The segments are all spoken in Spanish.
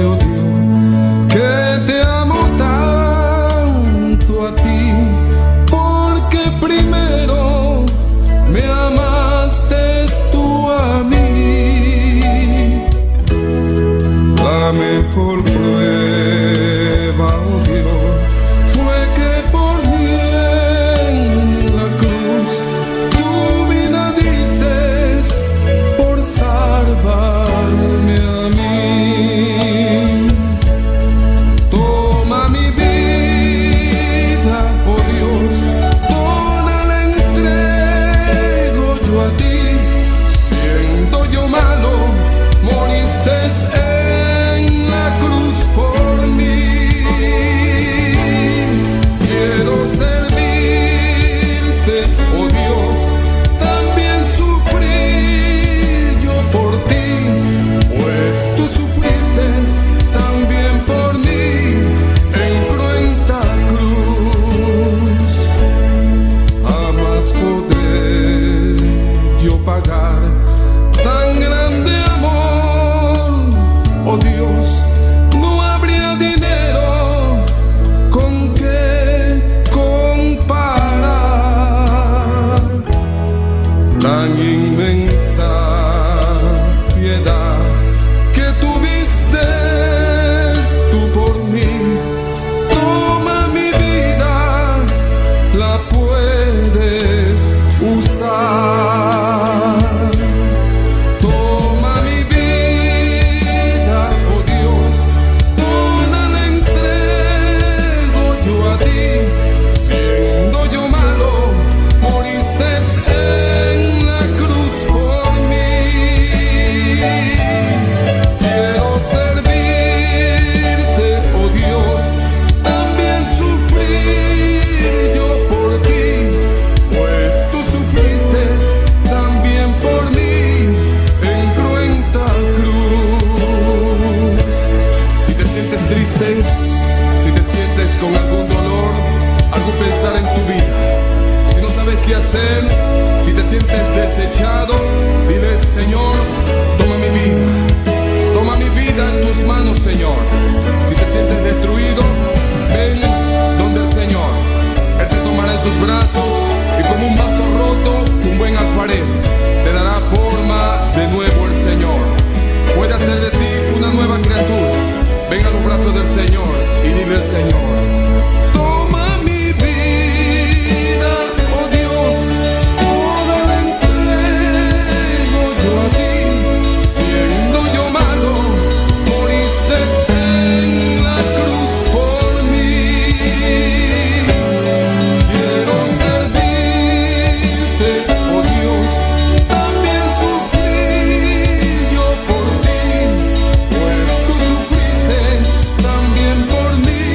oh Dios, que te amo tanto a ti, porque primero me amaste tú a mí. La mejor prueba, oh Dios, fue que por mí en la cruz tu vida diste por salvarme a mí. Toma mi vida, oh Dios, toda la entrego yo a ti. Siendo yo malo, moriste en la cruz por mí. Quiero servirte, oh Dios, también sufrir yo por ti, pues tú sufriste también por mí en cruenta cruz. Jamás podré yo pagar tan grande amor, oh Dios, no habría dinero con que comparar tan inmensa piedad que tuviste tú por mí. Toma mi vida, la puedes usar. Toma mi vida, oh Dios, toda la entrego yo a ti. Siendo yo malo, moriste en la cruz por mí. Quiero servirte, oh Dios, también sufrir yo por ti, pues tú sufriste también por mí en cruenta cruz. Si te sientes triste, si te sientes con algún dolor, algún pensar en tu vida, si no sabes qué hacer, si te sientes desechado, dile: Señor, toma mi vida en tus manos, Señor. Si te sientes destruido, ven donde el Señor. Él te tomará en sus brazos y como un vaso roto, un buen alfarero, te dará forma de nuevo el Señor. Puede hacer de ti una nueva criatura. Ven a los brazos del Señor y dile al Señor: toma mi vida, oh Dios, toda la entrego yo a ti. Siendo yo malo, moriste en la cruz por mí. Quiero servirte, oh Dios, también sufrir yo por ti, pues tú sufriste también por mí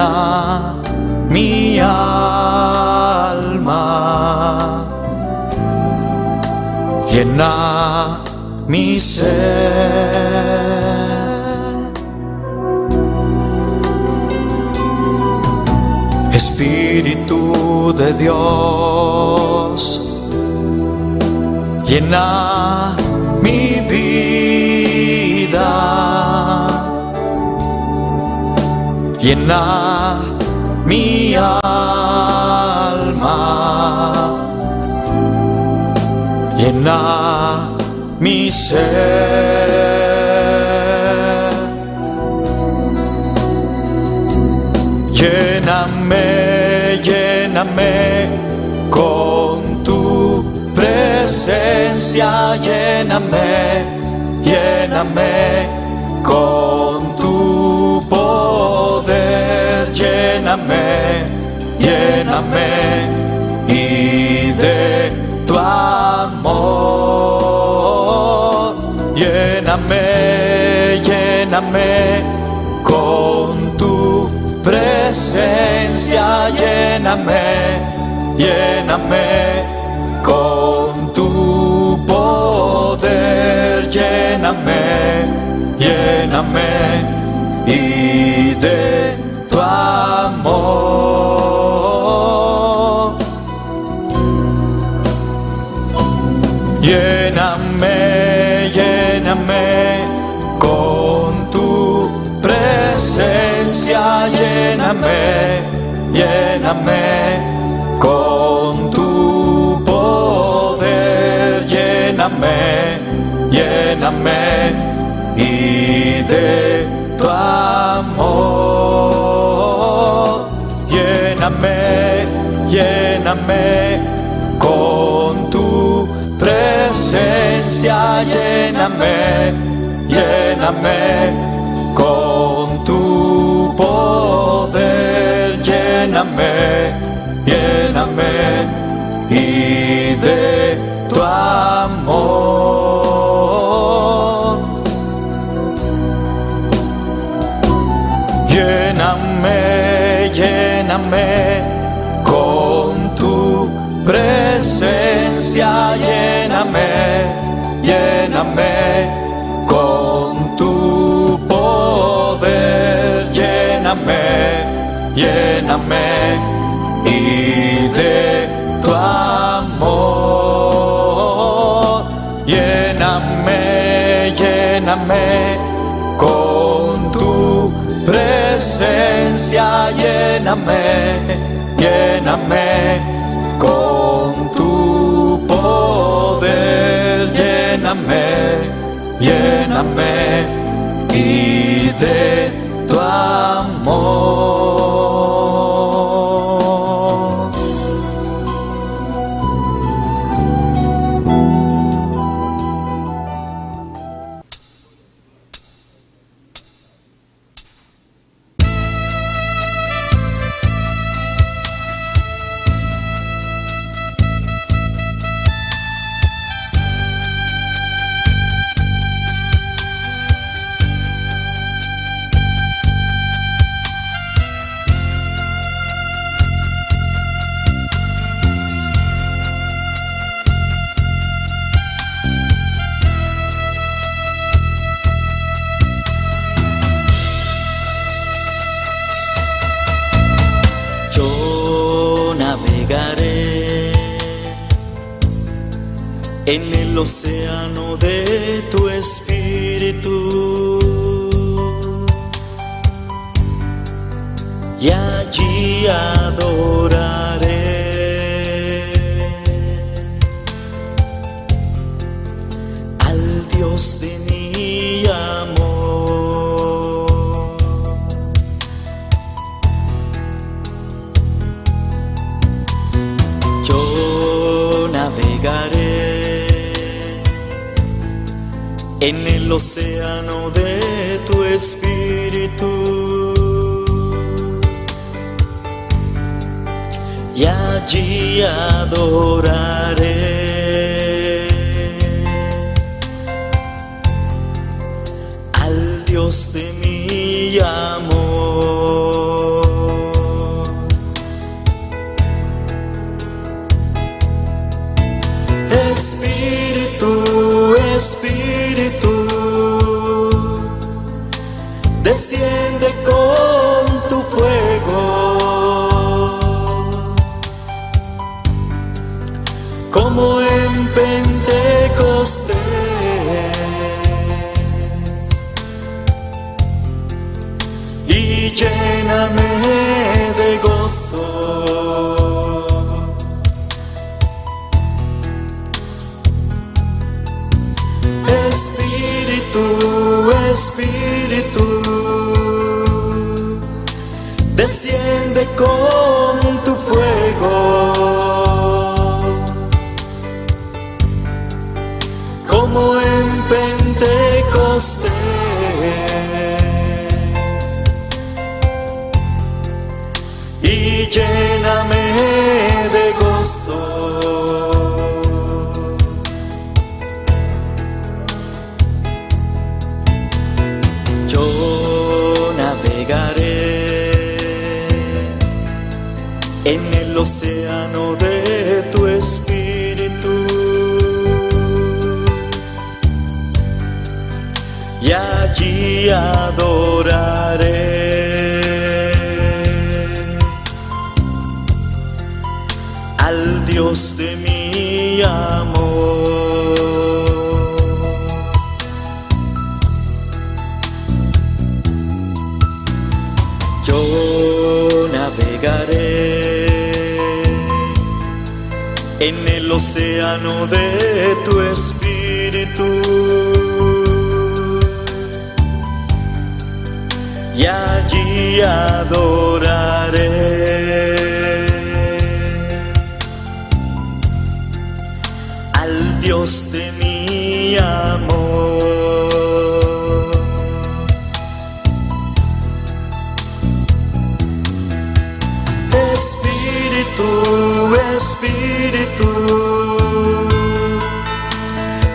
llena mi alma, llena mi ser. Espíritu de Dios, llena mi vida, llena mi alma, llena mi ser. Lléname, lléname con tu presencia, lléname, lléname con tu poder, lléname, lléname y de tu amor, lléname, lléname con tu presencia, lléname, lléname con tu poder, lléname, lléname y de tu amor. Lléname, lléname con tu presencia, lléname, lléname con tu poder, lléname, lléname y de tu amor. Lléname, lléname con tu presencia, lléname, lléname con tu poder, lléname, lléname y de tu amor. Lléname, lléname con tu presencia, lléname, lléname con tu poder, lléname, lléname y de tu amor. Lléname, lléname con tu presencia, lléname, lléname con tu poder, lléname, lléname y de tu amor. Navegaré en el océano de tu espíritu y allí adoraré al Dios de mi amor. Yo navegaré en el océano de tu espíritu y allí adoraré al Dios de mi amor. lléname de gozo. Espíritu, Espíritu, desciende con tu fuego, como en Pentecostés, y lléname de gozo. Yo navegaré en el océano de tu espíritu, y allí adoraré al Dios de mi amor. Yo navegaré en el océano de tu espíritu, y allí adoraré al Dios de mi amor. Espíritu, Espíritu,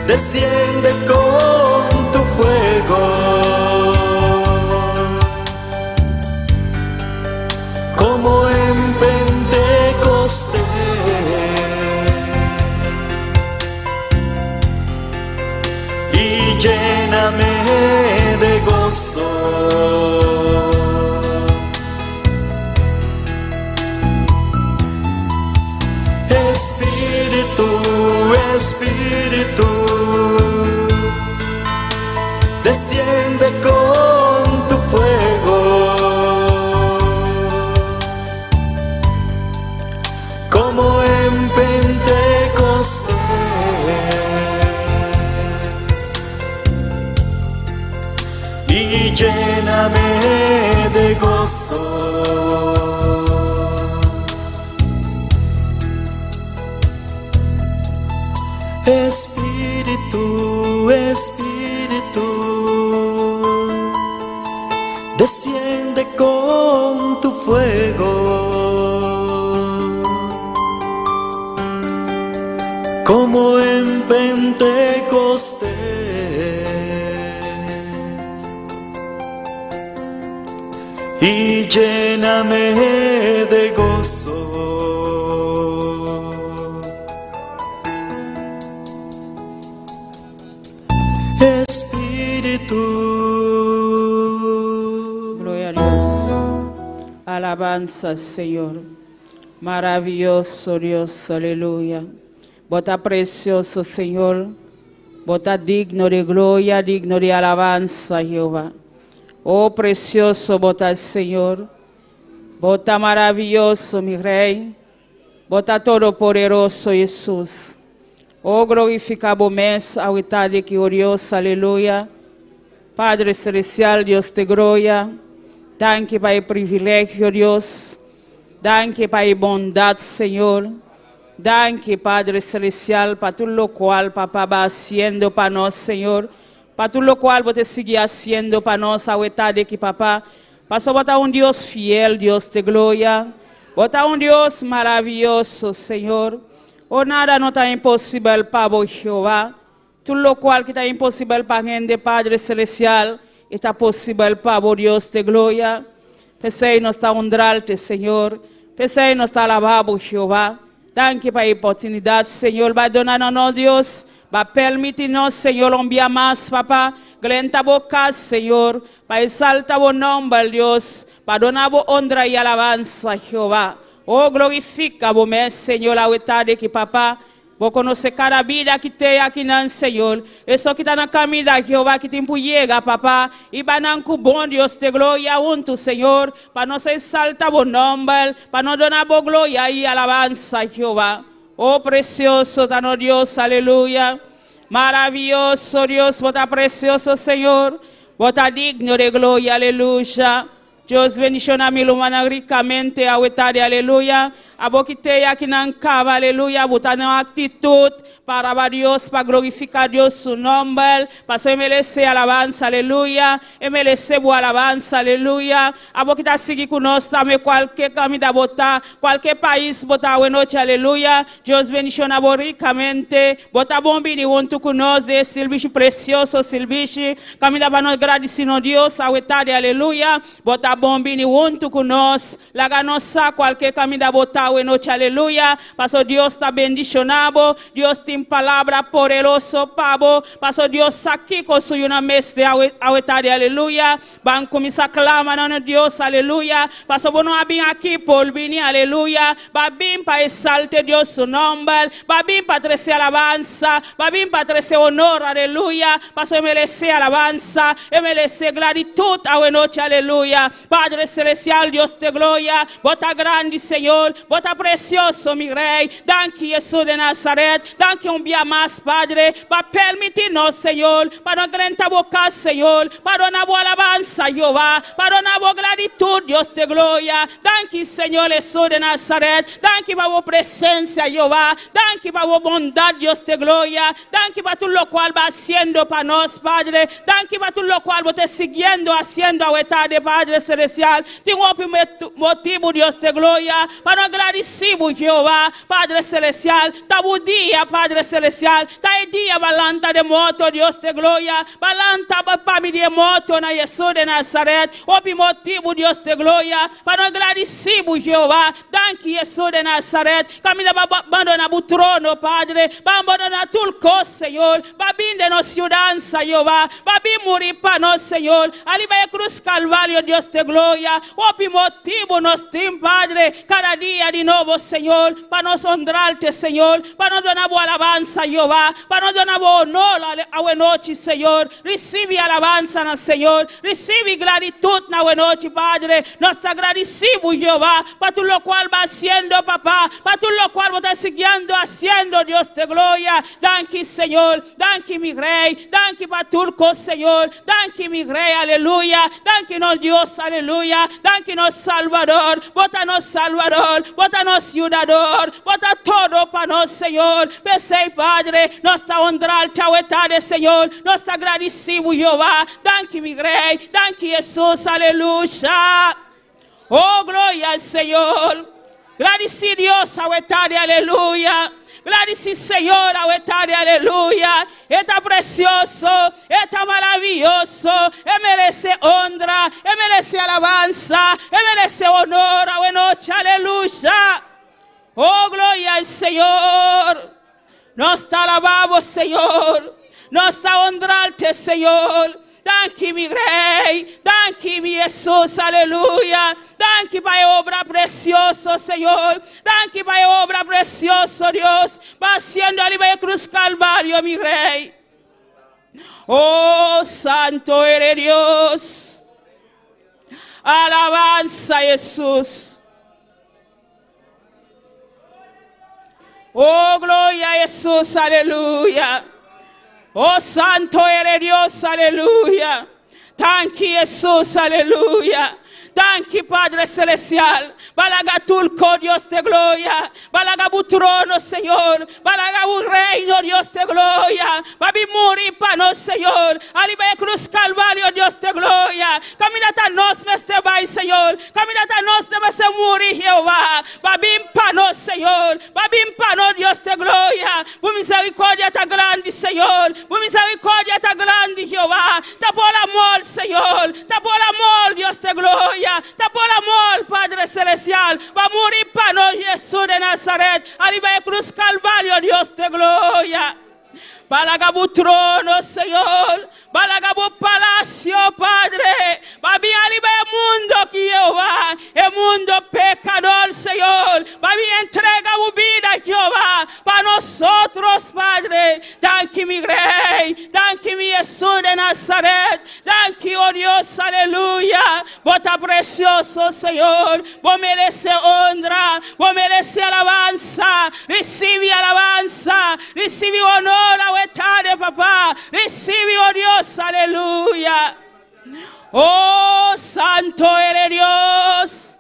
desciende con tu fuego, como en Pentecostés, y lléname de gozo. Espíritu, Espíritu, desciende con tu fuego, como en Pentecostés, y lléname de gozo. Espíritu, Espíritu, desciende con tu fuego, como en Pentecostés, y lléname de gozo. Gloria a Dios. Alabanza, Señor. Maravilloso Dios, aleluya. Bota precioso, Señor. Bota digno de gloria, digno de alabanza, Jehová. Oh, precioso, bota Señor. Bota maravilloso, mi Rey. Bota todo-poderoso, Jesús. Oh, glorificado mes, ahorita de que Dios, aleluya. Padre celestial, Dios de gloria. Danke para el privilegio, Dios. Danke para la bondad, Señor. Danke, Padre celestial, para todo lo cual, papá, va haciendo para nosotros, Señor. Para todo lo cual, vos te sigue haciendo para nosotros, ahorita de que, papá. Pasó, vos un Dios fiel, Dios de gloria. Vos un Dios maravilloso, Señor. Oh, nada no está imposible para vos, Jehová. Todo lo cual que está imposible para gente, Padre celestial, está posible para vos, Dios de gloria. Pensé no está honrarte, Señor. Pensé no está alabado, Jehová. Danke para la oportunidad, Señor. Va a donarnos, Dios. Va a permitirnos, Señor, enviar más, papá. Glenta boca, Señor. Para exaltar vos nombre, Dios. Para donar vos honra y alabanza, Jehová. Oh, glorifica vos, Señor, la verdad que papá. Vos conocés cada vida que te aquí nan Señor. Eso que está en la camida, Jehová, que te llega, papá. Y van a bon Dios te gloria unto, Señor. Para no se salta vos nombre. Para no donar vos gloria y alabanza, Jehová. Oh, precioso, dano Dios, aleluya. Maravilloso Dios, vos está precioso, Señor. Vos está digno de gloria, aleluya. Dios bendiciones a mi lumana ricamente, a wetade, aleluya. A vos que te aquí nan cava, aleluya. Vos está en actitud para Dios, para glorificar a Dios su nombre. Para eso me laisse alabanza, aleluya. Y me laisse bu alabanza, aleluya. A vos que está seguido con nosotros, mais cualquier camida bota, cualquier país bota a noche, aleluya. Dios bendiciones a vos ricamente. Bota bombini junto con nosotros, de servicio precioso, servicio. Camida para nos agradecer a Dios, a wetade, aleluya. Bota bombini junto con nosotros. La ganosa, cualquier camida bota a noche, aleluya. Paso Dios está bendicionado. Dios tiene palabra poderoso, pavo. Paso Dios aquí con su una mestre, a wetade, aleluya. Van comienza a clamar a Dios, aleluya. Paso bueno a bien aquí por venir, aleluya. Va bien para exalte Dios su nombre. Va bien para trece alabanza. Va bien para trece honor, aleluya. Paso merece alabanza. Merece gratitud a noche, aleluya. Padre celestial, Dios te gloria. Bota grande, Señor. Bota precioso, mi rey. Danke, Jesús de Nazaret. Danke un día más, Padre. Va permitirnos, Señor. Para no grantar boca, Señor. Para no alabanza, Jehová. Para no gratitud, Dios te gloria. Danke, Señor Jesús de Nazaret. Danke para tu presencia, Jehová. Danke para tu bondad, Dios te gloria. Danke para todo lo cual va haciendo para nos, Padre. Danke para todo lo cual va te siguiendo, haciendo a vuelta de Padre celestial. Tengo un motivo, Dios te gloria. Para agradecer, Jehová, Padre celestial. Ta día, Padre celestial. Ta día balanta de moto, Dios te gloria. Balanta para mi de moto na Jesús de Nazaret. Opi motivo, Dios te gloria. Para agradecer, Jehová. Danke, Jesús de Nazaret. Camina para abandonar tu trono, Padre. Para abandonar tu cosa, Señor. Para bien de nos ciudanza, Jehová. Para bien morir para nos, Señor. Ali va a cruz Calvario, Dios te gloria. Opi motivo nos tim, Padre. Cada día de nuevo, Señor. Para nos honrarte, Señor. Para nos donar alabanza, Jehová. Para nos donar honor a buena noche, Señor. Recibe alabanza, na Señor. Recibe gratitud, na buena noche, Padre. Nos agradecemos, Jehová. Para todo lo cual va haciendo, papá. Para todo lo cual va a siguiendo, haciendo, Dios te gloria. Danke, Señor. Danke, mi rey. Danke para turco, Señor. Danke, mi rey, aleluya. Danke, nos Dios, aleluya. Danke, nos Salvador. Bótanos Salvador. Bótanos ciudador. Bota todo para nos, Señor. Pensei, Padre. Nos honrar, chauetade, Señor. Nos agradecemos, Jehová. Danke, mi rey. Danke, Jesús, aleluya. Oh, gloria al Señor. Gracias, Dios, chauetade, aleluya. Gracias, Señor, a aleluya. Está precioso, está maravilloso. Él merece honra, Él merece alabanza, Él merece honor. A noche, aleluya. Oh, gloria al Señor. Nos alabamos, Señor. Nos honrarte, Señor. Danke, mi rey. Danke, mi Jesús, aleluya. Danke para obra precioso, Señor. Danke para obra precioso, Dios. Va haciendo arriba de cruz Calvario, mi rey. Oh, santo eres Dios. Alabanza, Jesús. Oh, gloria a Jesús, aleluya. Oh, santo eres Dios, aleluya. Danke, Jesús, aleluya. Danke, Padre celestial. Balaga tulco, Dios de gloria. Balaga bu trono, Señor. Balaga bu reino, Dios de gloria. Babi morir para nos, Señor. Ali va cruz Calvario, Dios de gloria. Caminata nos me se vai, Señor. Caminata nos me se morir, Jehová. Babi para nos, Señor. Babi para nos, Dios de gloria. Bu misericordia ta grande, Señor. Bu misericordia ta grande, Jehová. Ta por amor, Señor. Ta por amor, Dios de gloria. Ta por amor, Padre celestial. Va a morir para nos, Jesús de Nazaret. Arriba de cruz Calvario, Dios de gloria. Balagabu trono, Señor. Balagabu palacio, Padre. Babi aliba el mundo, Jehová. El mundo pecador, Señor. para mi entrega mi vida, Jehová, para nosotros, Padre. Thank you, mi Rey. Thank you, mi Jesús de Nazaret. Thank you, oh Dios, aleluya. Vos estás precioso, Señor. Vos mereces honra, vos mereces alabanza. Recibe alabanza, recibe honor a vuestra papá. Recibe, oh Dios, aleluya. Oh, santo eres Dios.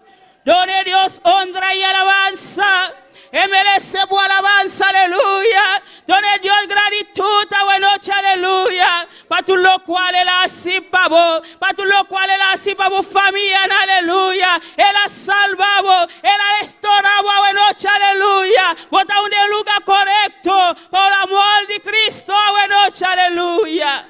Donde Dios honra y alabanza. Él merece bu alabanza, aleluya. Donde Dios gratitud a buena noche, aleluya. Para tu lo cual Él así para vos. Para tu lo cual Él así para vos familia, aleluya. Él ha salvado, Él ha restaurado a buena noche, aleluya. Vos estás en el lugar correcto. Por el amor de Cristo, a buena noche, aleluya.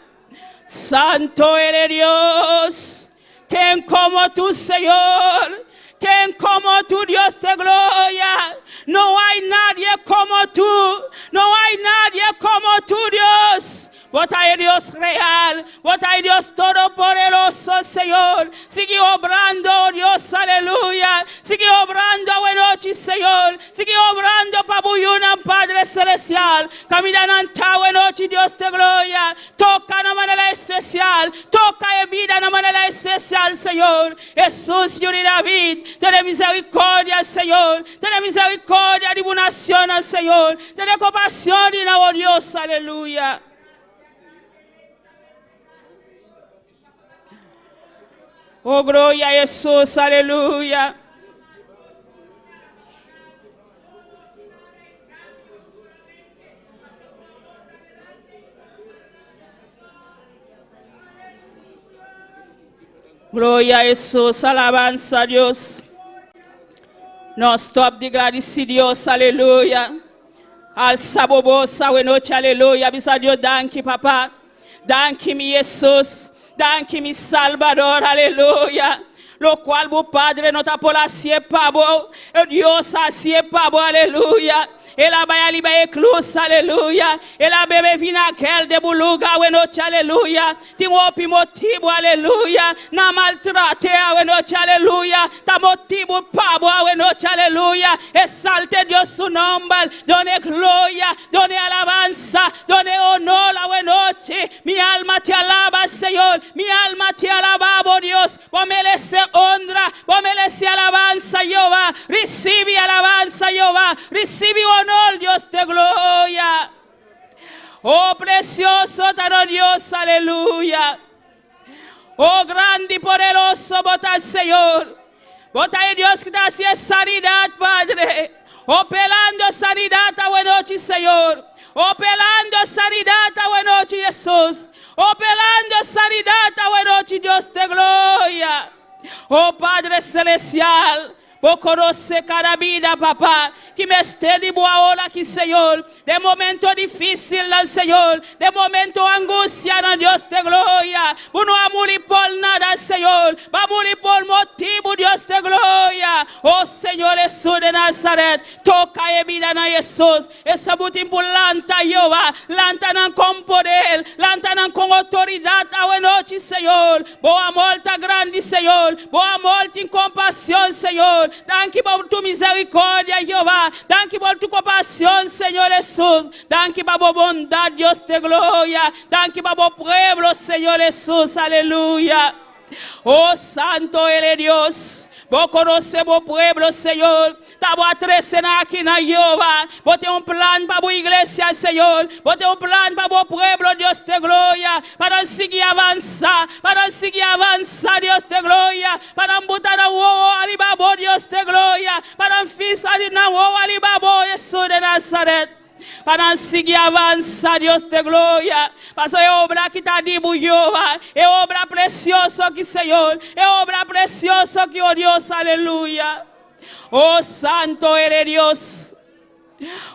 Santo eres Dios. ¿Quién como tu Señor? ¿Quién como tu Dios de gloria? No hay nadie como tú. No hay nadie como tu Dios. Vos hay Dios real. Vos hay Dios todopoderoso, Señor. Sigue obrando, oh Dios, aleluya. Sigue obrando, buena noche, Señor. Sigue obrando para Buyuna, Padre Celestial. Caminando en ta buena noche, Dios de gloria. Toca de manera especial. Toca en vida de manera especial, Señor. Jesús, Hijo de David. Ten misericordia, Señor. Ten misericordia de una nación, Señor. Ten compasión de nuestro Dios, aleluya. Oh, gloria a Jesús, aleluya. Gloria a Jesús, alabanza a Dios. No stop de agradecer Dios, aleluya. Al sabobosa, buena noche, aleluya. Bisa Dios, danke, papá. Danke, mi Jesús. Danke, mi Salvador, aleluya. Lo cual, bu Padre, no está por la siepa, Dios a siepa, aleluya. El abaya liba eclus, aleluya. El abebe vina aquel de buluga, buena noche, aleluya. Tengo opi motivo, aleluya. Na maltrate, buena noche, aleluya. Ta motivo pabo, buena noche, aleluya. Exalte Dios su nombre. Done gloria, done alabanza, done honor, buena noche. Mi alma te alaba, Señor. Mi alma te alaba, oh Dios. Vos merece honra, vos merece alabanza, Jehová. Recibe alabanza, Jehová. Recibe honor, Dios de gloria. Oh, precioso tan Dios, aleluya. Oh, grande y poderoso, vota el Señor. Vota el Dios que te hace sanidad, Padre. Operando sanidad a buena noche, Señor. Operando sanidad a buena noche, Jesús. Operando sanidad a buena noche, Dios de gloria. Oh, Padre Celestial. Vos conoces cada vida, papá, que me esté de boa hora aquí, Señor. De momento difícil, Señor. De momento angustia, Dios de gloria. Vos no a morir por nada, Señor. Va a morir por motivo, Dios de gloria. Oh, Señor Jesús de Nazaret. Toca en vida, Jesús. Esa butin por lanta, Jehová. Lanta con poder. Lanta con autoridad. A buena noche, Señor. Boa morta grande, Señor. Boa morta en compasión, Señor. Danke por tu misericordia, Jehová. Danke por tu compasión, Señor Jesús. Danke por tu bondad, Dios de gloria. Danke por tu pueblo, Señor Jesús. Aleluya. Oh, santo eres Dios. Vos conoces vos pueblo, Señor. Estamos a 13 aquí en Jehová. Vos tenés un plan para tu iglesia, Señor. Vos tenés un plan para tu pueblo, Dios de gloria. Para seguir avanzar. Para seguir avanzar, Dios de gloria. Para embutar a huevo, alibabo, Dios de gloria. Para fisar a huevo, alibabo, Jesús de Nazaret. Para seguir avanzar, Dios de gloria. Pasó es obra que está de Jehová. Es obra preciosa que, Señor. Es obra preciosa que, oh Dios, aleluya. Oh, santo eres Dios.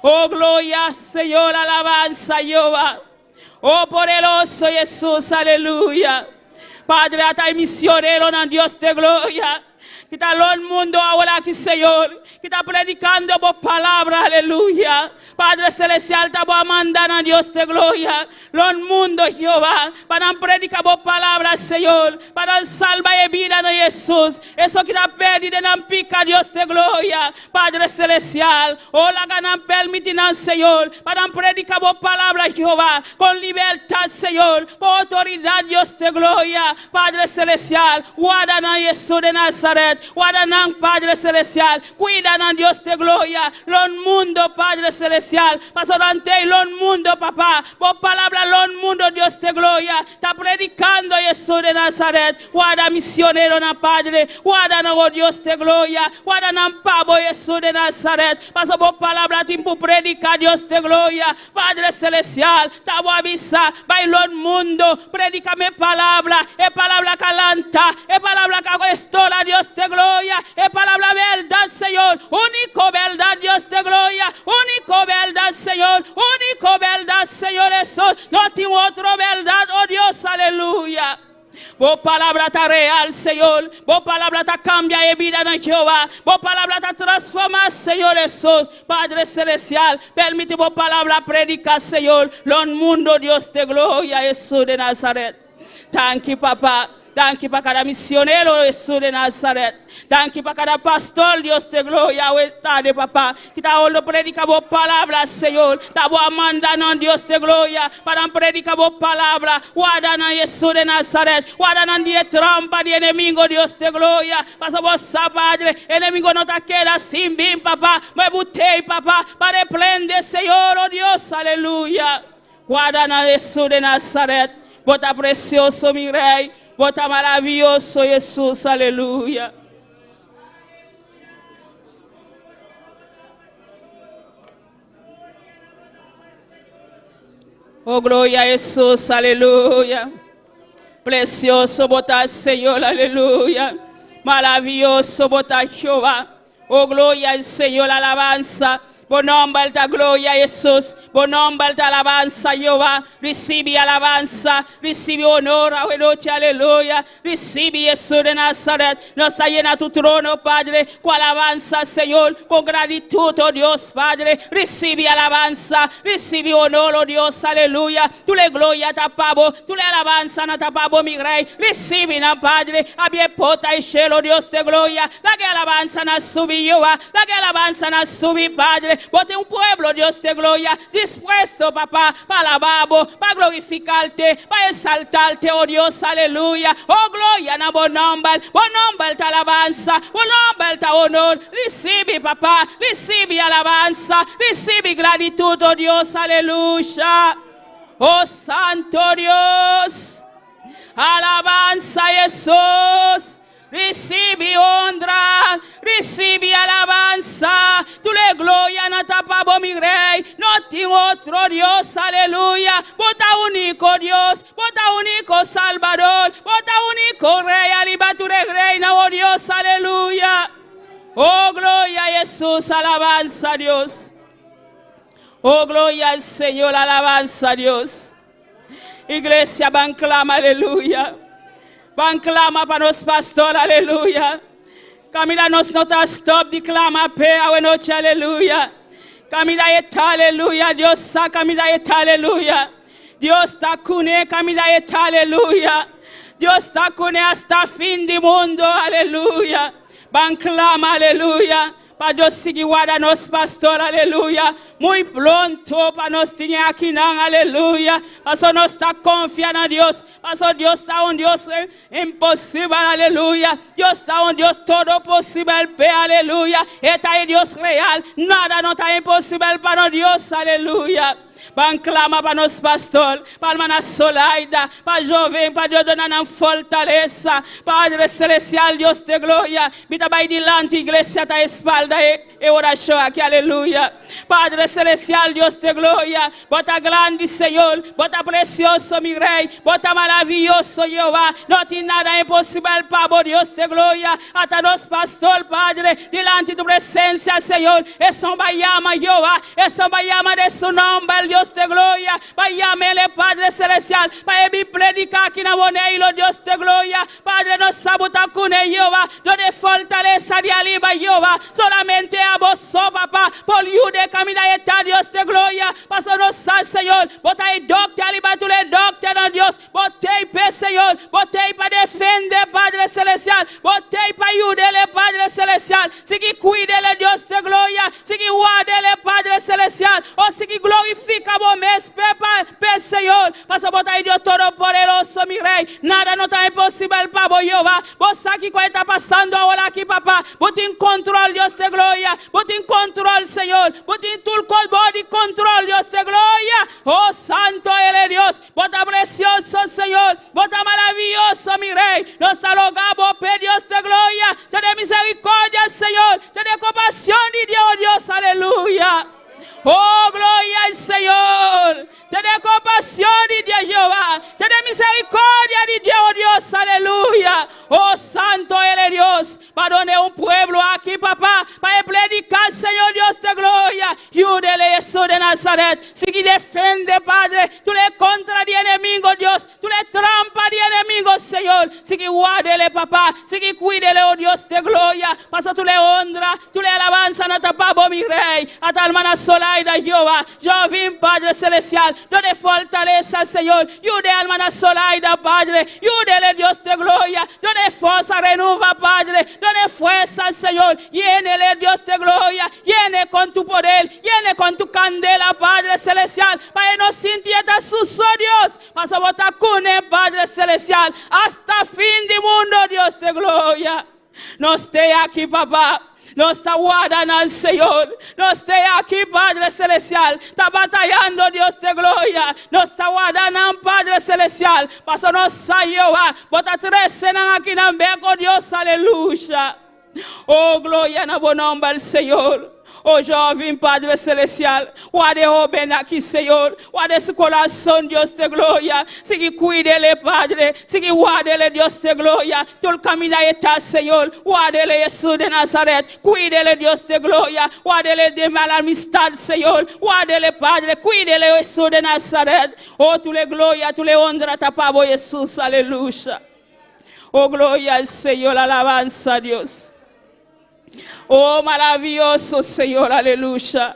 Oh, gloria, Señor, alabanza, Jehová. Oh, poderoso Jesús, aleluya. Padre, hasta misionero, Dios de gloria. que está todo el mundo ahora aquí, Señor, que está predicando por palabra, aleluya. Padre Celestial, estamos mandando a Dios de gloria, los mundos, Jehová, para predicar por palabra, Señor, para salvar y vida de Jesús. Eso que está perdido en pica, Dios de gloria, Padre Celestial, la ganan permitirán, Señor, para predicar por palabra, Jehová, con libertad, Señor, con autoridad, Dios de gloria, Padre Celestial, guardan a Jesús de Nazaret, guardan a Padre Celestial, cuidan a Dios de gloria, los mundos, Padre Celestial, pastor ante los mundos, papá, por palabra, los mundos, Dios de gloria, está predicando Jesús de Nazaret, guarda misionero, na Padre, guarda, oh Dios de gloria, guarda, pavo Jesús de Nazaret, paso por palabra, tiempo predicar, Dios de gloria, Padre Celestial, te voy a avisar, bailo el mundo, predícame palabra, es palabra calanta, es palabra que estola, Dios de gloria, es palabra verdad, Señor, único verdad, Dios de gloria, único verdad, Señor, único verdad, Señor Jesús, no tengo otra verdad, oh Dios, aleluya. Vos palabra está real, Señor. Vos palabra está cambia de vida en Jehová. Vos palabra está transforma, Señor Jesús. Padre Celestial, permite vos palabra predicar, Señor. Los mundo, Dios de gloria, Jesús de Nazaret. Thank you, papá. Thank you para cada misionero, Jesús de Nazaret. Thank you para cada pastor, Dios de gloria, tarde, papá. Que está hablando predica vos palabras, Señor. Estamos mandando, Dios de gloria, para predicar vos palabras. Guardan a Jesús de Nazaret. Guardan de trampa de enemigo, Dios de gloria. Pasa vos, Padre. Enemigo no te queda sin bien, papá. Me butei, papá, para reprender, Señor, oh Dios, aleluya. Guardan a Jesús de Nazaret. Bota precioso, mi rey. Bota maravilloso, Jesús, aleluya. Oh, gloria a Jesús, aleluya. Precioso, bota Señor, aleluya. Maravilloso, bota Jehová. Oh, gloria al Señor, alabanza. Bon nombre alta gloria, Jesús. Bon nombre alta alabanza, Jehová. Recibe alabanza, recibe honor, noche, aleluya. Recibe Jesús de Nazaret. Nos está llena tu trono, Padre, con alabanza, Señor, con gratitud, oh Dios, Padre. Recibe alabanza, recibe honor, oh Dios, aleluya. Tú le gloria tapabo, tú le alabanza no tapabo, mi rey. Recibe, na Padre, abie pota y cielo, Dios de gloria. La que alabanza na subi, Jehová. La que alabanza na subi, Padre. Bote un pueblo, Dios de gloria, dispuesto, papá, para alababo, para glorificarte, para exaltarte, oh Dios, aleluya. Oh, gloria, na bon nombre te alabanza, bon nombre te honor. Recibe, papá, recibe alabanza, recibe gratitud, oh Dios, aleluya. Oh, santo Dios, alabanza, Jesús. Recibe honra, recibe alabanza, tú le gloria no tapabo, mi rey, no tengo otro Dios, aleluya. Bota único Dios, bota único Salvador, bota único Rey, aliba tu reina, oh Dios, aleluya. Oh, gloria a Jesús, alabanza a Dios. Oh, gloria al Señor, alabanza a Dios. Iglesia, van clama, aleluya. Van clama para nos pastor, aleluya. Camila nos nota stop de clama pe a noche, aleluya. Camila eta, aleluya. Dios sa Camila eta, aleluya. Dios está cune, Camila eta, aleluya. Dios está cune hasta fin del mundo, aleluya. Van clama, aleluya. Para Dios seguir guarda nos pastor, aleluya. Muy pronto para nos tener aquí, aleluya. Para nos está confiando en Dios. Para Dios está un Dios imposible, aleluya. Dios está un Dios todo posible, aleluya. Está el Dios real. Nada no está imposible para Dios, aleluya. Van clama para nos pastor, para hermana Solaida, para joven, para Dios donar fortaleza, Padre Celestial, Dios de gloria. Vita vai delante, iglesia, ta espalda e oración aquí, aleluya. Padre Celestial, Dios de gloria, bota grande, Señor, bota precioso, mi rey, bota maravilloso, Jehová. No tiene nada imposible para Dios de gloria. Hasta nos pastor, Padre, delante de tu presencia, Señor. Eso va llama, Jehová, eso va llama de su nombre, Dios de gloria. Vayámele, Padre celestial. Para mi predicar aquí na boneilo, Dios de gloria. Padre, nos sabuta con Jehová. Donde fortaleza de aliba, Jehová. Solamente a vos, papá. Por de caminar eta, Dios de gloria. Paso nos sal, Señor. Botay doctor, aliba, tú le doctor, no Dios. Botay pe, Señor. Botay para defender, Padre celestial. Botay para ayudarle, Padre celestial. Sigue cuídele, Dios de gloria. Sigue guardele, Padre celestial. O sigue glorifica vos mes, pe, Señor. Paso botay Dios todopoderoso, mi rey. Nada no está imposible para vos, Jehová. Vos aquí cuál está pasando ahora aquí, papá. Vos en control, Dios de gloria. Vos en control, Señor. Vos en tu body control, Dios de gloria. Oh, santo eres Dios. Vos está precioso, Señor. Vos está maravilloso, mi rey. Nos rogamos, Dios de gloria. Ten misericordia, Señor. Ten compasión de Dios, aleluya. Oh, gloria al Señor. Ten compasión de Dios, Jehová. Ten misericordia de Dios, aleluya. Oh, santo eres Dios. Para donde un pueblo aquí, papá, para predicar, Señor Dios de gloria. Ayúdele, Jesús de Nazaret. Sigue defiende, Padre. Tú le contra de enemigo, Dios. Tú le trampa de enemigo, Señor. Sigue guárdele, papá. Sigue cuídele, oh Dios de gloria. Pasa tú le honra, tú le alabanza, no tapabo, mi rey. A tal manera sola. Jehová, yo vim, Padre celestial, donde fortaleza, Señor, yude alma solaida, Padre, yúdele, Dios de gloria, donde fuerza renueva, Padre, donde fuerza, Señor, llénele, Dios de gloria, llene con tu poder, llene con tu candela, Padre celestial, para que no sintiera sus odios, para botar cune, Padre celestial, hasta fin de mundo, Dios de gloria. No esté aquí, papá. No está guardando al Señor. No esté aquí, Padre celestial. Está batallando, Dios de gloria. No está guardando, Padre celestial. Paso no sa Jehová. Bota 13 aquí en beco, Dios, aleluya. Oh, gloria en buen nombre al Señor. Oh, jovem Padre celestial, guarde o bem aqui, Senhor, guarde esse coração, Deus de glória, siga cuide-lhe, Padre, siga guarde-lhe, Deus de glória, todo caminho está, Senhor, guarde-lhe, Jesus de Nazaré, cuide-lhe, Deus de glória, guarde-lhe de mal amistade, Senhor, guarde-lhe, Padre, cuide-lhe, Jesus de Nazaré, oh, tu le glória, tu le honra, tapabo, Jesus, aleluia, oh, glória ao Senhor, alabança a Deus. Oh, maravilloso, Señor, aleluya.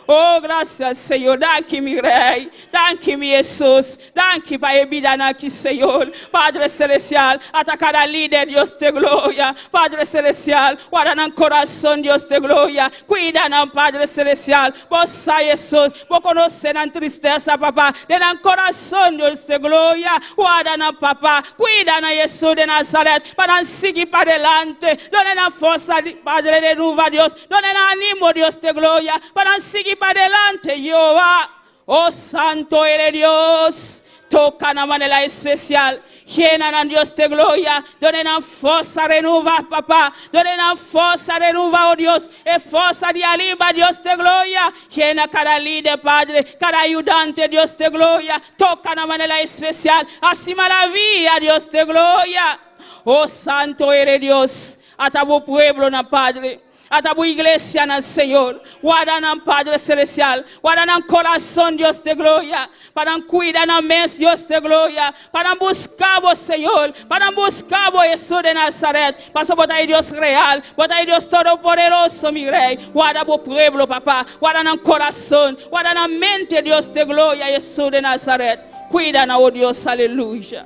Oh, gracias, Señor. Danke, mi Rey. Danke, mi Jesús. Danke, para vida aquí, Señor. Padre celestial, atacar al líder, Dios de gloria. Padre celestial, guardan el corazón, Dios de gloria. Cuidan al Padre celestial. Vos sabes, Jesús. Vos conocen la tristeza, papá. Den el corazón, Dios de gloria. Guardan al papá. Cuidan a Jesús de Nazaret. Para seguir para adelante. Donen la fuerza, Padre de nueva, Dios. Donen el ánimo, Dios de gloria. Para seguir para adelante, Jehová. Oh, santo eres Dios. Toca de manera especial. Llenan a Dios de gloria. Donen a fuerza renueva, papá. Donen a fuerza renueva, oh Dios. E fuerza de aliva, Dios de gloria. Llena cada líder, Padre. Cada ayudante, Dios de gloria. Toca de manera especial. Así maravilla, Dios de gloria. Oh, santo eres Dios. Hasta tu pueblo, na Padre. A tua igreja, no Senhor, guarda no Padre Celestial, guarda no coração, Deus de glória, para cuidar na mente, Deus de glória, para buscar o Senhor, para buscar o Jesus de Nazaré, para botar aí Deus real, botar aí Deus todo-poderoso, meu rei, guarda o povo, papá, guarda no coração, guarda na mente, Deus de glória, Jesus de Nazaré, cuida na oh Deus, aleluia,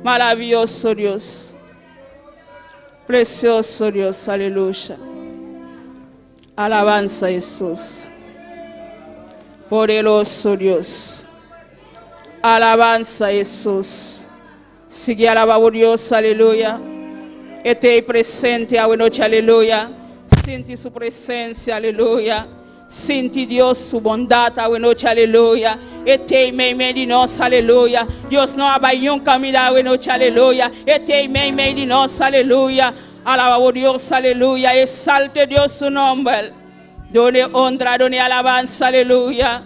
maravilhoso Deus. Precioso Dios, aleluya. Alabanza Jesús. Poderoso Dios. Alabanza Jesús. Sigue alabando Dios, aleluya. Esté presente a noche, aleluya. Siente su presencia, aleluya. Siente Dios su bondad a noche, aleluya. Este meio de nós, aleluia. Deus não abaiou caminho a noite, aleluia. Este meio de nós, aleluia. Alaba Deus, aleluia. Exalte Deus su nombre. Done honra, done alabanza, aleluia.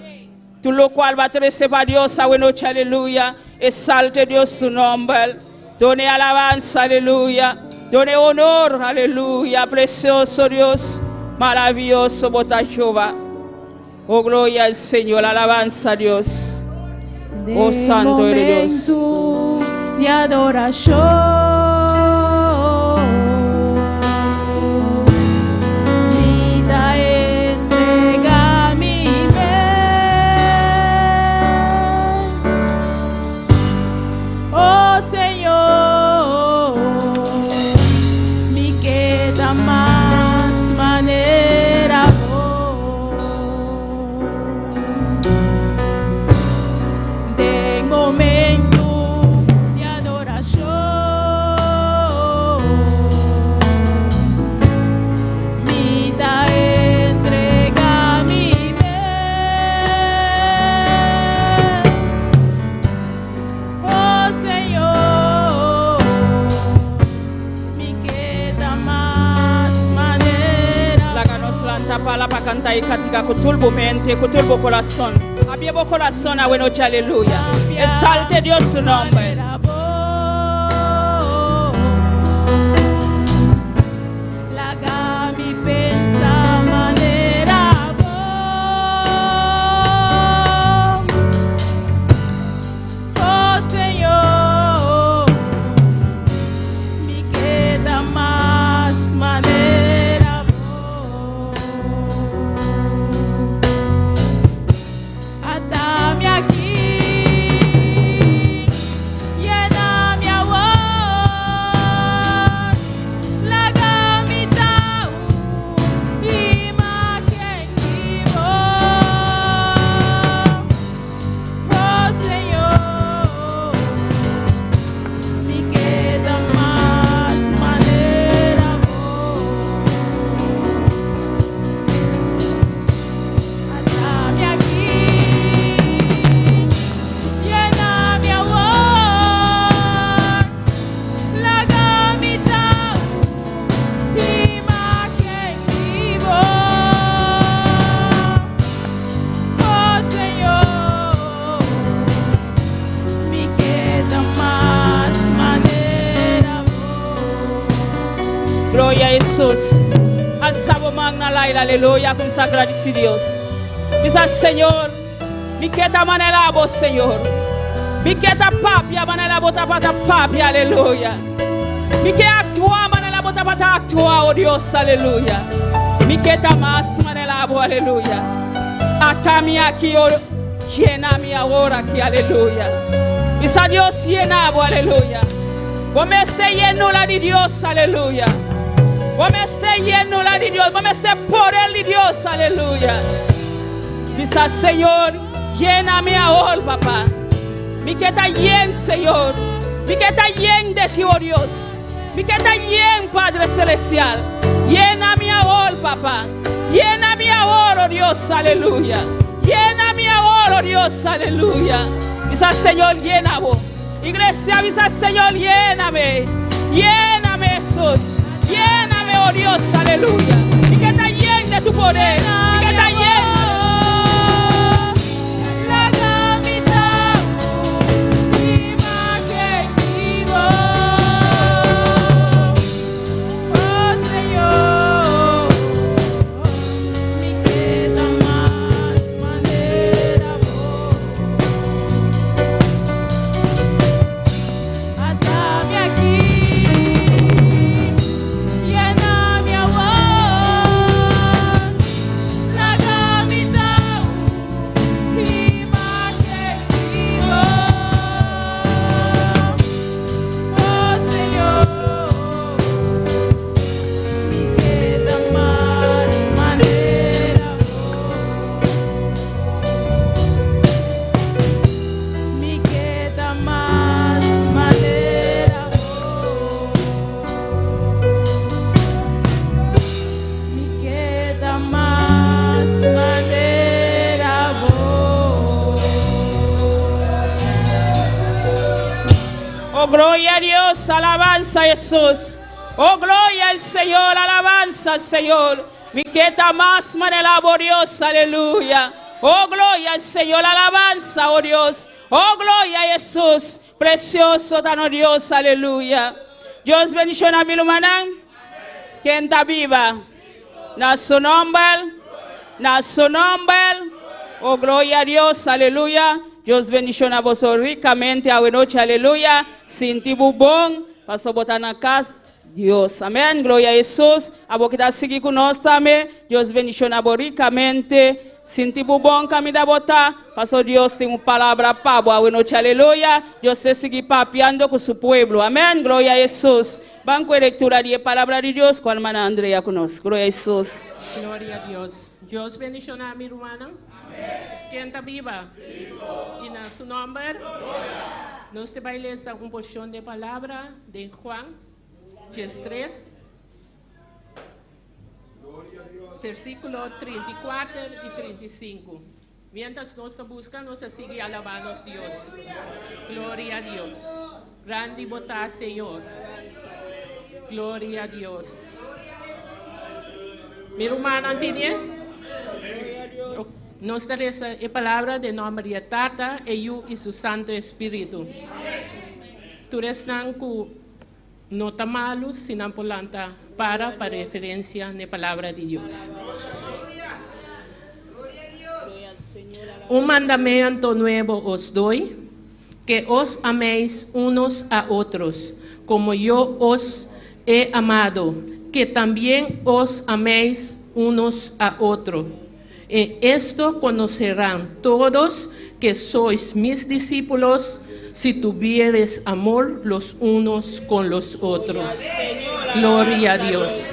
Tu lo cual va a receber Dios a noche, aleluia. Exalte Dios su nombre. Done alabanza, aleluia. Done honor, aleluia. Precioso Dios. Maravilloso, bota Jehová. Oh, gloria al Señor, alabanza a Dios. Oh, santo eres Dios. De adoración. Para cantar katika kutulbu mente, kutulbu corazón. Abiervo corazón a buena noche, aleluya. Exalte Dios su nombre. Gloria a Jesús. Alzamos magna laila, aleluya, consagradici Dios. Dice Señor, mi quieta manera vos, Señor. Mi quieta papia manera bota pata papia, aleluya. Mi que actúa manera bota pata actúa, oh Dios, aleluya. Mi quieta más manera vos, aleluya. Atami aquí, oh, llena mi ahora aquí, aleluya. Dice Dios llena vos, aleluya. Vos me esté lleno la de Dios, aleluya. Vos me esté lleno la de Dios, vos me esté por él de Dios, aleluya. Dice Señor, lléname ahora, papá. Mi que está lleno, Señor. Mi que está lleno de ti, oh Dios. Mi que está lleno, Padre Celestial. Lléname ahora, papá. Lléname ahora, oh Dios, aleluya. Lléname ahora, oh Dios, aleluya. Dice Señor, lléname. Iglesia, dice Señor, lléname. Lléname, Jesús. Lléname, oh Dios, aleluya. Y que está lleno de tu poder. Y que está lleno. Oh, gloria a Dios, alabanza a Jesús. Oh, gloria al Señor, alabanza al Señor. Mi quieta más manera, oh Dios, aleluya. Oh, gloria al Señor, alabanza, oh Dios. Oh, gloria a Jesús, precioso tan oh Dios, aleluya. Dios bendición a mi hermana, que está viva. Na su nombre, Oh, gloria a Dios, aleluya. Dios bendición a vosotros ricamente a noche, aleluya. Sin ti bubón, paso botar na casa. Dios, amén, gloria a Jesús. A vos que está seguir con nosotros también. Dios bendición a vos ricamente. Sin ti bubón, camida botar. Paso Dios tiene una palabra para vos a noche, aleluya. Dios se sigue papiando con su pueblo, amén, gloria a Jesús. Banco de lectura de palabra de Dios con hermana Andrea con nosotros, gloria a Jesús. Gloria a Dios. Dios bendicionar a mi hermana. ¿Quién está viva? Y en su nombre, nos te va a leer una porción de palabra de Juan 3, versículo 34 y 35. Mientras nos buscan, nos sigue alabando a Dios. Gloria a Dios. Grande y botá, Señor. Gloria a Dios. Mi hermana, ¿entiende? Nos dará la palabra de nombre de Tata, Hijo y su Santo Espíritu. Tú eres nanku no está malo, sino polanta para referencia en la palabra de Dios. Un mandamiento nuevo os doy, que os améis unos a otros, como yo os he amado, que también os améis unos a otros. En esto conocerán todos que sois mis discípulos, si tuvieres amor los unos con los otros. Gloria a Dios.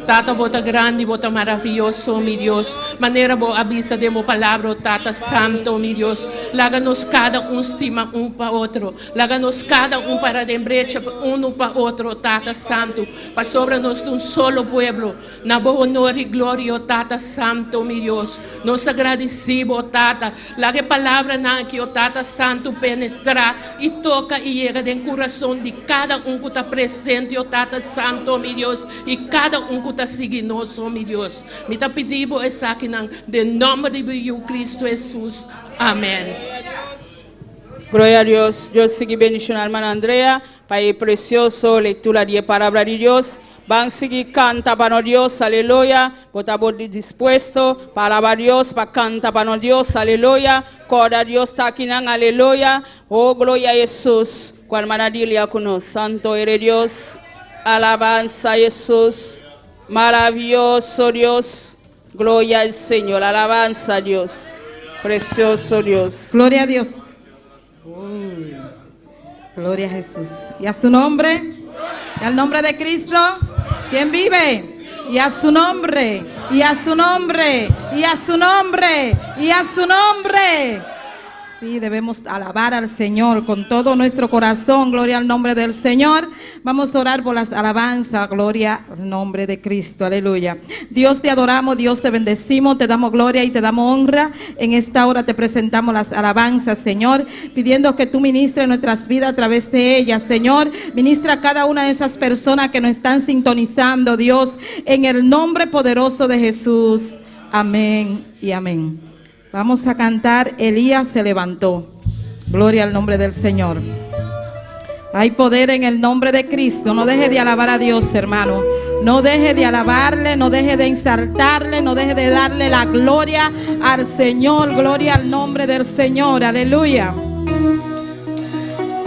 Tata, bota grande, bota maravilloso, mi Dios. Manera boa avisa de mo palabra, Tata Santo, mi Dios. Láganos cada estima para otro. Láganos cada para de brecha uno para otro, Tata Santo. Para sobre nos un solo pueblo. Na boa honor y gloria, Tata Santo, mi Dios. Nos agradecemos, Tata. Laga palabra na que o Tata Santo penetra y toca y llega del corazón de cada que está presente, o Tata Santo, mi Dios. Y cada que está signoso, mi Dios. Me está pedindo essa aqui de nome de Cristo Jesús. Amén. Gloria a Dios. Dios sigue bendición a hermana Andrea. Para el precioso lectura de palabra de Dios. Van a seguir canta para Dios, aleluya. Bota dispuesto para alabar a Dios, para cantar para Dios, aleluya. Corda a Dios está aquí, aleluya. Oh, gloria a Jesús. Con hermana Dilia con nosotros. Santo eres Dios. Alabanza a Jesús. Maravilloso Dios, gloria al Señor, alabanza a Dios, precioso Dios. Gloria a Dios. Gloria a Jesús. Y a su nombre, y al nombre de Cristo, ¿quién vive? Y a su nombre, y a su nombre, y a su nombre, y a su nombre. Sí, debemos alabar al Señor con todo nuestro corazón. Gloria al nombre del Señor. Vamos a orar por las alabanzas. Gloria al nombre de Cristo. Aleluya. Dios, te adoramos, Dios, te bendecimos, te damos gloria y te damos honra. En esta hora te presentamos las alabanzas, Señor, pidiendo que tú ministres nuestras vidas a través de ellas, Señor. Ministra a cada una de esas personas que nos están sintonizando, Dios, en el nombre poderoso de Jesús. Amén y amén. Vamos a cantar, Elías se levantó. Gloria al nombre del Señor. Hay poder en el nombre de Cristo. No deje de alabar a Dios, hermano. No deje de alabarle, no deje de exaltarle, no deje de darle la gloria al Señor. Gloria al nombre del Señor. Aleluya.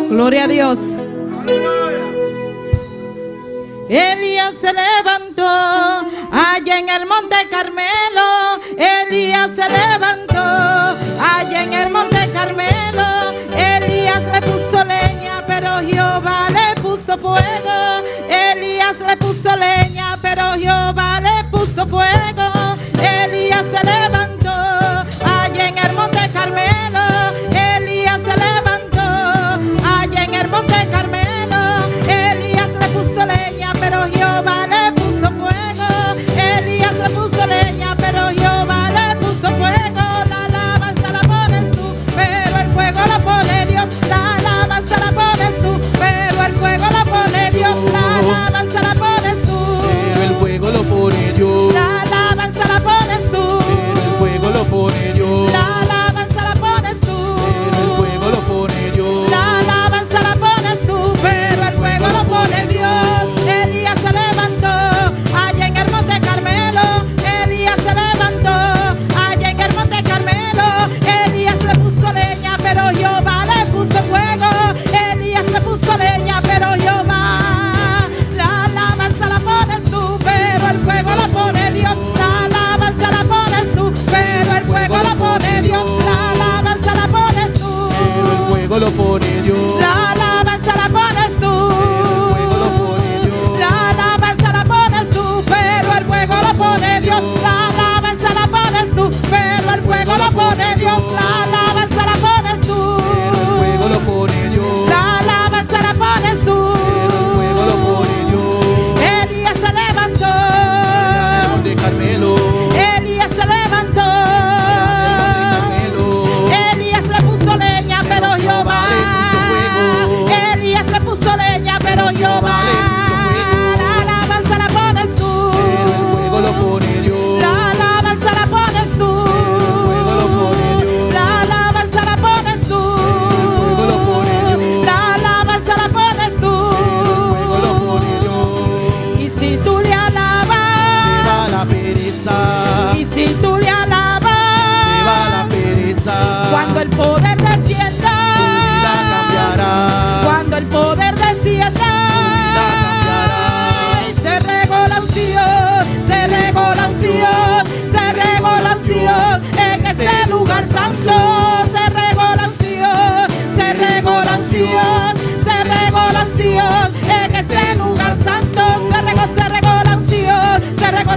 Gloria a Dios. Elías se levantó allá en el monte Carmelo. Elías se levantó allá en el monte Carmelo. Elías le puso leña, pero Jehová le puso fuego. Elías le puso leña, pero Jehová le puso fuego. Elías se levantó allá en el monte Carmelo. Elías se levantó allá en el monte Carmelo. Elías le puso leña, pero Jehová le puso fuego. Elías le puso leña, pero Jehová le puso fuego. La alabanza la pones tú, pero el fuego la pone Dios. La alabanza la pones tú, pero el fuego la pone Dios. La alabanza la pones tú, pero el fuego lo pone Dios. La alabanza leña, pero Jehová, la alabanza la pones tú, pero el fuego lo pone Dios. La alabanza la pones tú, pero el fuego lo pone Dios. La alabanza la pones tú, pero el fuego lo pone Dios. la alabanza la pones tú, Fuego lo pone Dios. la alabanza la pones tú, pero el fuego lo pone Dios. La alabanza la pones tú, pero el fuego lo pone Dios. La alabanza la pones tú, Pero el fuego lo pone Dios. la alabanza la pones tú. Pero el fuego lo pone Dios. Elías se levantó, De Carmelo. Elías se levantó, Carmelo. Elías le puso leña, pero Jehová, Elías le puso leña, pero Jehová, la alabanza la pones tú, Pero el fuego lo pone Dios. la alabanza la pones tú, Fuego lo pone Dios. la alabanza la pones tú, Fuego lo pone Dios. la alabanza la pones tú, Fuego lo pone Dios. y si tú le Se va alabas, la pereza. y si tú le Se va la alabas, pereza. cuando el poder descienda, Tu vida cambiará. cuando el poder descienda, cambiará. y se regó la unción, se regó la unción, se regó la unción en este lugar santo, se regó la unción, se regó la unción, se regó la unción en este lugar santo, se regó la unción, se regó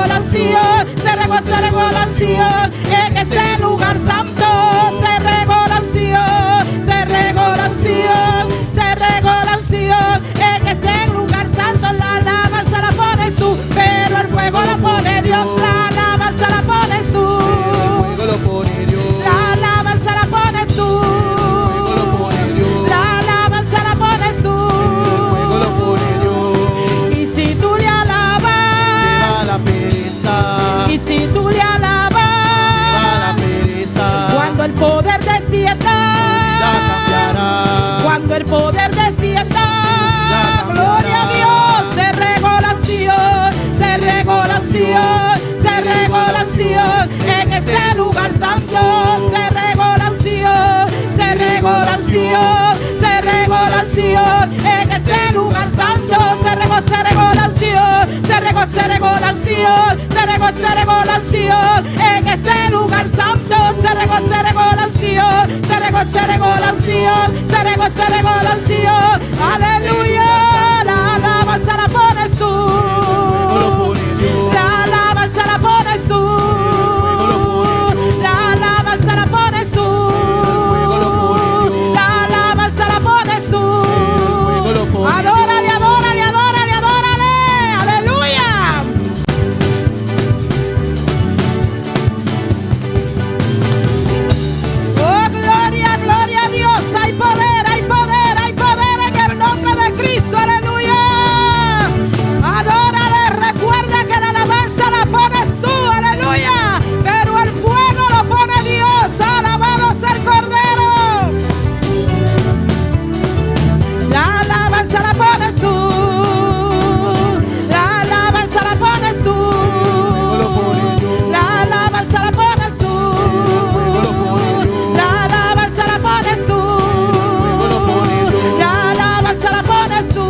la unción, se regó la unción en este lugar santo, se regó la unción, se regó la unción, se regó la unción en este lugar santo. La alabanza la pones tú, pero el fuego lo pone Dios. La alabanza la pones tú, Fuego lo pone Dios. la alabanza la pones tú, Fuego lo pone Dios. la alabanza la pones tú, Fuego lo pone Dios. y si tú le Se va alabas, la pereza. y si tú le Se va la alabas, pereza. cuando el poder Tu vida descienda, cambiará. cuando el poder descienda, cambiará. gloria a Dios, se regó la unción, se regó la unción, se regó la unción en este lugar santo, se regó la unción, se regó la unción, se regó la unción en este lugar santo, se regó la unción, se regó la unción, se regó la unción en este lugar santo, se regó la unción, se regó la unción, se regó la unción, aleluya, la alabanza la pones tú, lo pone Dios. la alabanza la pones tú, lo pone Dios. la alabanza la pones tú, Fuego lo pone Dios. la alabanza la pones tú, Fuego lo pone adórale, Dios. adórale, adórale, adórale, aleluya. Oh, gloria, gloria a Dios, hay poder, hay poder, hay poder en el nombre de Cristo, aleluya. Adórale, recuerda que la alabanza la pones tú, aleluya, pero el fuego lo pone Dios, alabado sea el Cordero. La alabanza la pones tú, la alabanza la pones tú, lo pone Dios. la alabanza la pones tú, Fuego lo pone Dios. la alabanza la pones tú, Fuego lo pone Dios. la alabanza la pones tú,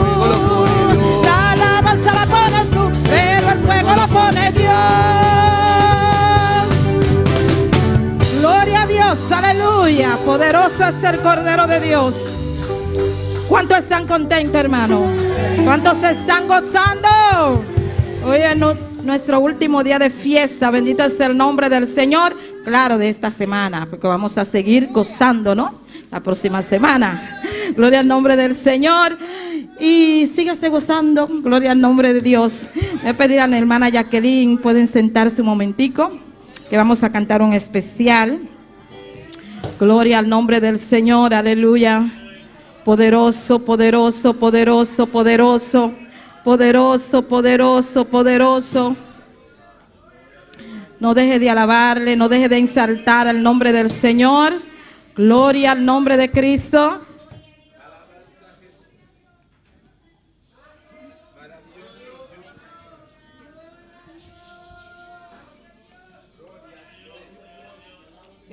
Fuego lo pone Dios. la alabanza la pones tú, pero el fuego lo pone Dios. Gloria a Dios, aleluya, poderoso es el Cordero de Dios. ¿Cuántos están contentos, hermano? ¿Cuántos se están gozando? Hoy es nuestro último día de fiesta. Bendito es el nombre del Señor. Claro, de esta semana, porque vamos a seguir gozando, ¿no? La próxima semana. Gloria al nombre del Señor. Y sígase gozando. Gloria al nombre de Dios. Voy a pedir a la hermana Jacqueline, pueden sentarse un momentico, que vamos a cantar un especial. Gloria al nombre del Señor. Aleluya. Poderoso, poderoso, poderoso, poderoso, poderoso, poderoso, poderoso. No deje de alabarle, no deje de exaltar al nombre del Señor. Gloria al nombre de Cristo.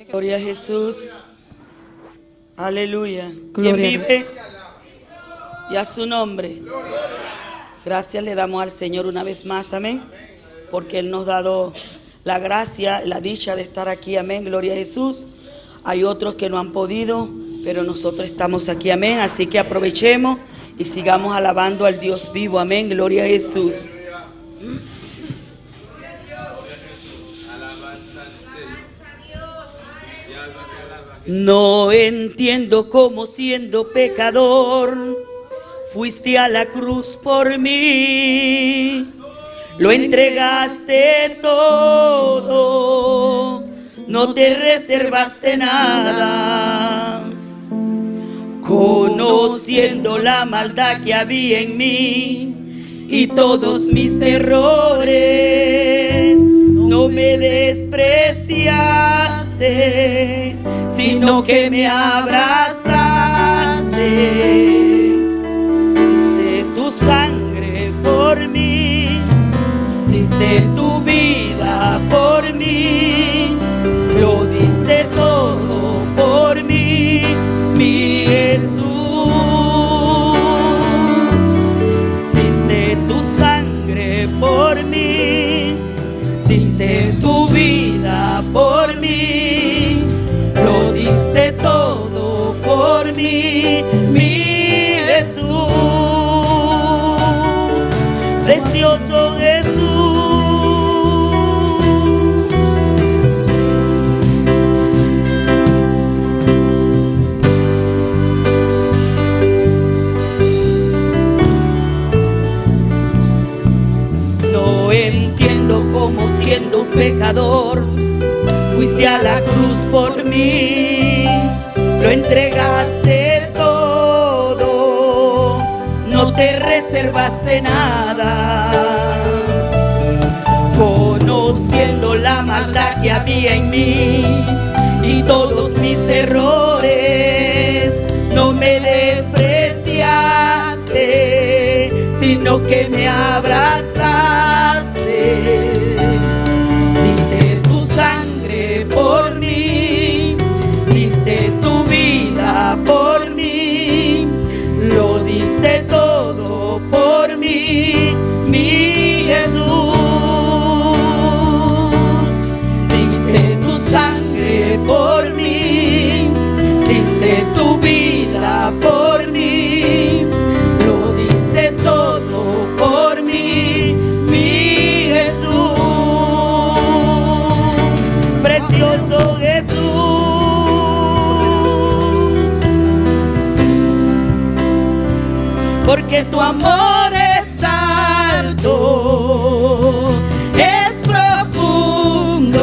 Gloria a Jesús. Aleluya. Gloria a ¿Quién vive? Dios. y a su nombre. Gracias le damos al Señor una vez más, amén, porque Él nos ha dado la gracia, la dicha de estar aquí, amén, gloria a Jesús. Hay otros que no han podido, pero nosotros estamos aquí, amén, así que aprovechemos y sigamos alabando al Dios vivo, amén, gloria a Jesús. No entiendo cómo siendo pecador fuiste a la cruz por mí, lo entregaste todo, no te reservaste nada, conociendo la maldad que había en mí y todos mis errores, no me despreciaste, sino que me abrazaste. Diste tu sangre por mí, diste tu vida por mí, lo diste todo por mí, mi Jesús. Diste tu sangre por mí, diste tu vida por mí, lo diste todo por mí, mi Jesús, precioso Jesús. No entiendo cómo siendo un pecador fuiste a la cruz por mí, lo entregaste todo, no te reservaste nada, conociendo la maldad que había en mí y todos mis errores, no me despreciaste, sino que me abrazaste. Diste tu sangre por mí, diste tu vida por mí, lo diste todo por mí, mi Jesús. Diste tu sangre por mí, diste tu vida por mí, lo diste todo por mí, mi Jesús, precioso Jesús. Porque tu amor es alto, es profundo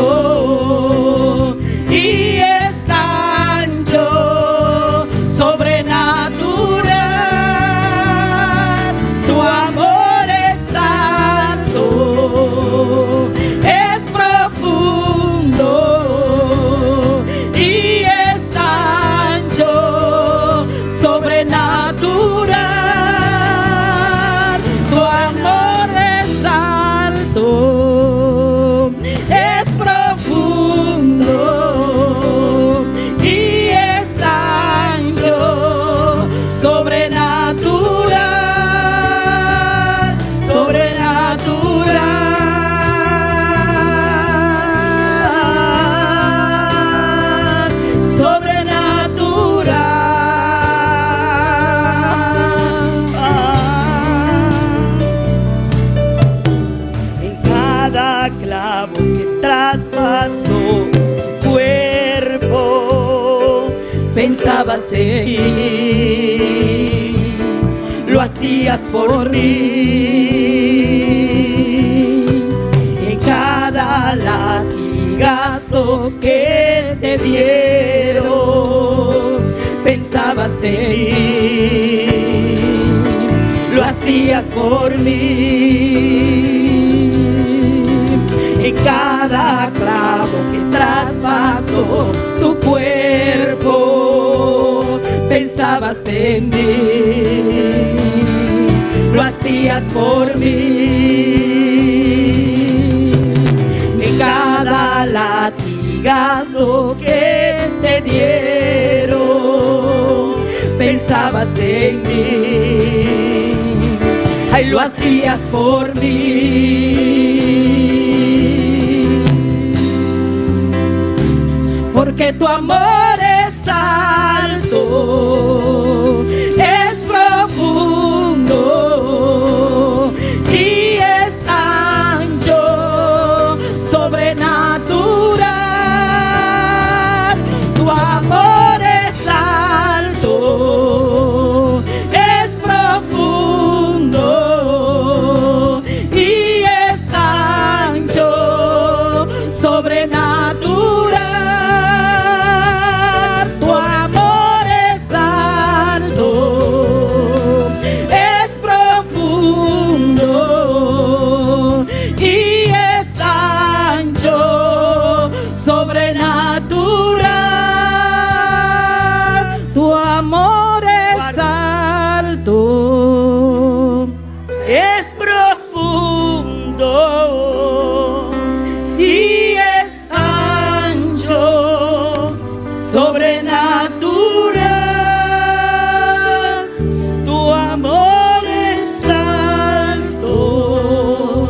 y es ancho, sobrenatural. Tu amor es alto, es profundo y es ancho, sobrenatural. Tu amor es alto, es profundo y es ancho, sobrenatural, sobrenatural, sobrenatural. En cada clavo que traspasó su cuerpo, pensabas en mí, lo hacías por mí. En cada latigazo que te dieron, pensabas en mí, lo hacías por mí. En cada clavo que traspasó tu cuerpo, pensabas en mí, lo hacías por mí. En cada latigazo que te dieron, pensabas en mí, ay, lo hacías por mí. Porque tu amor es alto, es profundo y es ancho, sobrenatural. Tu amor es alto, es profundo y es ancho, sobrenatural. Tu amor es alto, es profundo y es ancho, sobrenatural. Tu amor es alto, Es profundo y es ancho, sobrenatural. Tu amor es alto,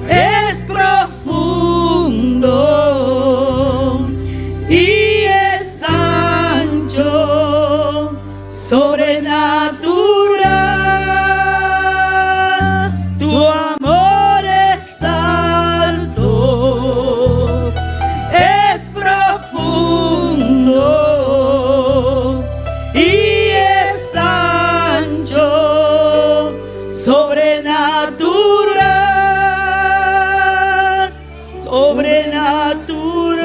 es profundo y es ancho, sobrenatural. Tu amor es alto, es profundo y es ancho, sobrenatural, sobrenatural,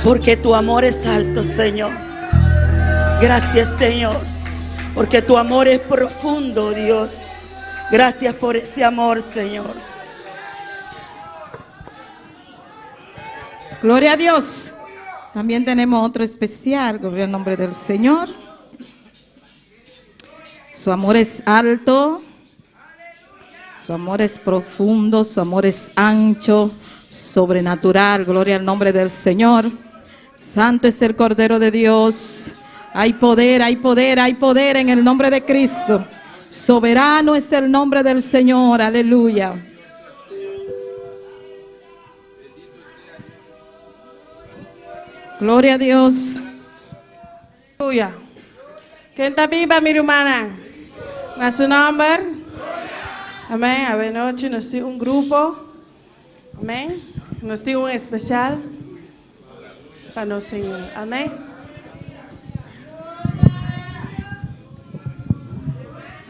porque tu amor es alto, Señor. Gracias, Señor, porque tu amor es profundo, Dios. Gracias por ese amor, Señor. Gloria a Dios. También tenemos otro especial, gloria al nombre del Señor. Su amor es alto, su amor es profundo, su amor es ancho, sobrenatural, gloria al nombre del Señor. Santo es el Cordero de Dios. Hay poder, hay poder, hay poder en el nombre de Cristo. Soberano es el nombre del Señor, aleluya. Gloria a Dios. Aleluya. ¿Quién está viva, mi hermana? ¿A su nombre? Amén. A ver, noche nos dio un grupo. Amén. Nos dio un especial para nos Señor. Amén.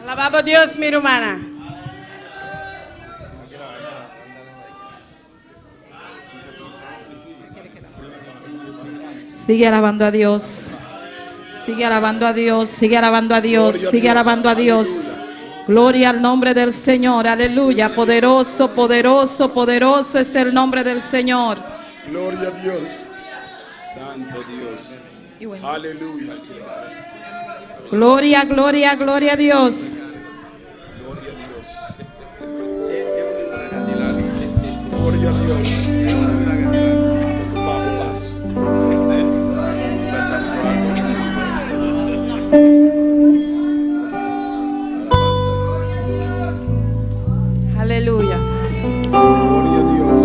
Alabamos a Dios, mi hermana. Sigue alabando a Dios. Sigue alabando a Dios. Sigue alabando a Dios. Sigue alabando a Dios. Gloria al nombre del Señor. Aleluya. Poderoso, poderoso, poderoso es el nombre del Señor. Gloria a Dios. Santo Dios. Aleluya. Gloria, gloria, gloria a Dios. Gloria a Dios. Gloria a Dios. Vamos. Aleluya. Gloria a Dios.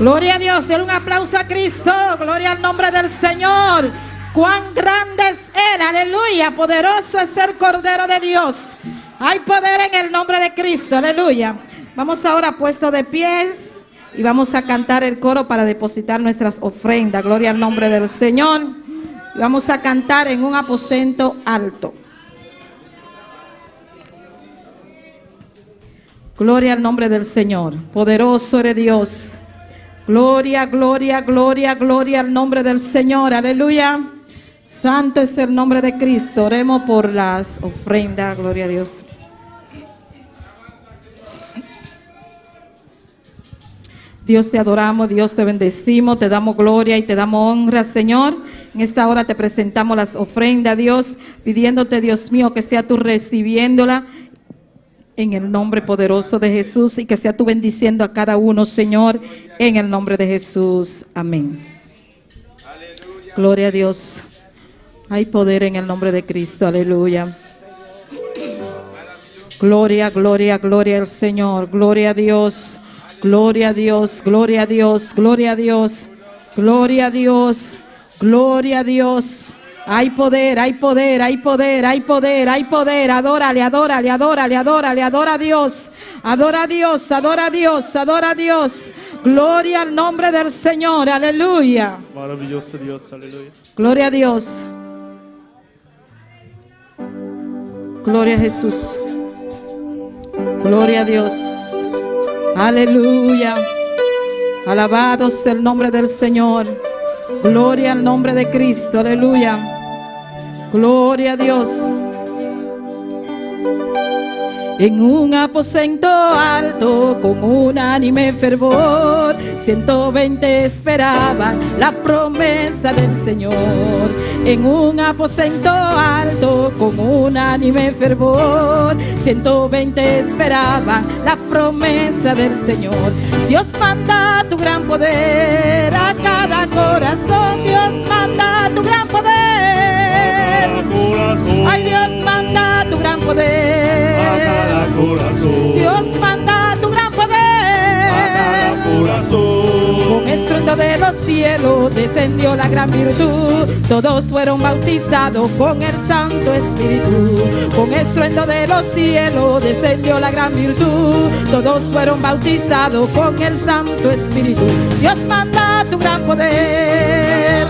Gloria a Dios, denle un aplauso a Cristo. Gloria al nombre del Señor. Cuán grande es Él, aleluya. Poderoso es el Cordero de Dios. Hay poder en el nombre de Cristo, aleluya. Vamos ahora puestos de pies y vamos a cantar el coro para depositar nuestras ofrendas. Gloria al nombre del Señor. Y vamos a cantar en un aposento alto. Gloria al nombre del Señor. Poderoso eres Dios. Gloria, gloria, gloria, gloria al nombre del Señor. Aleluya. Santo es el nombre de Cristo. Oremos por las ofrendas. Gloria a Dios. Dios, te adoramos, Dios, te bendecimos, te damos gloria y te damos honra, Señor. En esta hora te presentamos las ofrendas, Dios, pidiéndote, Dios mío, que sea tú recibiéndola en el nombre poderoso de Jesús y que sea tú bendiciendo a cada uno, Señor, en el nombre de Jesús. Amén. Aleluya. Gloria a Dios. Hay poder en el nombre de Cristo. Aleluya. Gloria, gloria, gloria al Señor. Gloria a Dios. Gloria a Dios, gloria a Dios, gloria a Dios, gloria a Dios, gloria a Dios. Hay poder, hay poder, hay poder, hay poder, hay poder. Adórale, adórale, adórale, adórale, adora a Dios. Adora a Dios, adora a Dios, adora a Dios. Gloria al nombre del Señor, aleluya. Maravilloso Dios, aleluya. Gloria a Dios. Gloria a Jesús. Gloria a Dios. Aleluya. Alabado sea el nombre del Señor. Gloria al nombre de Cristo. Aleluya. Gloria a Dios. En un aposento alto, con unánime fervor, 120 esperaban la promesa del Señor. En un aposento alto, con unánime fervor, 120 esperaban la promesa del Señor. Dios manda tu gran poder a cada corazón. Dios manda tu gran poder. Ay, Dios manda tu gran poder. Corazón. Dios manda tu gran poder. Con estruendo de los cielos descendió la gran virtud. Todos fueron bautizados con el Santo Espíritu. Con estruendo de los cielos descendió la gran virtud. Todos fueron bautizados con el Santo Espíritu. Dios manda tu gran poder.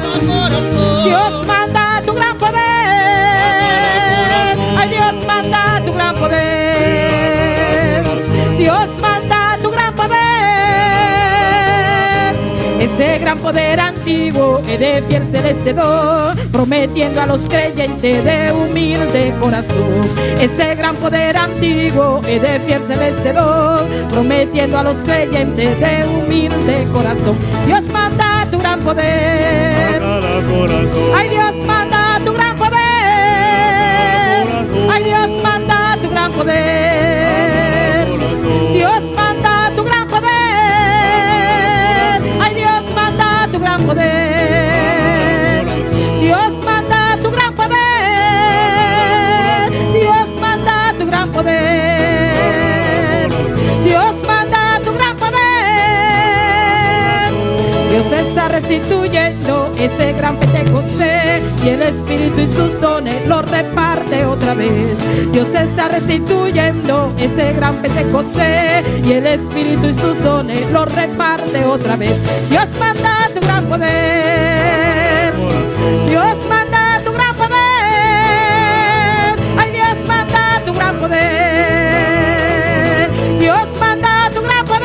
Dios manda tu gran poder. Ay, Dios manda tu gran poder. Dios manda tu gran poder. Este gran poder antiguo es de fiel celeste don, prometiendo a los creyentes de humilde corazón. Este gran poder antiguo es de fiel celeste don, prometiendo a los creyentes de humilde corazón. Dios manda tu gran poder. Ay, Dios manda tu gran poder. Ay, Dios manda tu gran poder. Dios manda tu gran poder. Ay, Dios manda tu gran poder. Dios manda tu gran poder. Dios manda tu gran poder. Dios manda tu gran poder. Dios está restituyendo este gran Pentecostés y el Espíritu y sus dones lo reparte otra vez. Dios está restituyendo este gran Pentecostés y el Espíritu y sus dones lo reparte otra vez. Dios manda tu gran poder. Dios manda tu gran poder. Ay, Dios manda tu gran poder. Dios manda tu gran poder.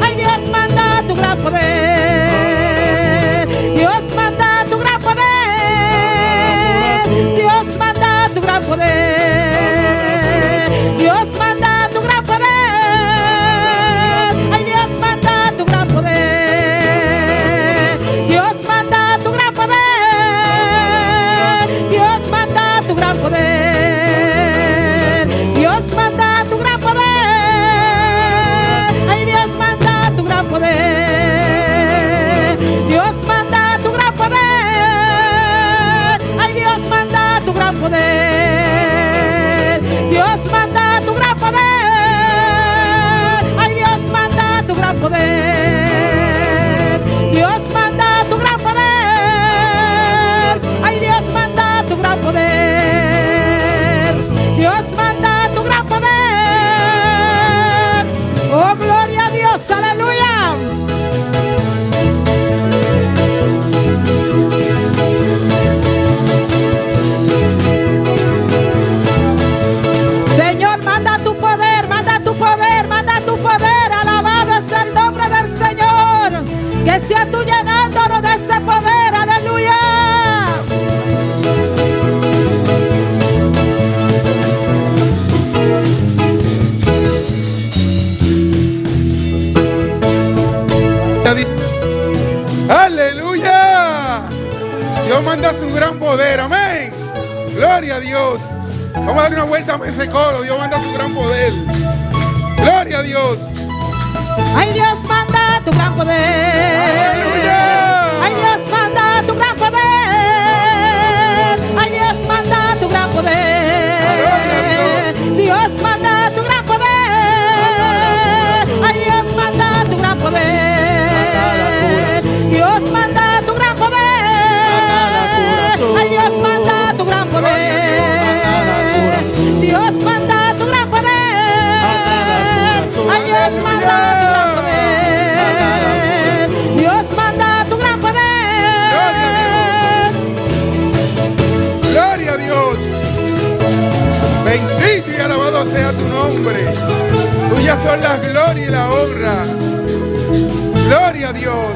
Ay, Dios manda tu gran poder. Dios manda tu gran poder. Dios manda tu gran poder. Dios manda tu gran poder. Ay, Dios manda tu gran poder. Dios manda tu gran poder. Dios manda tu gran poder. Dios manda tu gran poder. Ay, Dios manda tu gran poder. Dios manda tu gran poder. Ay, Dios manda tu gran poder. Dios manda tu gran poder. Ay, Dios manda tu gran poder. Gloria a Dios. Aleluya. Dios manda su gran poder. Amén. Gloria a Dios. Vamos a darle una vuelta a ese coro. Dios manda su gran poder. Gloria a Dios. Ay, Dios manda tu gran poder. Aleluya. Ay, Dios manda tu gran poder. Ay, Dios manda tu gran poder. Dios manda tu gran poder. Ay, Dios manda tu gran poder. Dios manda tu gran poder. Ay, Dios manda tu gran poder. Dios manda tu gran poder. Ay, Dios manda tu gran poder. Dios manda tu gran poder. Gloria a Dios. Bendito y alabado sea tu nombre. Tuyas son la gloria y la honra. Gloria a Dios.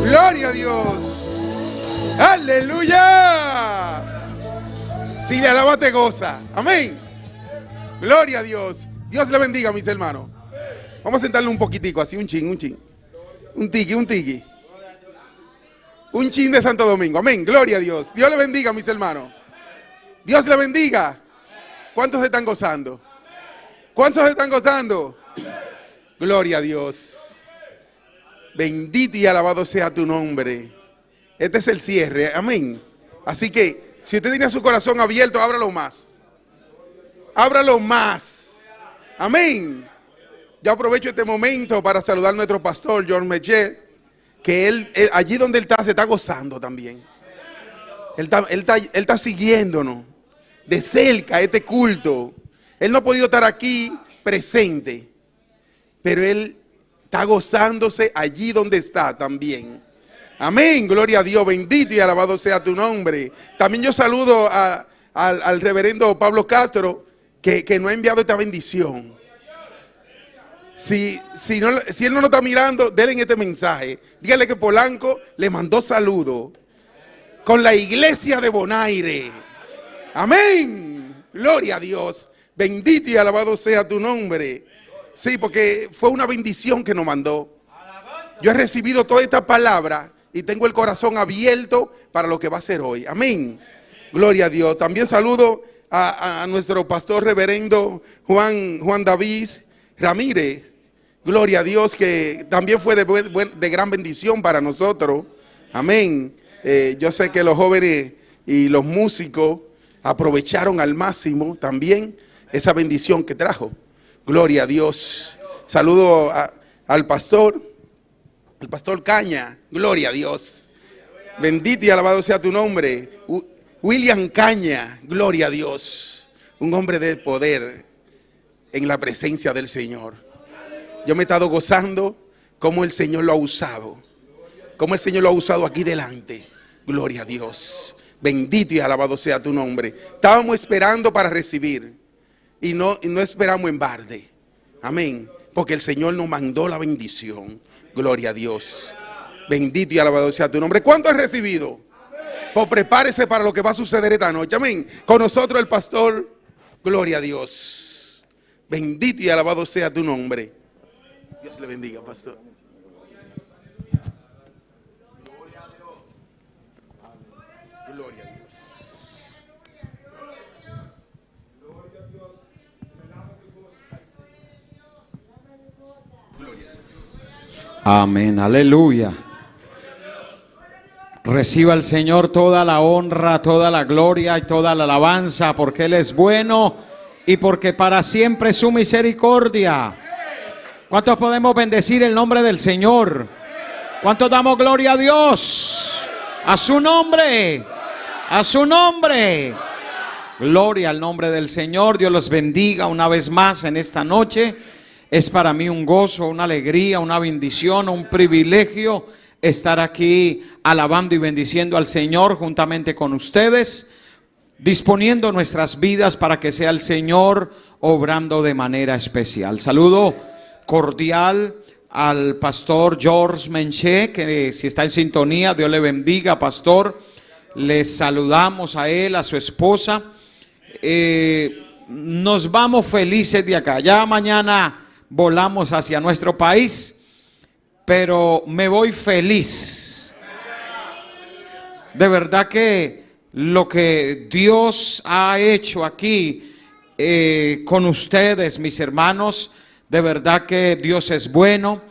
Gloria a Dios. Aleluya. Si le alaba te goza. Amén. Gloria a Dios. Dios le bendiga, mis hermanos. Vamos a sentarle un poquitico, así un chin. Un tiki. Un chin de Santo Domingo. Amén. Gloria a Dios. Dios le bendiga, mis hermanos. Dios le bendiga. ¿Cuántos se están gozando? ¿Cuántos se están gozando? Gloria a Dios. Bendito y alabado sea tu nombre. Este es el cierre. Amén. Así que, si usted tiene su corazón abierto, ábralo más. Ábralo más. Amén. Yo aprovecho este momento para saludar a nuestro pastor, John Meche, que él allí donde él está, se está gozando también. Él está siguiéndonos de cerca este culto. Él no ha podido estar aquí presente, pero él está gozándose allí donde está también. Amén, gloria a Dios, bendito y alabado sea tu nombre. También yo saludo al reverendo Pablo Castro, que nos ha enviado esta bendición. Si él no lo está mirando, denle este mensaje. Dígale que Polanco le mandó saludo con la iglesia de Bonaire. Amén, gloria a Dios, bendito y alabado sea tu nombre. Sí, porque fue una bendición que nos mandó. Yo he recibido toda esta palabra y tengo el corazón abierto para lo que va a ser hoy. Amén. Gloria a Dios. También saludo a nuestro pastor reverendo Juan David Ramírez. Gloria a Dios, que también fue de gran bendición para nosotros. Amén. Yo sé que los jóvenes y los músicos aprovecharon al máximo también esa bendición que trajo. Gloria a Dios. Saludo al pastor Caña. Gloria a Dios. Bendito y alabado sea tu nombre. William Caña. Gloria a Dios. Un hombre de poder en la presencia del Señor. Yo me he estado gozando cómo el Señor lo ha usado. Cómo el Señor lo ha usado aquí delante. Gloria a Dios. Bendito y alabado sea tu nombre. Estábamos esperando para recibir. Y no esperamos en balde. Amén. Porque el Señor nos mandó la bendición. Gloria a Dios. Bendito y alabado sea tu nombre. ¿Cuánto has recibido? Pues prepárese para lo que va a suceder esta noche. Amén. Con nosotros el pastor. Gloria a Dios. Bendito y alabado sea tu nombre. Dios le bendiga, pastor. Gloria a Dios. Amén, aleluya. Reciba el Señor toda la honra, toda la gloria y toda la alabanza, porque Él es bueno y porque para siempre es su misericordia. ¿Cuántos podemos bendecir el nombre del Señor? ¿Cuántos damos gloria a Dios? A su nombre, a su nombre. Gloria al nombre del Señor. Dios los bendiga una vez más en esta noche. Es para mí un gozo, una alegría, una bendición, un privilegio estar aquí alabando y bendiciendo al Señor juntamente con ustedes, disponiendo nuestras vidas para que sea el Señor obrando de manera especial. Saludo cordial al pastor George Menche, que si está en sintonía, Dios le bendiga, pastor. Les saludamos a él, a su esposa. Nos vamos felices de acá. Ya mañana volamos hacia nuestro país, pero me voy feliz. De verdad que lo que Dios ha hecho aquí con ustedes, mis hermanos, de verdad que Dios es bueno.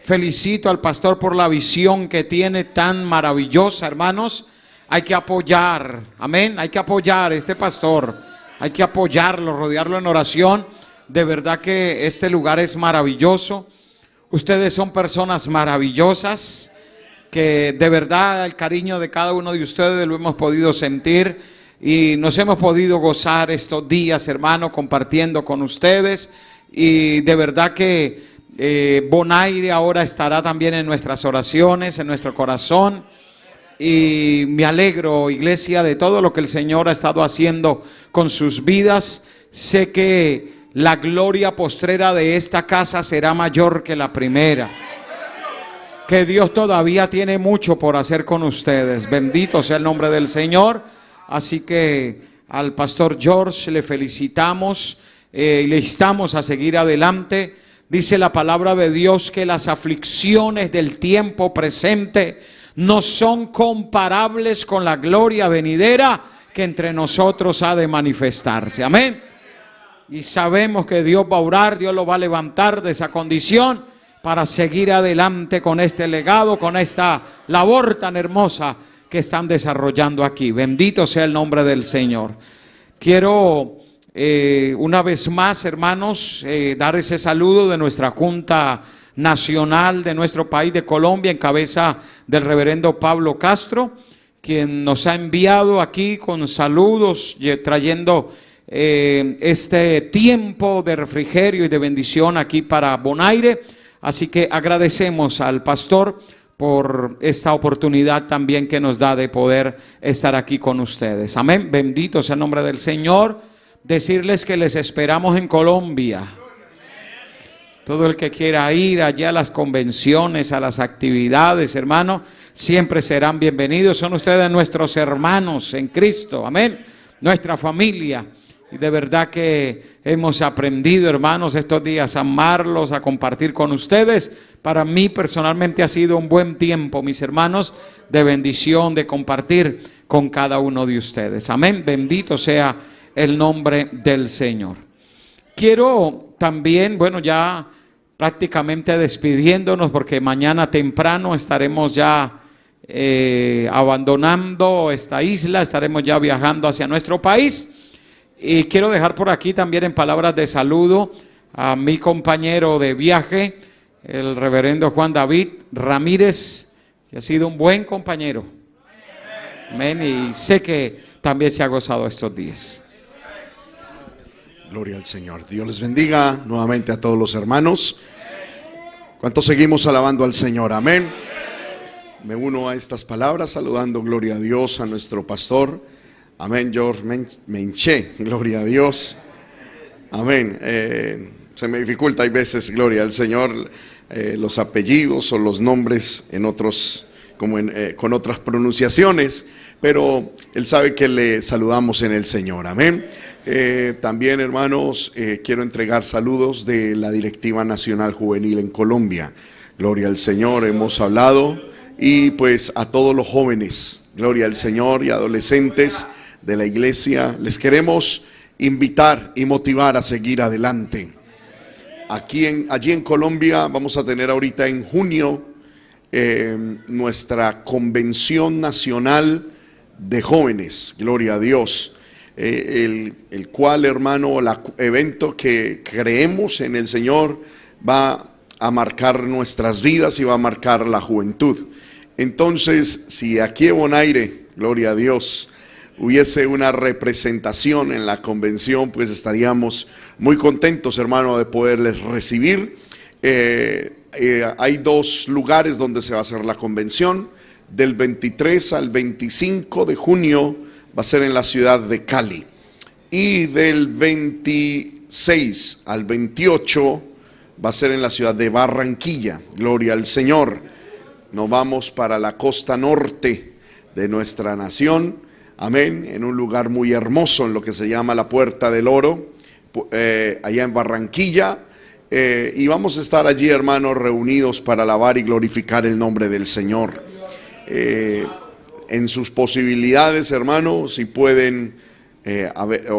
Felicito al pastor por la visión que tiene tan maravillosa, hermanos. Hay que apoyar, amén, hay que apoyar a este pastor, hay que apoyarlo, rodearlo en oración. De verdad que este lugar es maravilloso. Ustedes son personas maravillosas, que de verdad el cariño de cada uno de ustedes lo hemos podido sentir y nos hemos podido gozar estos días, hermano, compartiendo con ustedes. Y de verdad que Bonaire ahora estará también en nuestras oraciones, en nuestro corazón. Y me alegro, iglesia, de todo lo que el Señor ha estado haciendo con sus vidas. Sé que la gloria postrera de esta casa será mayor que la primera. Que Dios todavía tiene mucho por hacer con ustedes. Bendito sea el nombre del Señor. Así que al pastor George le felicitamos y le instamos a seguir adelante. Dice la palabra de Dios que las aflicciones del tiempo presente no son comparables con la gloria venidera que entre nosotros ha de manifestarse. Amén. Y sabemos que Dios va a orar, Dios lo va a levantar de esa condición para seguir adelante con este legado, con esta labor tan hermosa que están desarrollando aquí. Bendito sea el nombre del Señor. Quiero una vez más, hermanos, dar ese saludo de nuestra Junta Nacional de nuestro país de Colombia, en cabeza del reverendo Pablo Castro, quien nos ha enviado aquí con saludos, trayendo este tiempo de refrigerio y de bendición aquí para Bonaire. Así que agradecemos al pastor por esta oportunidad también que nos da de poder estar aquí con ustedes. Amén. Bendito sea el nombre del Señor. Decirles que les esperamos en Colombia. Todo el que quiera ir allá a las convenciones, a las actividades, hermano, siempre serán bienvenidos. Son ustedes nuestros hermanos en Cristo, amén, nuestra familia. Y de verdad que hemos aprendido, hermanos, estos días a amarlos, a compartir con ustedes. Para mí personalmente ha sido un buen tiempo, mis hermanos, de bendición, de compartir con cada uno de ustedes. Amén, bendito sea el nombre del Señor. Quiero también, bueno, ya prácticamente despidiéndonos, porque mañana temprano estaremos ya abandonando esta isla, estaremos ya viajando hacia nuestro país. Y quiero dejar por aquí también en palabras de saludo a mi compañero de viaje, el reverendo Juan David Ramírez, que ha sido un buen compañero. Amén. Y sé que también se ha gozado estos días. Gloria al Señor. Dios les bendiga nuevamente a todos los hermanos. ¿Cuántos seguimos alabando al Señor? Amén. Me uno a estas palabras saludando, gloria a Dios, a nuestro pastor. Amén, George Menche, gloria a Dios. Amén. Se me dificulta, hay veces, gloria al Señor, los apellidos o los nombres en otros, con otras pronunciaciones, pero Él sabe que le saludamos en el Señor. Amén. También, hermanos, quiero entregar saludos de la Directiva Nacional Juvenil en Colombia. Gloria al Señor, hemos hablado, y pues a todos los jóvenes, gloria al Señor, y adolescentes de la iglesia, les queremos invitar y motivar a seguir adelante. Allí en Colombia vamos a tener ahorita en junio nuestra Convención Nacional de Jóvenes, gloria a Dios. El cual, hermano, el evento que creemos en el Señor va a marcar nuestras vidas y va a marcar la juventud. Entonces, si aquí en Bonaire, gloria a Dios, hubiese una representación en la convención, pues estaríamos muy contentos, hermano, de poderles recibir. Hay dos lugares donde se va a hacer la convención. Del 23 al 25 de junio va a ser en la ciudad de Cali, y del 26 al 28 va a ser en la ciudad de Barranquilla. Gloria al Señor. Nos vamos para la costa norte de nuestra nación, amén, en un lugar muy hermoso, en lo que se llama la Puerta del Oro, allá en Barranquilla. y vamos a estar allí, hermanos, reunidos para alabar y glorificar el nombre del Señor. En sus posibilidades, hermanos, si pueden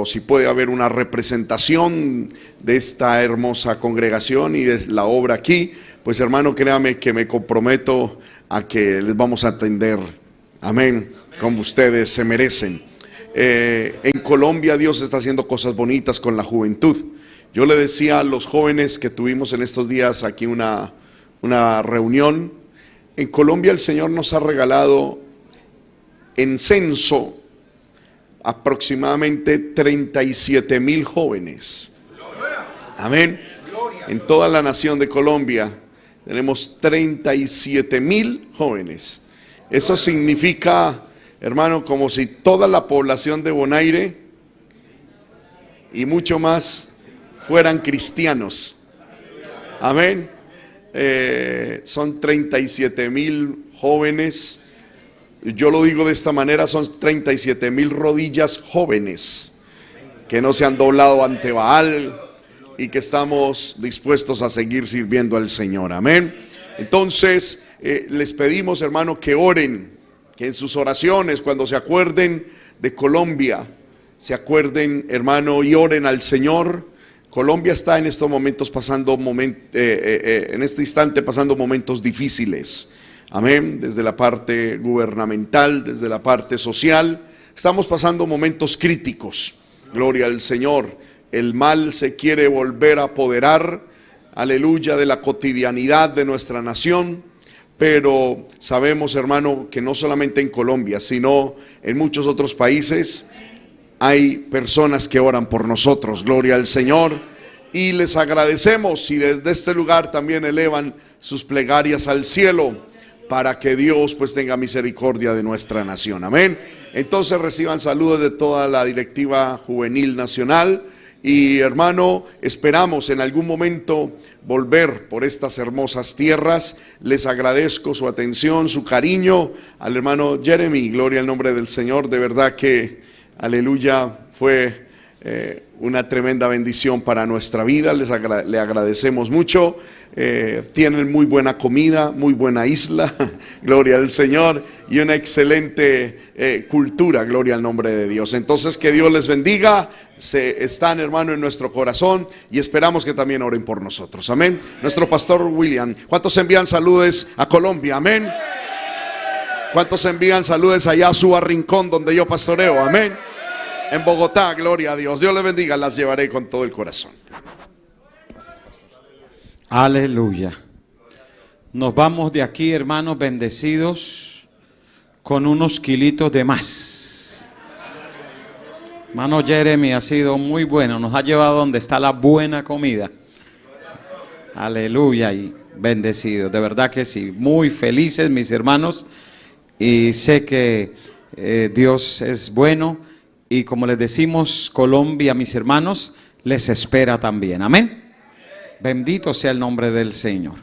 si puede haber una representación de esta hermosa congregación y de la obra aquí, pues hermano, créame que me comprometo a que les vamos a atender, amén, como ustedes se merecen. En Colombia Dios está haciendo cosas bonitas con la juventud. Yo le decía a los jóvenes que tuvimos en estos días aquí una reunión. En Colombia el Señor nos ha regalado en censo aproximadamente 37,000 jóvenes. Amén. En toda la nación de Colombia tenemos 37,000 jóvenes. Eso significa, hermano, como si toda la población de Bonaire y mucho más fueran cristianos. Amén. Son 37,000 jóvenes. Yo lo digo de esta manera, son 37,000 rodillas jóvenes que no se han doblado ante Baal y que estamos dispuestos a seguir sirviendo al Señor. Amén. Entonces les pedimos, hermano, que oren, que en sus oraciones, cuando se acuerden de Colombia, se acuerden, hermano, y oren al Señor. Colombia está en estos momentos en este instante pasando momentos difíciles. Amén, desde la parte gubernamental, desde la parte social, estamos pasando momentos críticos. Gloria al Señor. El mal se quiere volver a apoderar, aleluya, de la cotidianidad de nuestra nación. Pero sabemos, hermano, que no solamente en Colombia, sino en muchos otros países hay personas que oran por nosotros. Gloria al Señor. Y les agradecemos si desde este lugar también elevan sus plegarias al cielo, para que Dios pues tenga misericordia de nuestra nación. Amén. Entonces reciban saludos de toda la directiva juvenil nacional. Y hermano, esperamos en algún momento volver por estas hermosas tierras. Les agradezco su atención, su cariño al hermano Jeremy. Gloria al nombre del Señor. De verdad que, aleluya, fue una tremenda bendición para nuestra vida. Le agradecemos mucho. Tienen muy buena comida, muy buena isla, gloria al Señor, y una excelente cultura, gloria al nombre de Dios. Entonces que Dios les bendiga. Están, hermano, en nuestro corazón y esperamos que también oren por nosotros. Amén. Nuestro pastor William, ¿cuántos envían saludos a Colombia? Amén. ¿Cuántos envían saludos allá a su rincón donde yo pastoreo? Amén. En Bogotá, gloria a Dios. Dios les bendiga, las llevaré con todo el corazón. Aleluya. Nos vamos de aquí, hermanos, bendecidos con unos kilitos de más. Hermano Jeremy ha sido muy bueno, nos ha llevado donde está la buena comida. Aleluya, y bendecidos, de verdad que sí, muy felices mis hermanos, y sé que Dios es bueno, y como les decimos, Colombia, mis hermanos, les espera también. Amén. Bendito sea el nombre del Señor.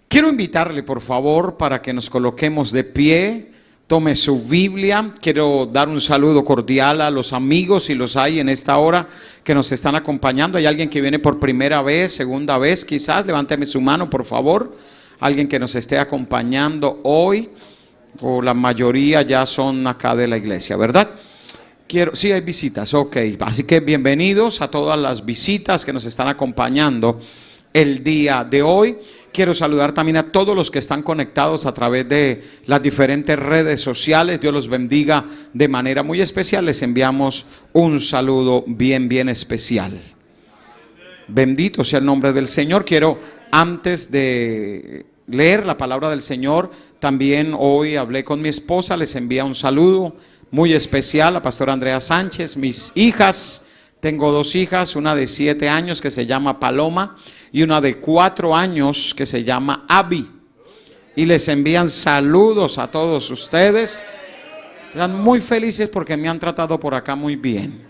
Quiero invitarle, por favor, para que nos coloquemos de pie. Tome su Biblia. Quiero dar un saludo cordial a los amigos, si los hay en esta hora, que nos están acompañando. Hay alguien que viene por primera vez, segunda vez, quizás. Levánteme su mano, por favor. Alguien que nos esté acompañando hoy, o la mayoría ya son acá de la iglesia, ¿verdad? Sí, hay visitas, ok. Así que bienvenidos a todas las visitas que nos están acompañando el día de hoy. Quiero saludar también a todos los que están conectados a través de las diferentes redes sociales. Dios los bendiga de manera muy especial. Les enviamos un saludo bien especial. Bendito sea el nombre del Señor. Quiero, antes de leer la palabra del Señor, también hoy hablé con mi esposa. Les envía un saludo muy especial a pastora Andrea Sánchez, mis hijas. Tengo dos hijas, una de 7 años que se llama Paloma y una de 4 años que se llama Abby. Y les envían saludos a todos ustedes. Están muy felices porque me han tratado por acá muy bien.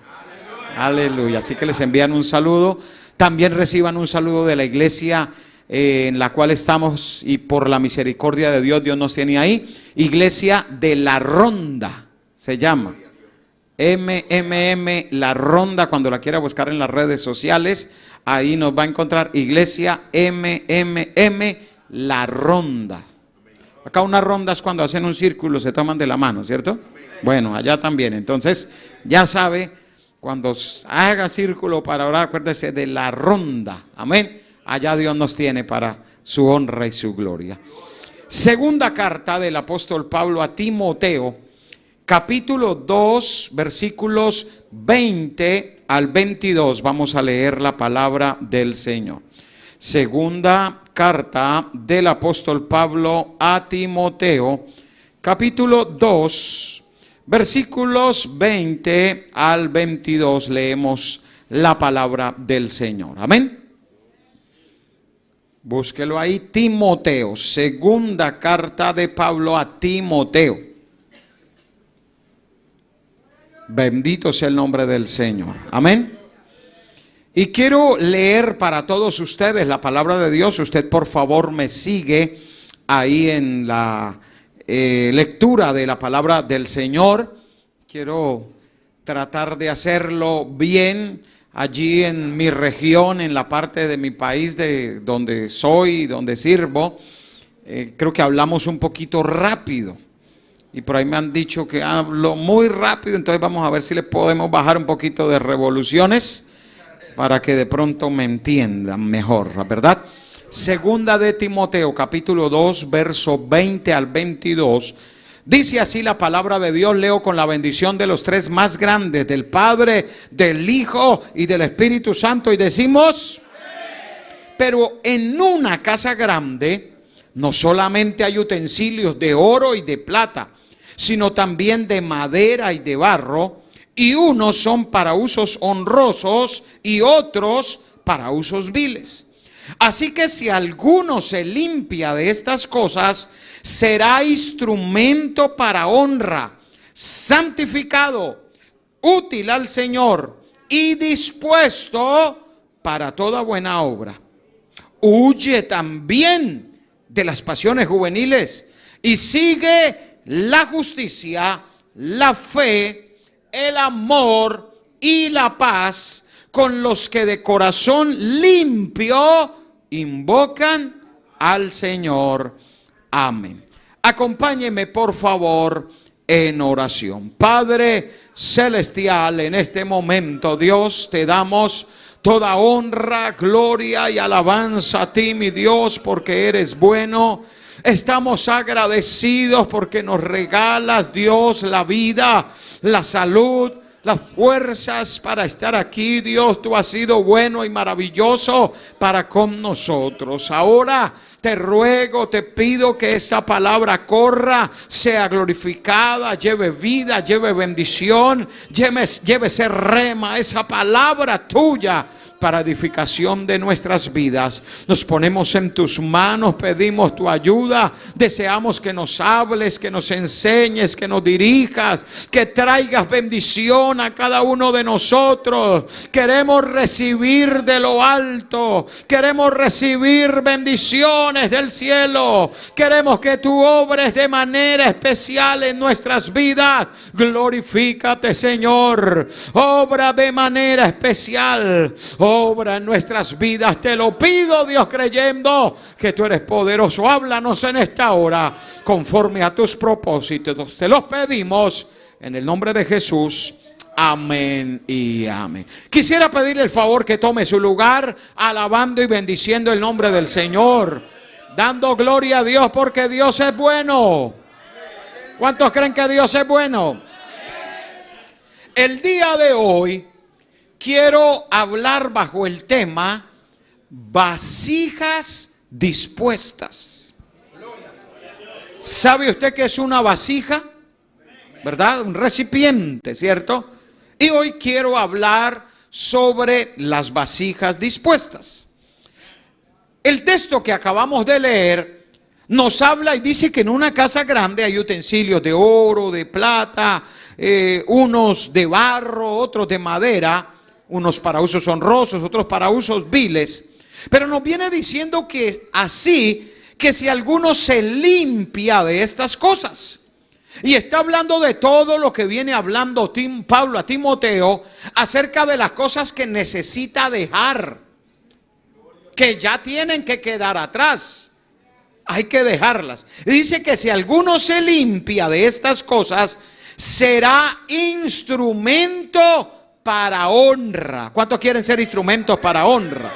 Aleluya. Así que les envían un saludo. También reciban un saludo de la iglesia en la cual estamos, y por la misericordia de Dios, Dios nos tiene ahí. Iglesia de la Ronda se llama. MMM La Ronda, cuando la quiera buscar en las redes sociales, ahí nos va a encontrar Iglesia MMM La Ronda. Acá una ronda es cuando hacen un círculo, se toman de la mano, ¿cierto? Bueno, allá también. Entonces, ya sabe, cuando haga círculo para orar, acuérdese de La Ronda. Amén. Allá Dios nos tiene para su honra y su gloria. Segunda carta del apóstol Pablo a Timoteo, capítulo 2, versículos 20 al 22. Vamos a leer la palabra del Señor. Segunda carta del apóstol Pablo a Timoteo, capítulo 2, versículos 20 al 22. Leemos la palabra del Señor. Amén. Búsquelo ahí, Timoteo, segunda carta de Pablo a Timoteo. Bendito sea el nombre del Señor. Amén. Y quiero leer para todos ustedes la palabra de Dios. Usted por favor me sigue ahí en la lectura de la palabra del Señor. Quiero tratar de hacerlo bien allí en mi región, en la parte de mi país de donde soy, donde sirvo. Creo que hablamos un poquito rápido. Y por ahí me han dicho que hablo muy rápido, entonces vamos a ver si le podemos bajar un poquito de revoluciones para que de pronto me entiendan mejor, ¿verdad? Segunda de Timoteo, capítulo 2, verso 20 al 22. Dice así la palabra de Dios, leo con la bendición de los tres más grandes, del Padre, del Hijo y del Espíritu Santo, y decimos: pero en una casa grande no solamente hay utensilios de oro y de plata, sino también de madera y de barro, y unos son para usos honrosos y otros para usos viles. Así que si alguno se limpia de estas cosas, será instrumento para honra, santificado, útil al Señor y dispuesto para toda buena obra. Huye también de las pasiones juveniles y sigue la justicia, la fe, el amor y la paz con los que de corazón limpio invocan al Señor. Amén. Acompáñeme por favor en oración. Padre celestial, en este momento, Dios, te damos toda honra, gloria y alabanza a ti, mi Dios, porque eres bueno. Estamos agradecidos porque nos regalas, Dios, la vida, la salud, las fuerzas para estar aquí. Dios, tú has sido bueno y maravilloso para con nosotros. Ahora te ruego, te pido que esta palabra corra, sea glorificada, lleve vida, lleve bendición, lleve ese rema, esa palabra tuya para edificación de nuestras vidas. Nos ponemos en tus manos, pedimos tu ayuda, deseamos que nos hables, que nos enseñes, que nos dirijas, que traigas bendición a cada uno de nosotros. Queremos recibir de lo alto, queremos recibir bendiciones del cielo, queremos que tú obres de manera especial en nuestras vidas. Glorifícate, Señor, obra de manera especial, obra en nuestras vidas, te lo pido, Dios, creyendo que tú eres poderoso. Háblanos en esta hora conforme a tus propósitos, te los pedimos en el nombre de Jesús. Amén y amén. Quisiera pedirle el favor que tome su lugar, alabando y bendiciendo el nombre del Señor, dando gloria a Dios, porque Dios es bueno. ¿Cuántos creen que Dios es bueno? El día de hoy quiero hablar bajo el tema vasijas dispuestas. ¿Sabe usted qué es una vasija? ¿Verdad? Un recipiente, ¿cierto? Y hoy quiero hablar sobre las vasijas dispuestas. El texto que acabamos de leer nos habla y dice que en una casa grande hay utensilios de oro, de plata, unos de barro, otros de madera, unos para usos honrosos, otros para usos viles. Pero nos viene diciendo que así, que si alguno se limpia de estas cosas. Y está hablando de todo lo que viene hablando Pablo a Timoteo acerca de las cosas que necesita dejar, que ya tienen que quedar atrás. Hay que dejarlas. Y dice que si alguno se limpia de estas cosas, será instrumento para honra. ¿Cuántos quieren ser instrumentos para honra?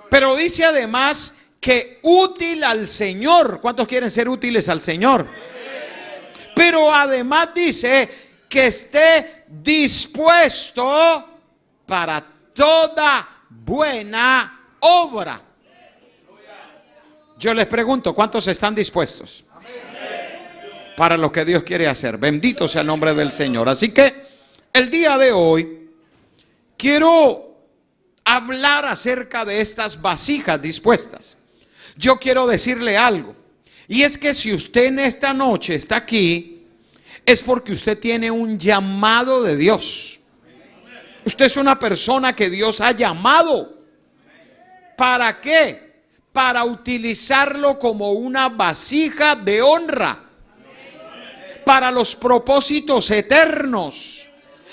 Pero dice además que útil al Señor. ¿Cuántos quieren ser útiles al Señor? Pero además dice que esté dispuesto para toda buena obra. Yo les pregunto, ¿cuántos están dispuestos para lo que Dios quiere hacer? Bendito sea el nombre del Señor. Así que el día de hoy quiero hablar acerca de estas vasijas dispuestas. Yo quiero decirle algo, y es que si usted en esta noche está aquí, es porque usted tiene un llamado de Dios. Usted es una persona que Dios ha llamado. ¿Para qué? Para utilizarlo como una vasija de honra, para los propósitos eternos,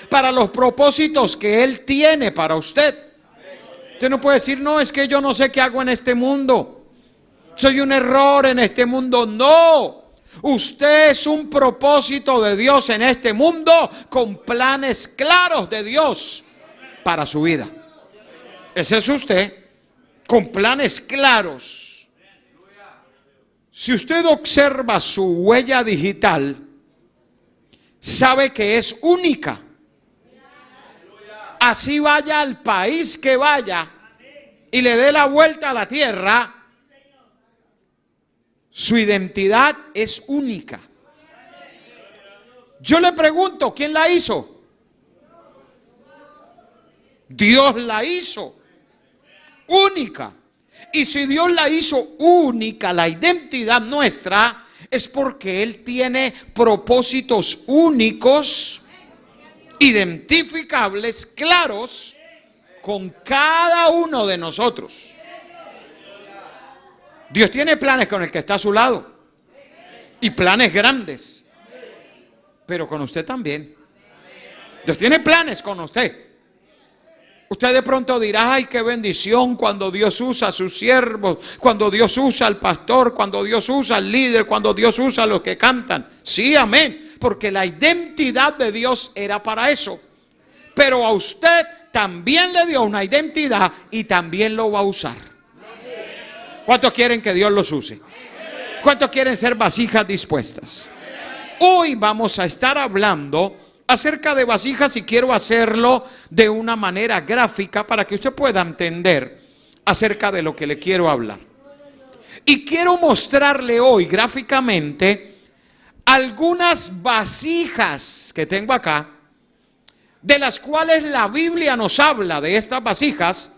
para los propósitos que Él tiene para usted. Usted no puede decir, no, es que yo no sé qué hago en este mundo, soy un error en este mundo. No, usted es un propósito de Dios en este mundo, con planes claros de Dios para su vida. Ese es usted, con planes claros. Si usted observa su huella digital, sabe que es única. Así vaya al país que vaya y le dé la vuelta a la tierra, su identidad es única. Yo le pregunto, ¿quién la hizo? Dios la hizo única. Y si Dios la hizo única, la identidad nuestra, es porque Él tiene propósitos únicos, identificables, claros, con cada uno de nosotros. Dios tiene planes con el que está a su lado, y planes grandes, pero con usted también. Dios tiene planes con usted. Usted de pronto dirá, ay, qué bendición cuando Dios usa a sus siervos, cuando Dios usa al pastor, cuando Dios usa al líder, cuando Dios usa a los que cantan. Sí, amén, porque la identidad de Dios era para eso. Pero a usted también le dio una identidad y también lo va a usar. ¿Cuántos quieren que Dios los use? ¿Cuántos quieren ser vasijas dispuestas? Hoy vamos a estar hablando acerca de vasijas, y quiero hacerlo de una manera gráfica para que usted pueda entender acerca de lo que le quiero hablar. Y quiero mostrarle hoy gráficamente algunas vasijas que tengo acá, de las cuales la Biblia nos habla de estas vasijas,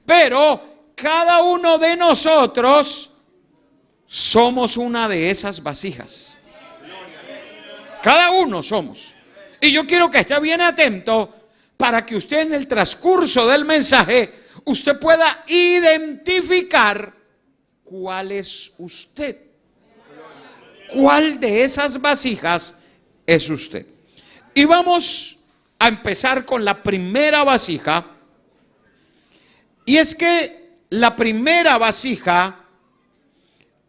pero cada uno de nosotros somos una de esas vasijas. Cada uno somos. Y yo quiero que esté bien atento para que usted en el transcurso del mensaje, usted pueda identificar cuál es usted. ¿Cuál de esas vasijas es usted? Y vamos a empezar con la primera vasija. Y es que la primera vasija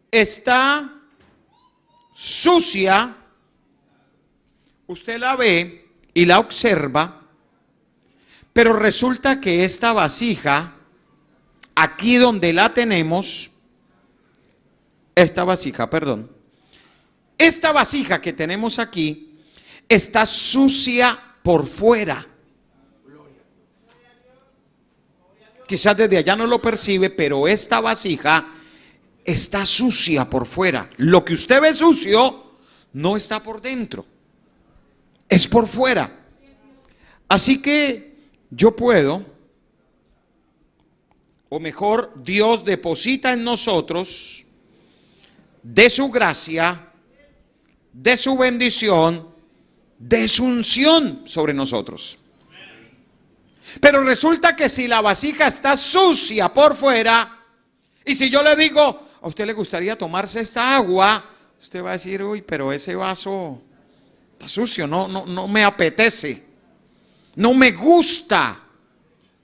está sucia. Usted la ve y la observa, pero resulta que esta vasija, aquí donde la tenemos, esta vasija que tenemos aquí, está sucia por fuera. Quizás desde allá no lo percibe, pero esta vasija está sucia por fuera. Lo que usted ve sucio no está por dentro, es por fuera. Así que yo puedo, o mejor, Dios deposita en nosotros de su gracia, de su bendición, de su unción sobre nosotros. Pero resulta que si la vasija está sucia por fuera, y si yo le digo, ¿a usted le gustaría tomarse esta agua? Usted va a decir, uy, pero ese vaso está sucio, no me apetece, no me gusta.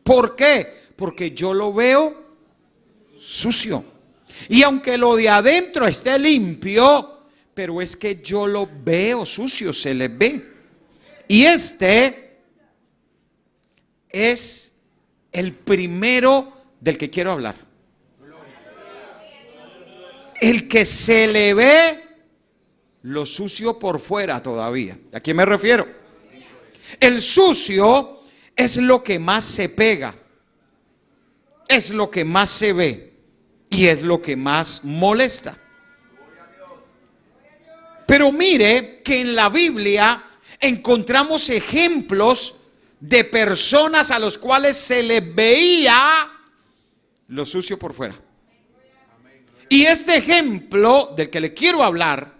¿Por qué? Porque yo lo veo sucio. Y aunque lo de adentro esté limpio, pero es que yo lo veo sucio, se le ve. Y este es el primero del que quiero hablar. El que se le ve lo sucio por fuera todavía. ¿A quién me refiero? El sucio es lo que más se pega, es lo que más se ve y es lo que más molesta. Pero mire que en la Biblia encontramos ejemplos de personas a los cuales se les veía lo sucio por fuera. Y este ejemplo del que le quiero hablar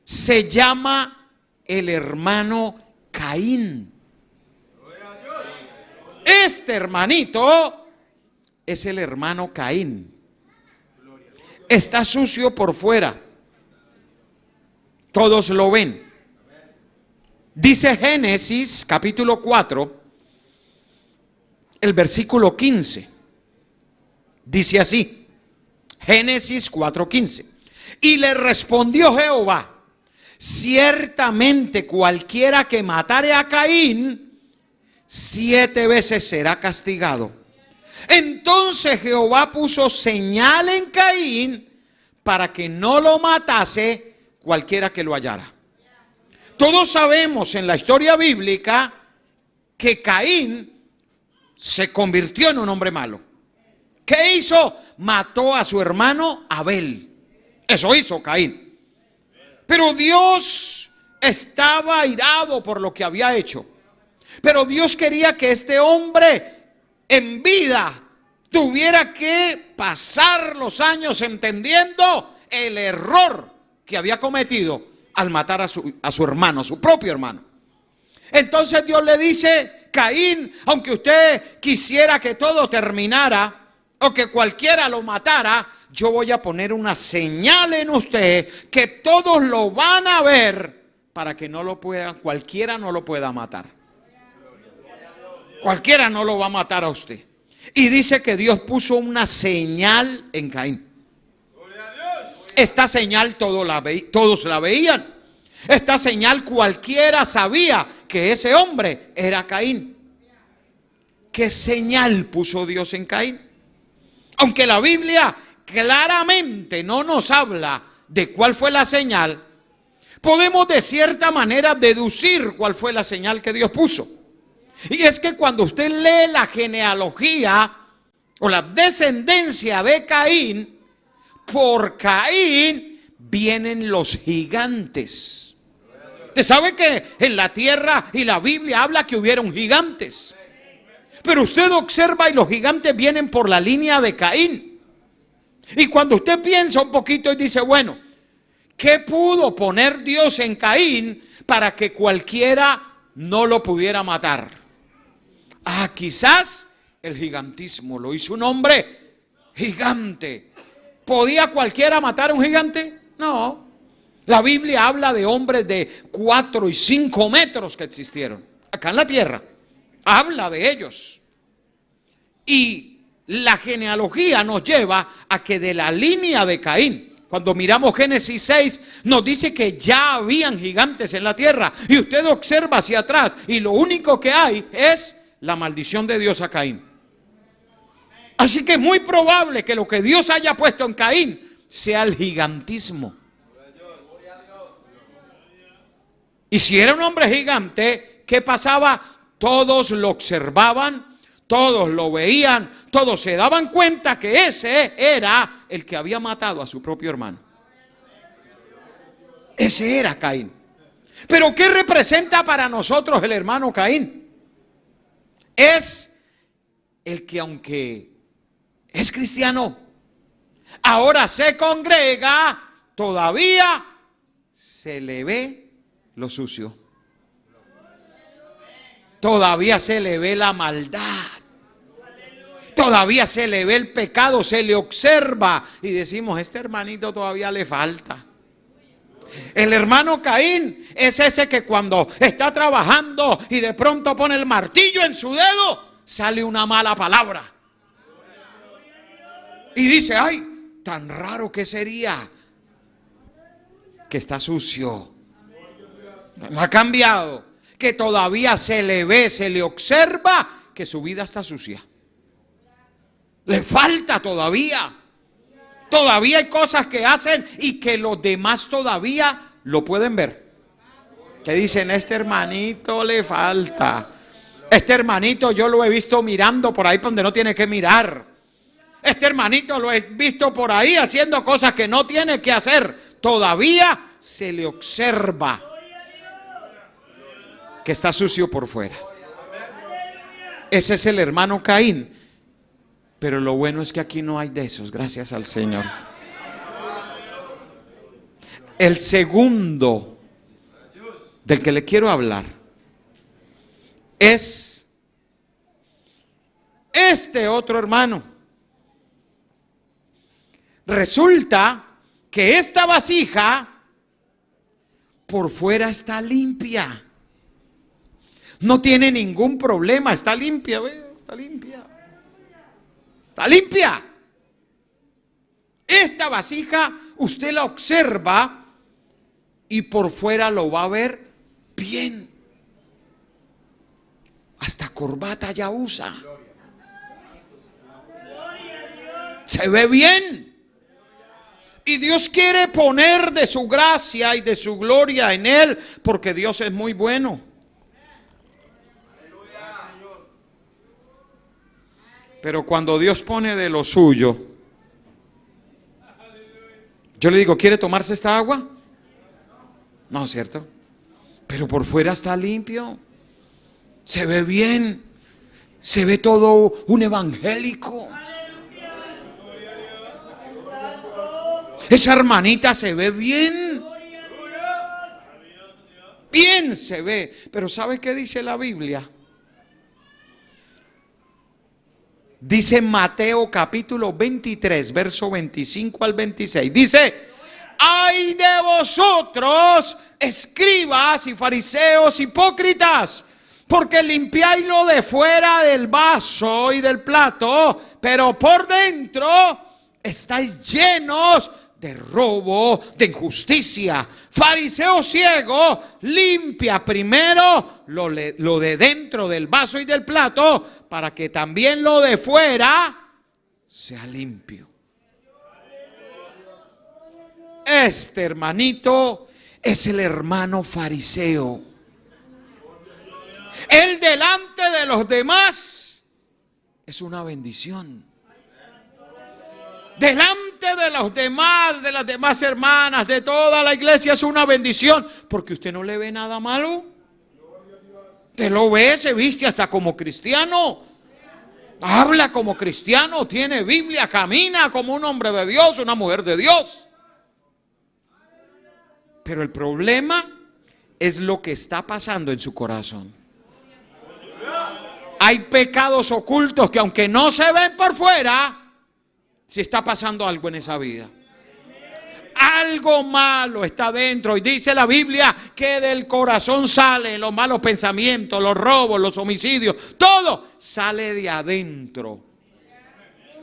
se llama el hermano Caín. Este hermanito es el hermano Caín. Está sucio por fuera. Todos lo ven. Dice Génesis capítulo 4, el versículo 15. Dice así, Génesis 4:15. Y le respondió Jehová: ciertamente cualquiera que matare a Caín, 7 veces será castigado. Entonces Jehová puso señal en Caín para que no lo matase cualquiera que lo hallara. Todos sabemos en la historia bíblica que Caín se convirtió en un hombre malo. ¿Qué hizo? Mató a su hermano Abel. Eso hizo Caín. Pero Dios estaba airado por lo que había hecho. Pero Dios quería que este hombre en vida tuviera que pasar los años entendiendo el error que había cometido al matar a su hermano, a su propio hermano. Entonces Dios le dice: Caín, aunque usted quisiera que todo terminara o que cualquiera lo matara, yo voy a poner una señal en usted que todos lo van a ver para que no lo puedan, cualquiera no lo pueda matar. Cualquiera no lo va a matar a usted. Y dice que Dios puso una señal en Caín. Esta señal todos la veían. Esta señal cualquiera sabía que ese hombre era Caín. ¿Qué señal puso Dios en Caín? Aunque la Biblia claramente no nos habla de cuál fue la señal, podemos de cierta manera deducir cuál fue la señal que Dios puso. Y es que cuando usted lee la genealogía o la descendencia de Caín, por Caín vienen los gigantes. Usted sabe que en la tierra y la Biblia habla que hubieron gigantes. Pero usted observa y los gigantes vienen por la línea de Caín. Y cuando usted piensa un poquito y dice, bueno, ¿qué pudo poner Dios en Caín para que cualquiera no lo pudiera matar? Quizás el gigantismo lo hizo un hombre gigante. ¿Podía cualquiera matar a un gigante? No. La Biblia habla de hombres de 4 y 5 metros que existieron acá en la tierra. Habla de ellos. Y la genealogía nos lleva a que de la línea de Caín, cuando miramos Génesis 6, nos dice que ya habían gigantes en la tierra. Y usted observa hacia atrás y lo único que hay es la maldición de Dios a Caín. Así que es muy probable que lo que Dios haya puesto en Caín sea el gigantismo. Y si era un hombre gigante, ¿qué pasaba? Todos lo observaban, todos lo veían, todos se daban cuenta que ese era el que había matado a su propio hermano. Ese era Caín. Pero ¿qué representa para nosotros el hermano Caín? Es el que, aunque es cristiano, ahora se congrega, todavía se le ve lo sucio. Todavía se le ve la maldad. Todavía se le ve el pecado, se le observa y decimos, este hermanito todavía le falta. El hermano Caín es ese que cuando está trabajando y de pronto pone el martillo en su dedo, sale una mala palabra. Y dice, ay, tan raro que sería. Que está sucio. No ha cambiado. Que todavía se le ve, se le observa que su vida está sucia. Le falta todavía. Todavía hay cosas que hacen y que los demás todavía lo pueden ver. Que dicen, este hermanito le falta. Este hermanito yo lo he visto mirando por ahí donde no tiene que mirar. Este hermanito lo he visto por ahí haciendo cosas que no tiene que hacer. Todavía se le observa que está sucio por fuera. Ese es el hermano Caín. Pero lo bueno es que aquí no hay de esos, gracias al Señor. El segundo del que le quiero hablar es este otro hermano. Resulta que esta vasija por fuera está limpia. No tiene ningún problema, está limpia, está limpia. Está limpia. Esta vasija usted la observa y por fuera lo va a ver bien. Hasta corbata ya usa. Se ve bien. Y Dios quiere poner de su gracia y de su gloria en él, porque Dios es muy bueno. Pero cuando Dios pone de lo suyo, yo le digo, ¿quiere tomarse esta agua? No, ¿cierto? Pero por fuera está limpio. Se ve bien. Se ve todo un evangélico. Esa hermanita se ve bien. Bien se ve. Pero ¿sabe qué dice la Biblia? Dice Mateo capítulo 23, verso 25 al 26. Dice, ay de vosotros, escribas y fariseos hipócritas, porque limpiáis lo de fuera del vaso y del plato, pero por dentro estáis llenos de robo, de injusticia. Fariseo ciego, limpia primero lo de dentro del vaso y del plato, para que también lo de fuera sea limpio. Este hermanito es el hermano fariseo. Él delante de los demás es una bendición. Delante de los demás, de las demás hermanas, de toda la iglesia es una bendición, porque usted no le ve nada malo. Usted lo ve, se viste hasta como cristiano, habla como cristiano, tiene Biblia, camina como un hombre de Dios, una mujer de Dios. Pero el problema es lo que está pasando en su corazón. Hay pecados ocultos que aunque no se ven por fuera, si está pasando algo en esa vida. Algo malo está dentro. Y dice la Biblia que del corazón salen los malos pensamientos, los robos, los homicidios. Todo sale de adentro.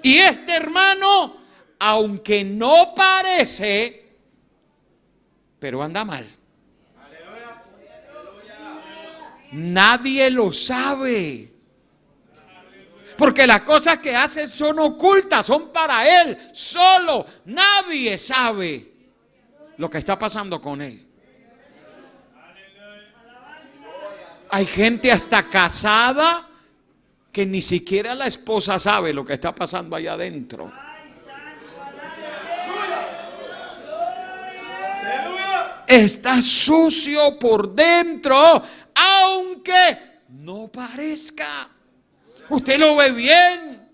Y este hermano, aunque no parece, pero anda mal. Nadie lo sabe. Porque las cosas que hace son ocultas, son para él solo. Nadie sabe lo que está pasando con él. Hay gente hasta casada que ni siquiera la esposa sabe lo que está pasando allá adentro. Está sucio por dentro, aunque no parezca. Usted lo ve bien,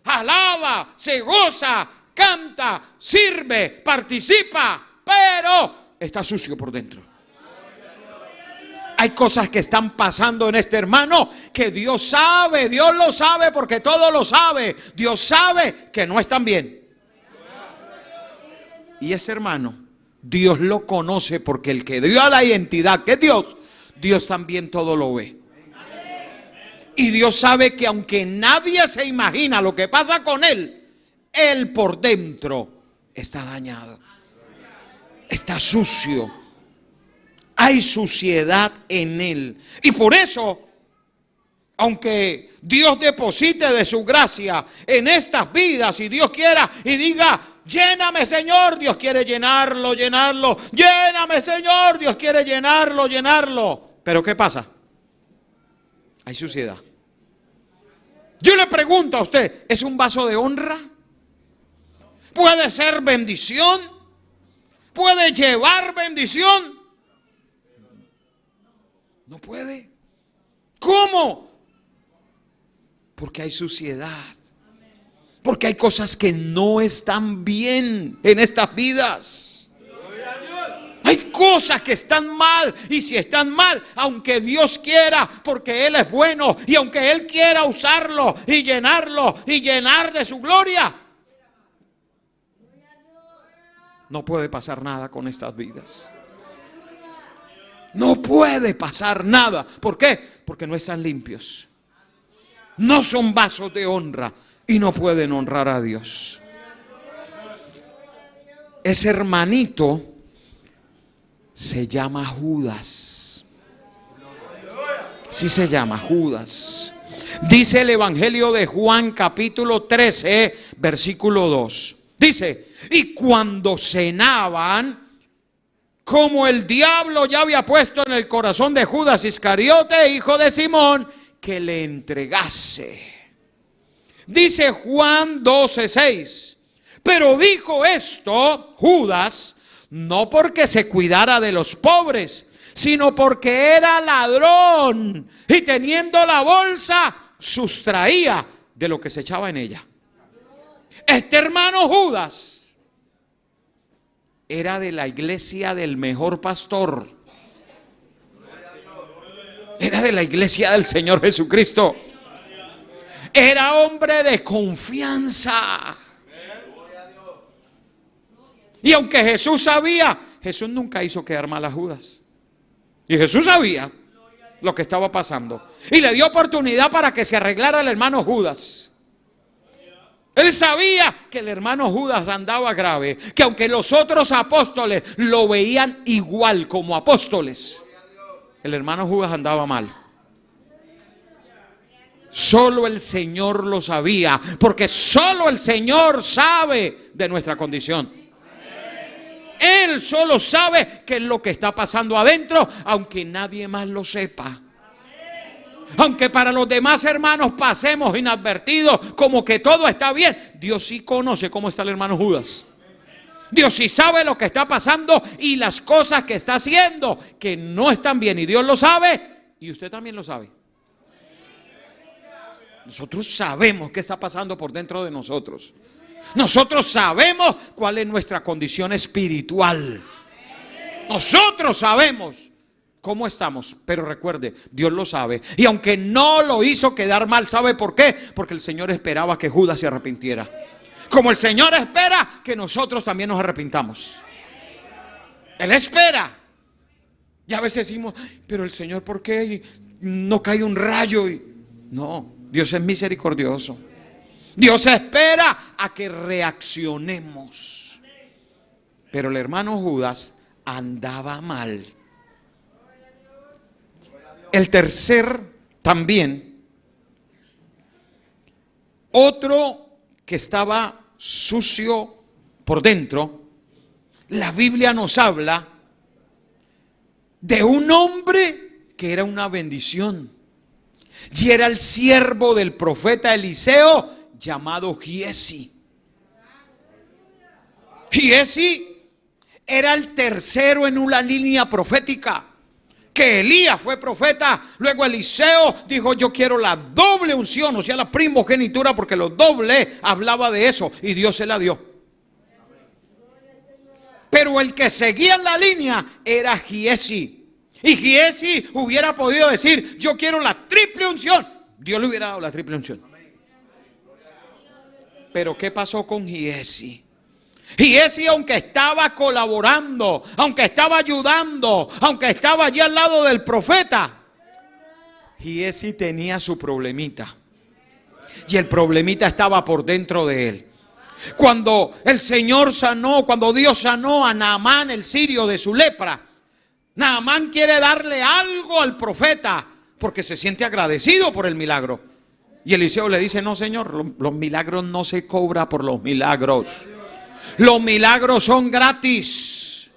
alaba, se goza, canta, sirve, participa, pero está sucio por dentro. Hay cosas que están pasando en este hermano que Dios sabe, Dios lo sabe porque todo lo sabe. Dios sabe que no están bien. Y ese hermano, Dios lo conoce porque el que dio a la identidad, que es Dios, Dios también todo lo ve. Y Dios sabe que aunque nadie se imagina lo que pasa con él, él por dentro está dañado, está sucio. Hay suciedad en él. Y por eso, aunque Dios deposite de su gracia en estas vidas, y Dios quiera y diga, lléname Señor, Dios quiere llenarlo, llenarlo. Lléname Señor, Dios quiere llenarlo, llenarlo. Pero ¿qué pasa? Hay suciedad. Yo le pregunto a usted, ¿es un vaso de honra? ¿Puede ser bendición? ¿Puede llevar bendición? No puede. ¿Cómo? Porque hay suciedad. Porque hay cosas que no están bien en estas vidas. Hay cosas que están mal. Y si están mal, aunque Dios quiera, porque Él es bueno, y aunque Él quiera usarlo y llenarlo y llenar de su gloria, no puede pasar nada con estas vidas. No puede pasar nada. ¿Por qué? Porque no están limpios. No son vasos de honra y no pueden honrar a Dios. Ese hermanito se llama Judas. Sí se llama Judas. Dice el Evangelio de Juan capítulo 13, versículo 2. Dice, y cuando cenaban, como el diablo ya había puesto en el corazón de Judas Iscariote, hijo de Simón, que le entregase. Dice Juan 12:6. Pero dijo esto Judas, no porque se cuidara de los pobres, sino porque era ladrón y teniendo la bolsa sustraía de lo que se echaba en ella. Este hermano Judas era de la iglesia del mejor pastor. Era de la iglesia del Señor Jesucristo. Era hombre de confianza. Y aunque Jesús sabía, Jesús nunca hizo quedar mal a Judas. Y Jesús sabía lo que estaba pasando. Y le dio oportunidad para que se arreglara el hermano Judas. Él sabía que el hermano Judas andaba grave, que aunque los otros apóstoles lo veían igual como apóstoles, el hermano Judas andaba mal. Solo el Señor lo sabía, porque solo el Señor sabe de nuestra condición. Él solo sabe qué es lo que está pasando adentro, aunque nadie más lo sepa. Aunque para los demás hermanos pasemos inadvertidos como que todo está bien, Dios sí conoce cómo está el hermano Judas. Dios sí sabe lo que está pasando y las cosas que está haciendo que no están bien, y Dios lo sabe y usted también lo sabe. Nosotros sabemos qué está pasando por dentro de nosotros. Nosotros sabemos cuál es nuestra condición espiritual. Nosotros sabemos cómo estamos, pero recuerde, Dios lo sabe. Y aunque no lo hizo quedar mal, ¿sabe por qué? Porque el Señor esperaba que Judas se arrepintiera. Como el Señor espera que nosotros también nos arrepintamos. Él espera. Y a veces decimos, pero el Señor, ¿por qué no cae un rayo? No, Dios es misericordioso. Dios espera a que reaccionemos. Pero el hermano Judas andaba mal. El tercer también, otro que estaba sucio por dentro, la Biblia nos habla de un hombre que era una bendición. Y era el siervo del profeta Eliseo llamado Giesi. Giesi era el tercero en una línea profética. Que Elías fue profeta, luego Eliseo dijo yo quiero la doble unción, o sea la primogenitura, porque lo doble hablaba de eso y Dios se la dio. Pero el que seguía en la línea era Giesi. Y Giesi hubiera podido decir, yo quiero la triple unción. Dios le hubiera dado la triple unción. Pero ¿qué pasó con Giesi? Giesi, aunque estaba colaborando, aunque estaba ayudando, aunque estaba allí al lado del profeta, Giesi tenía su problemita. Y el problemita estaba por dentro de él. Cuando el Señor sanó, cuando Dios sanó a Naamán el sirio de su lepra, Naamán quiere darle algo al profeta porque se siente agradecido por el milagro. Y Eliseo le dice, no, Señor, los milagros no se cobran por los milagros. Los milagros son gratis.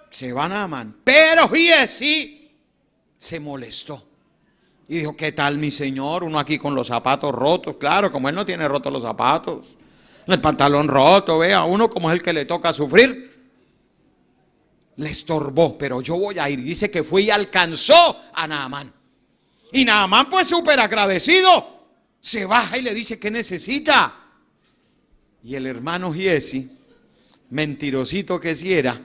Se va Naamán. Pero Giesi se molestó. Y dijo, ¿qué tal, mi señor? Uno aquí con los zapatos rotos. Claro, como él no tiene rotos los zapatos, el pantalón roto, vea, uno como es el que le toca sufrir. Le estorbó, pero yo voy a ir. Dice que fue y alcanzó a Naamán. Y Naamán, pues súper agradecido, se baja y le dice, ¿qué necesita? Y el hermano Giesi, mentirosito que si era,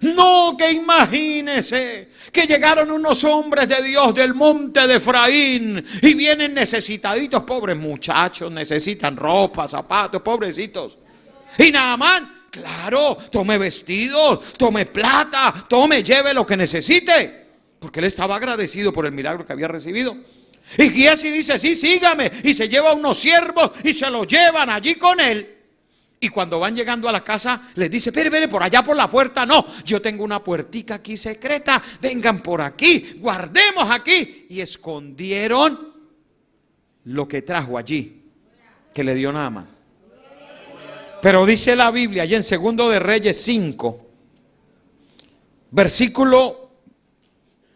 no, que imagínese que llegaron unos hombres de Dios del monte de Efraín y vienen necesitaditos, pobres muchachos, necesitan ropa, zapatos, pobrecitos. Y Naamán, claro, tome vestidos, tome plata, tome, lleve lo que necesite, porque él estaba agradecido por el milagro que había recibido. Y Giesi dice, sí, sígame, y se lleva unos siervos y se los llevan allí con él. Y cuando van llegando a la casa, les dice, espere, por allá por la puerta no, yo tengo una puertica aquí secreta, vengan por aquí, guardemos aquí. Y escondieron lo que trajo allí, que le dio Naamán. Pero dice la Biblia, allá en 2 de Reyes 5, versículo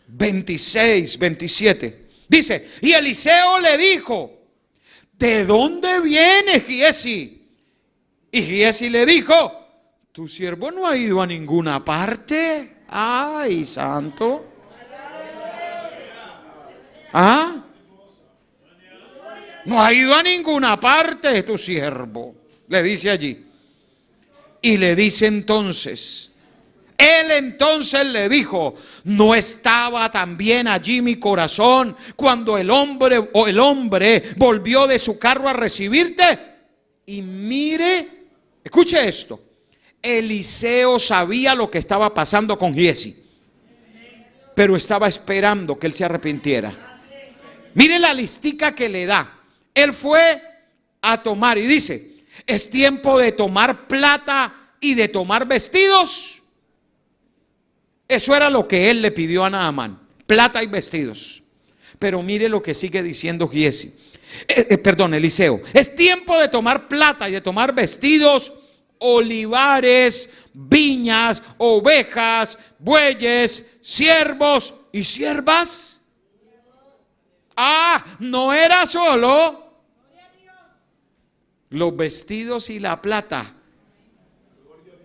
26, 27, dice, y Eliseo le dijo, ¿de dónde viene Giesi? Y Giesi le dijo, tu siervo no ha ido a ninguna parte. Ay, santo. ¿Ah? No ha ido a ninguna parte tu siervo, le dice allí. Y le dice entonces, él entonces le dijo, ¿no estaba también allí mi corazón cuando el hombre volvió de su carro a recibirte? Y mire, escuche esto, Eliseo sabía lo que estaba pasando con Giesi, pero estaba esperando que él se arrepintiera. Mire la listica que le da. Él fue a tomar y dice, es tiempo de tomar plata y de tomar vestidos. Eso era lo que él le pidió a Naamán, plata y vestidos. Pero mire lo que sigue diciendo Giesi. Eliseo, es tiempo de tomar plata y de tomar vestidos, olivares, viñas, ovejas, bueyes, siervos y siervas. Ah, no era solo los vestidos y la plata.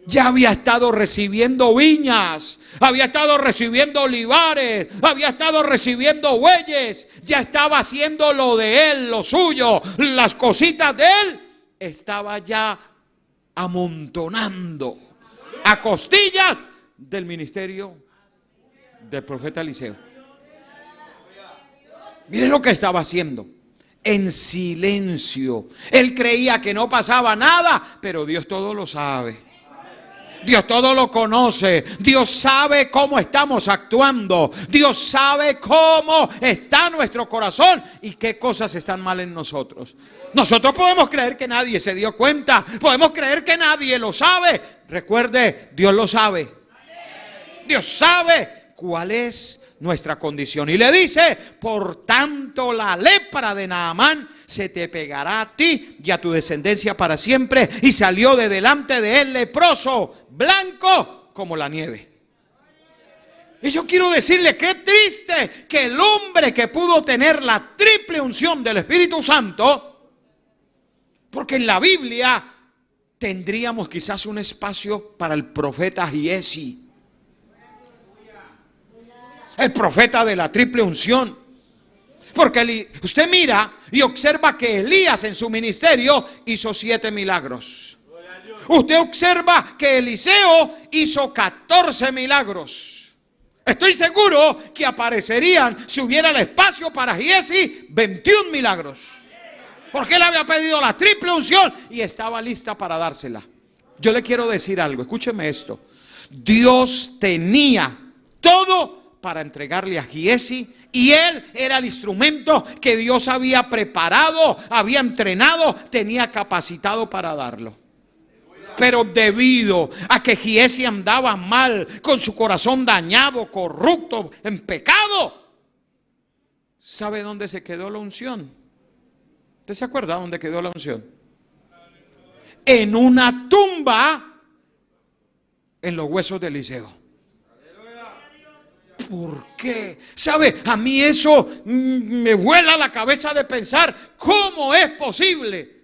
Ya había estado recibiendo viñas, había estado recibiendo olivares, había estado recibiendo bueyes, ya estaba haciendo lo de él, lo suyo, las cositas de él, estaba ya amontonando a costillas del ministerio del profeta Eliseo. Miren lo que estaba haciendo, en silencio. Él creía que no pasaba nada, pero Dios todo lo sabe. Dios todo lo conoce. Dios sabe cómo estamos actuando. Dios sabe cómo está nuestro corazón y qué cosas están mal en nosotros. Nosotros podemos creer que nadie se dio cuenta. Podemos creer que nadie lo sabe. Recuerde, Dios lo sabe. Dios sabe cuál es nuestra condición. Y le dice, por tanto la lepra de Naamán se te pegará a ti y a tu descendencia para siempre. Y salió de delante de él leproso, blanco como la nieve. Y yo quiero decirle, qué triste que el hombre que pudo tener la triple unción del Espíritu Santo, porque en la Biblia tendríamos quizás un espacio para el profeta Giesi, el profeta de la triple unción. Porque usted mira y observa que Elías en su ministerio hizo 7 milagros. usted observa que Eliseo hizo 14 milagros. Estoy seguro que aparecerían, si hubiera el espacio para Giesi, 21 milagros. Porque él había pedido la triple unción y estaba lista para dársela. Yo le quiero decir algo, escúcheme esto. Dios tenía todo para entregarle a Giesi, y él era el instrumento que Dios había preparado, había entrenado, tenía capacitado para darlo. Pero debido a que Giesi andaba mal, con su corazón dañado, corrupto, en pecado, ¿sabe dónde se quedó la unción? ¿Usted se acuerda dónde quedó la unción? En una tumba en los huesos de Eliseo. ¿Por qué? ¿Sabe? A mí eso me vuela la cabeza de pensar cómo es posible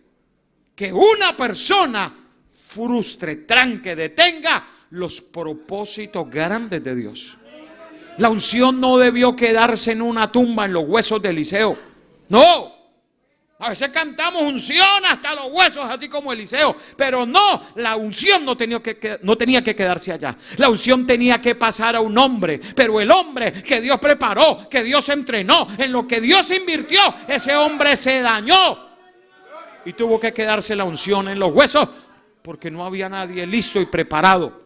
que una persona frustre, tranque, detenga los propósitos grandes de Dios. La unción no debió quedarse en una tumba en los huesos de Eliseo. No. A veces cantamos unción hasta los huesos, así como Eliseo. Pero no, la unción no tenía que quedarse allá. La unción tenía que pasar a un hombre. Pero el hombre que Dios preparó, que Dios entrenó, en lo que Dios invirtió, ese hombre se dañó. Y tuvo que quedarse la unción en los huesos, porque no había nadie listo y preparado.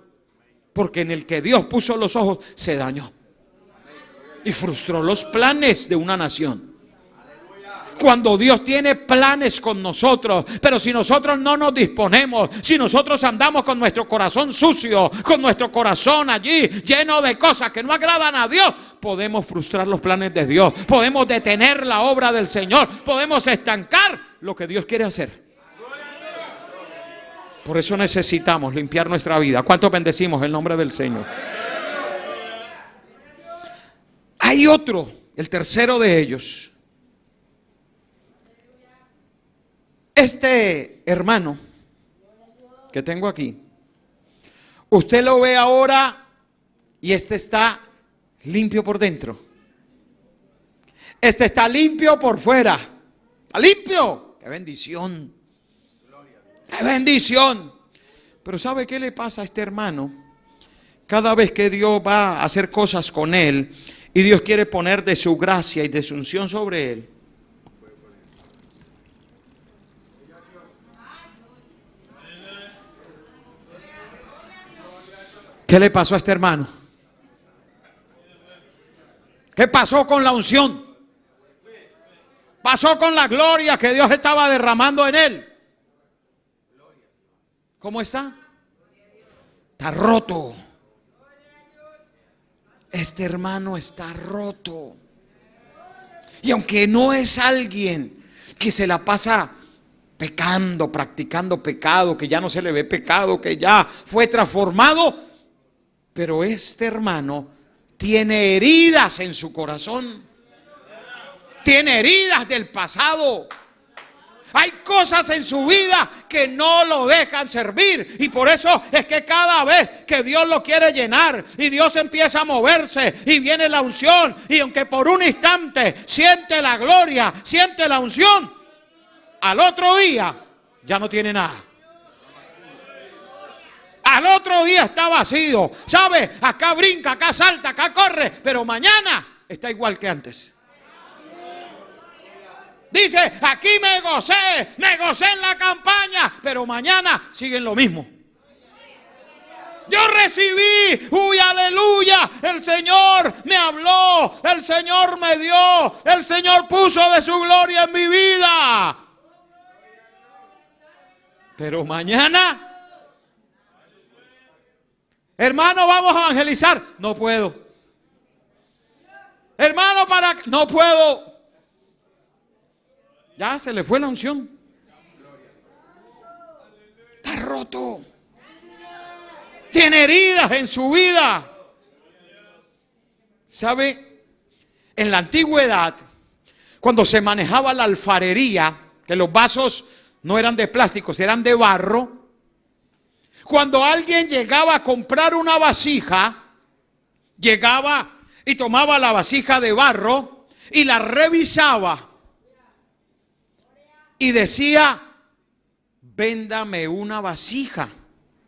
Porque en el que Dios puso los ojos, se dañó. Y frustró los planes de una nación. Cuando Dios tiene planes con nosotros, pero si nosotros no nos disponemos, si nosotros andamos con nuestro corazón sucio, con nuestro corazón allí lleno de cosas que no agradan a Dios, podemos frustrar los planes de Dios, podemos detener la obra del Señor, podemos estancar lo que Dios quiere hacer. Por eso necesitamos limpiar nuestra vida. ¿Cuántos bendecimos el nombre del Señor? Hay otro, el tercero de ellos. Este hermano que tengo aquí, usted lo ve ahora y este está limpio por dentro. Este está limpio por fuera. Está limpio. ¡Qué bendición! ¡Qué bendición! Pero ¿sabe qué le pasa a este hermano? Cada vez que Dios va a hacer cosas con él y Dios quiere poner de su gracia y de su unción sobre él, ¿qué le pasó a este hermano? ¿Qué pasó con la unción? Pasó con la gloria que Dios estaba derramando en él. ¿Cómo está? Está roto. Este hermano está roto. Y aunque no es alguien que se la pasa pecando, practicando pecado, que ya no se le ve pecado, que ya fue transformado, pero este hermano tiene heridas en su corazón. Tiene heridas del pasado. Hay cosas en su vida que no lo dejan servir. Y por eso es que cada vez que Dios lo quiere llenar y Dios empieza a moverse y viene la unción, y aunque por un instante siente la gloria, siente la unción, al otro día ya no tiene nada. Al otro día está vacío. ¿Sabe? Acá brinca, acá salta, acá corre, pero mañana está igual que antes. Dice, aquí me gocé en la campaña, pero mañana siguen lo mismo. Yo recibí, uy, aleluya, el Señor me habló, el Señor me dio, el Señor puso de su gloria en mi vida. Pero mañana, hermano, vamos a evangelizar. No puedo. Hermano, no puedo. Ya se le fue la unción. Está roto. Tiene heridas en su vida. ¿Sabe? En la antigüedad, cuando se manejaba la alfarería, que los vasos no eran de plástico, eran de barro. Cuando alguien llegaba a comprar una vasija, llegaba y tomaba la vasija de barro y la revisaba. Y decía, véndame una vasija.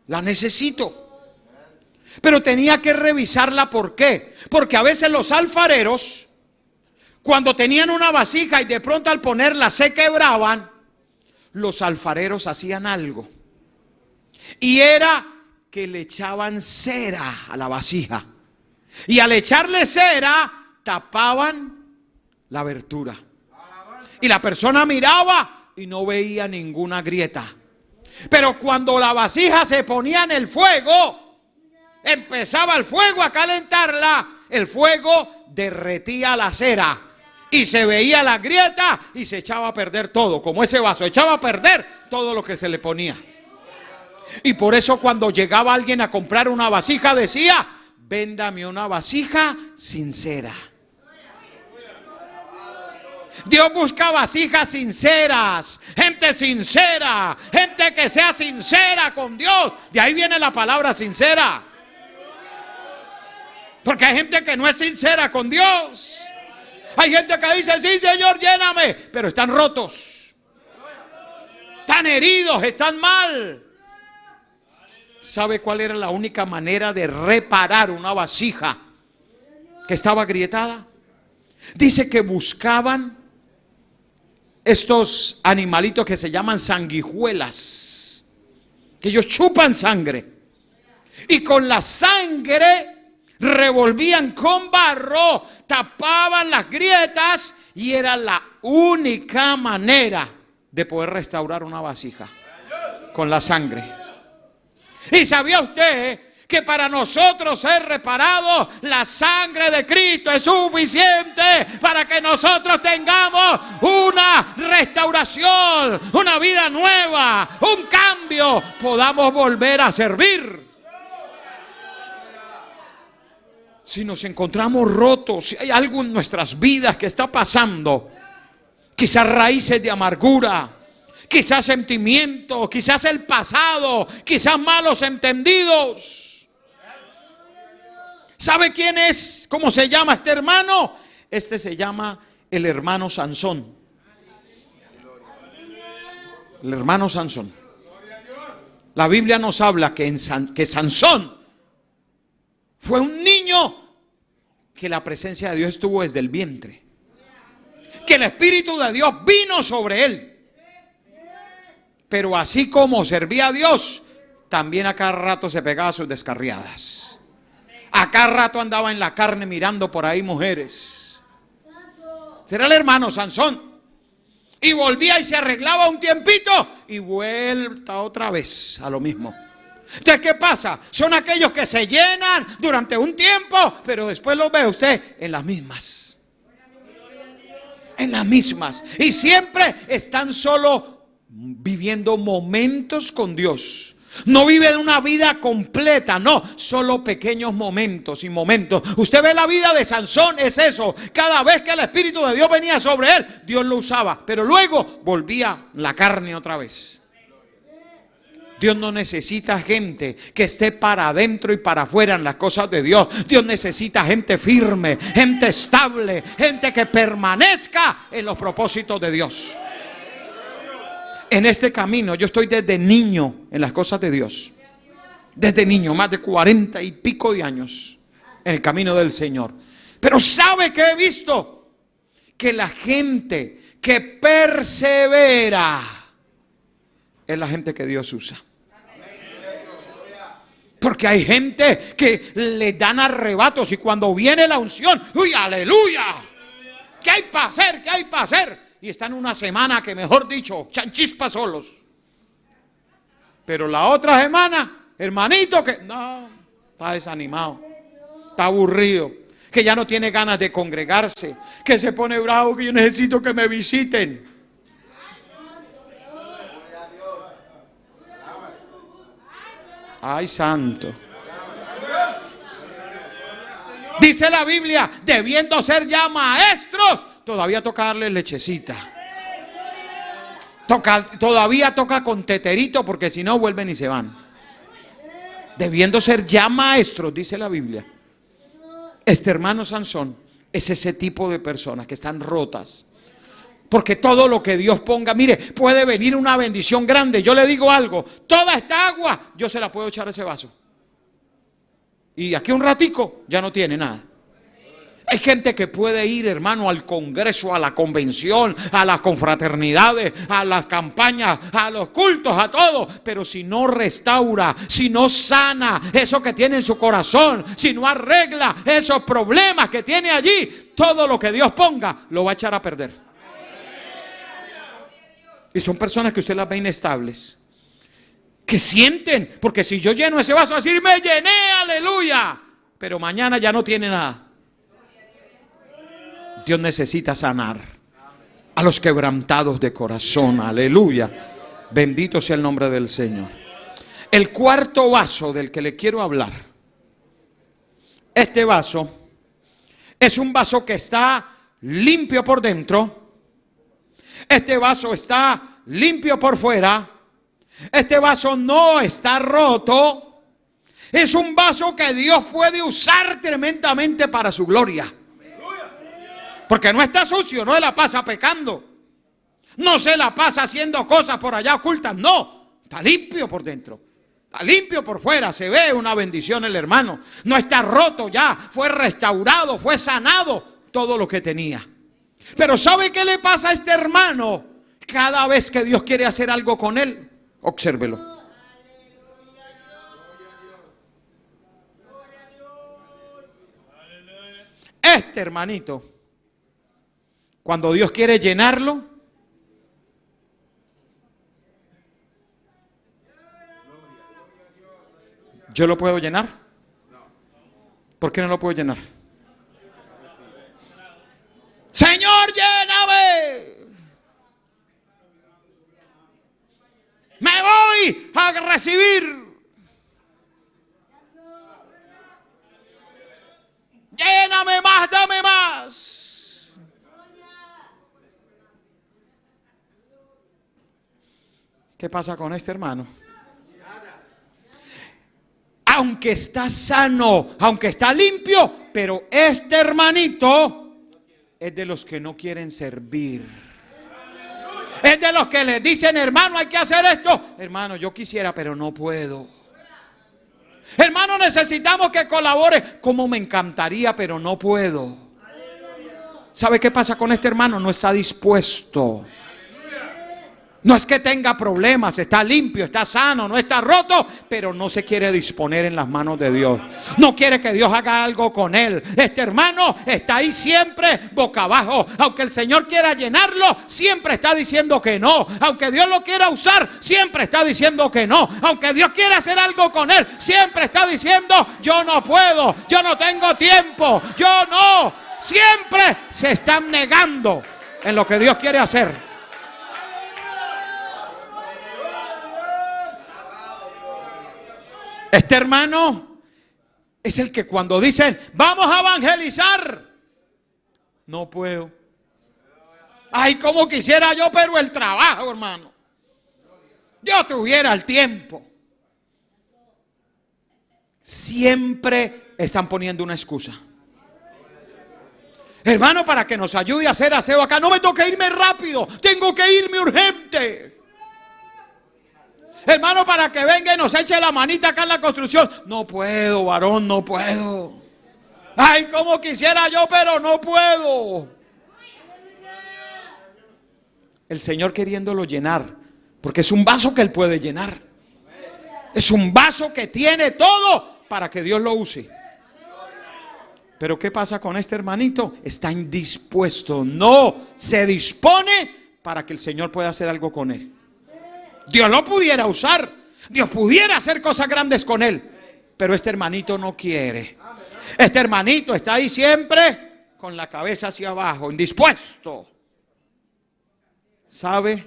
la necesito. Pero tenía que revisarla, ¿por qué? Porque a veces los alfareros, cuando tenían una vasija y de pronto al ponerla se quebraban, los alfareros hacían algo. Y era que le echaban cera a la vasija. Y al echarle cera, tapaban la abertura. Y la persona miraba y no veía ninguna grieta. Pero cuando la vasija se ponía en el fuego, empezaba el fuego a calentarla, el fuego derretía la cera y se veía la grieta y se echaba a perder todo, como ese vaso, echaba a perder todo lo que se le ponía. Y por eso cuando llegaba alguien a comprar una vasija decía: véndame una vasija sin cera. Dios busca vasijas sinceras, gente sincera, gente que sea sincera con Dios. De ahí viene la palabra sincera. Porque hay gente que no es sincera con Dios. Hay gente que dice: sí, Señor, lléname, pero están rotos, están heridos, están mal. ¿Sabe cuál era la única manera de reparar una vasija que estaba agrietada? Dice que buscaban estos animalitos que se llaman sanguijuelas, que ellos chupan sangre, y con la sangre revolvían con barro, tapaban las grietas, y era la única manera de poder restaurar una vasija, con la sangre. ¿Y sabía usted que para nosotros ser reparados, la sangre de Cristo es suficiente para que nosotros tengamos una restauración, una vida nueva, un cambio, podamos volver a servir? Si nos encontramos rotos, si hay algo en nuestras vidas que está pasando, quizás raíces de amargura, quizás sentimientos, quizás el pasado, quizás malos entendidos. ¿Sabe quién es? ¿Cómo se llama este hermano? Este se llama el hermano Sansón. El hermano Sansón. La Biblia nos habla que Sansón fue un niño que la presencia de Dios estuvo desde el vientre, que el Espíritu de Dios vino sobre él. Pero así como servía a Dios, también a cada rato se pegaba sus descarriadas. A cada rato andaba en la carne mirando por ahí mujeres. Será el hermano Sansón. Y volvía y se arreglaba un tiempito y vuelta otra vez a lo mismo. Entonces, ¿qué pasa? Son aquellos que se llenan durante un tiempo, pero después los ve usted en las mismas. En las mismas. Y siempre están solo viviendo momentos con Dios. No viven una vida completa, no, solo pequeños momentos y momentos. Usted ve la vida de Sansón, es eso. Cada vez que el Espíritu de Dios venía sobre él, Dios lo usaba, pero luego volvía la carne otra vez. Dios no necesita gente que esté para adentro y para afuera en las cosas de Dios. Dios necesita gente firme, gente estable, gente que permanezca en los propósitos de Dios. En este camino yo estoy desde niño en las cosas de Dios. Desde niño, más de 40 y pico de años en el camino del Señor. Pero ¿sabe qué he visto? Que la gente que persevera es la gente que Dios usa. Porque hay gente que le dan arrebatos y cuando viene la unción, ¡uy, aleluya! ¿Qué hay para hacer? ¿Qué hay para hacer? Y están una semana que, mejor dicho, chanchispas solos. Pero la otra semana, hermanito, que no, está desanimado, está aburrido, que ya no tiene ganas de congregarse, que se pone bravo, que yo necesito que me visiten. Ay, santo. Dice la Biblia, debiendo ser ya maestros, todavía toca darle lechecita. Todavía toca con teterito, porque si no vuelven y se van. Debiendo ser ya maestros, dice la Biblia. Este hermano Sansón es ese tipo de personas que están rotas. Porque todo lo que Dios ponga, mire, puede venir una bendición grande. Yo le digo algo, toda esta agua yo se la puedo echar a ese vaso. Y aquí un ratico ya no tiene nada. Hay gente que puede ir, hermano, al congreso, a la convención, a las confraternidades, a las campañas, a los cultos, a todo. Pero si no restaura, si no sana eso que tiene en su corazón, si no arregla esos problemas que tiene allí, todo lo que Dios ponga lo va a echar a perder. Y son personas que usted las ve inestables, que sienten, porque si yo lleno ese vaso, decir me llené, aleluya, pero mañana ya no tiene nada. Dios necesita sanar a los quebrantados de corazón, aleluya. Bendito sea el nombre del Señor. El cuarto vaso del que le quiero hablar, este vaso es un vaso que está limpio por dentro. Este vaso está limpio por fuera. Este vaso no está roto. Es un vaso que Dios puede usar tremendamente para su gloria. Porque no está sucio, no se la pasa pecando. No se la pasa haciendo cosas por allá ocultas, no. Está limpio por dentro. Está limpio por fuera, se ve una bendición el hermano. No está roto ya, fue restaurado, fue sanado todo lo que tenía. Pero ¿sabe qué le pasa a este hermano? Cada vez que Dios quiere hacer algo con él, obsérvelo. Este hermanito, cuando Dios quiere llenarlo, ¿yo lo puedo llenar? ¿Por qué no lo puedo llenar? Señor, lléname. Me voy a recibir. Lléname más, dame más. ¿Qué pasa con este hermano? Aunque está sano, aunque está limpio, pero este hermanito es de los que no quieren servir. Es de los que le dicen, hermano, hay que hacer esto. Hermano, yo quisiera, pero no puedo. Hermano, necesitamos que colabore. Como me encantaría, pero no puedo. ¿Sabe qué pasa con este hermano? No está dispuesto. No es que tenga problemas, está limpio, está sano, no está roto, pero no se quiere disponer en las manos de Dios. No quiere que Dios haga algo con él. Este hermano está ahí siempre boca abajo. Aunque el Señor quiera llenarlo, siempre está diciendo que no. Aunque Dios lo quiera usar, siempre está diciendo que no. Aunque Dios quiera hacer algo con él, siempre está diciendo, yo no puedo, yo no tengo tiempo, yo no. Siempre se están negando en lo que Dios quiere hacer. Este hermano es el que cuando dicen, vamos a evangelizar, no puedo. Ay, como quisiera yo, pero el trabajo, hermano. Yo tuviera el tiempo. Siempre están poniendo una excusa. Hermano, para que nos ayude a hacer aseo acá, no me toca irme rápido, tengo que irme urgente. Hermano, para que venga y nos eche la manita acá en la construcción. No puedo, varón, no puedo. Ay, como quisiera yo, pero no puedo. El Señor queriéndolo llenar, porque es un vaso que Él puede llenar. Es un vaso que tiene todo para que Dios lo use. Pero ¿qué pasa con este hermanito? Está indispuesto, no se dispone para que el Señor pueda hacer algo con él. Dios lo pudiera usar, Dios pudiera hacer cosas grandes con él, pero este hermanito no quiere. Este hermanito está ahí siempre con la cabeza hacia abajo, indispuesto. ¿Sabe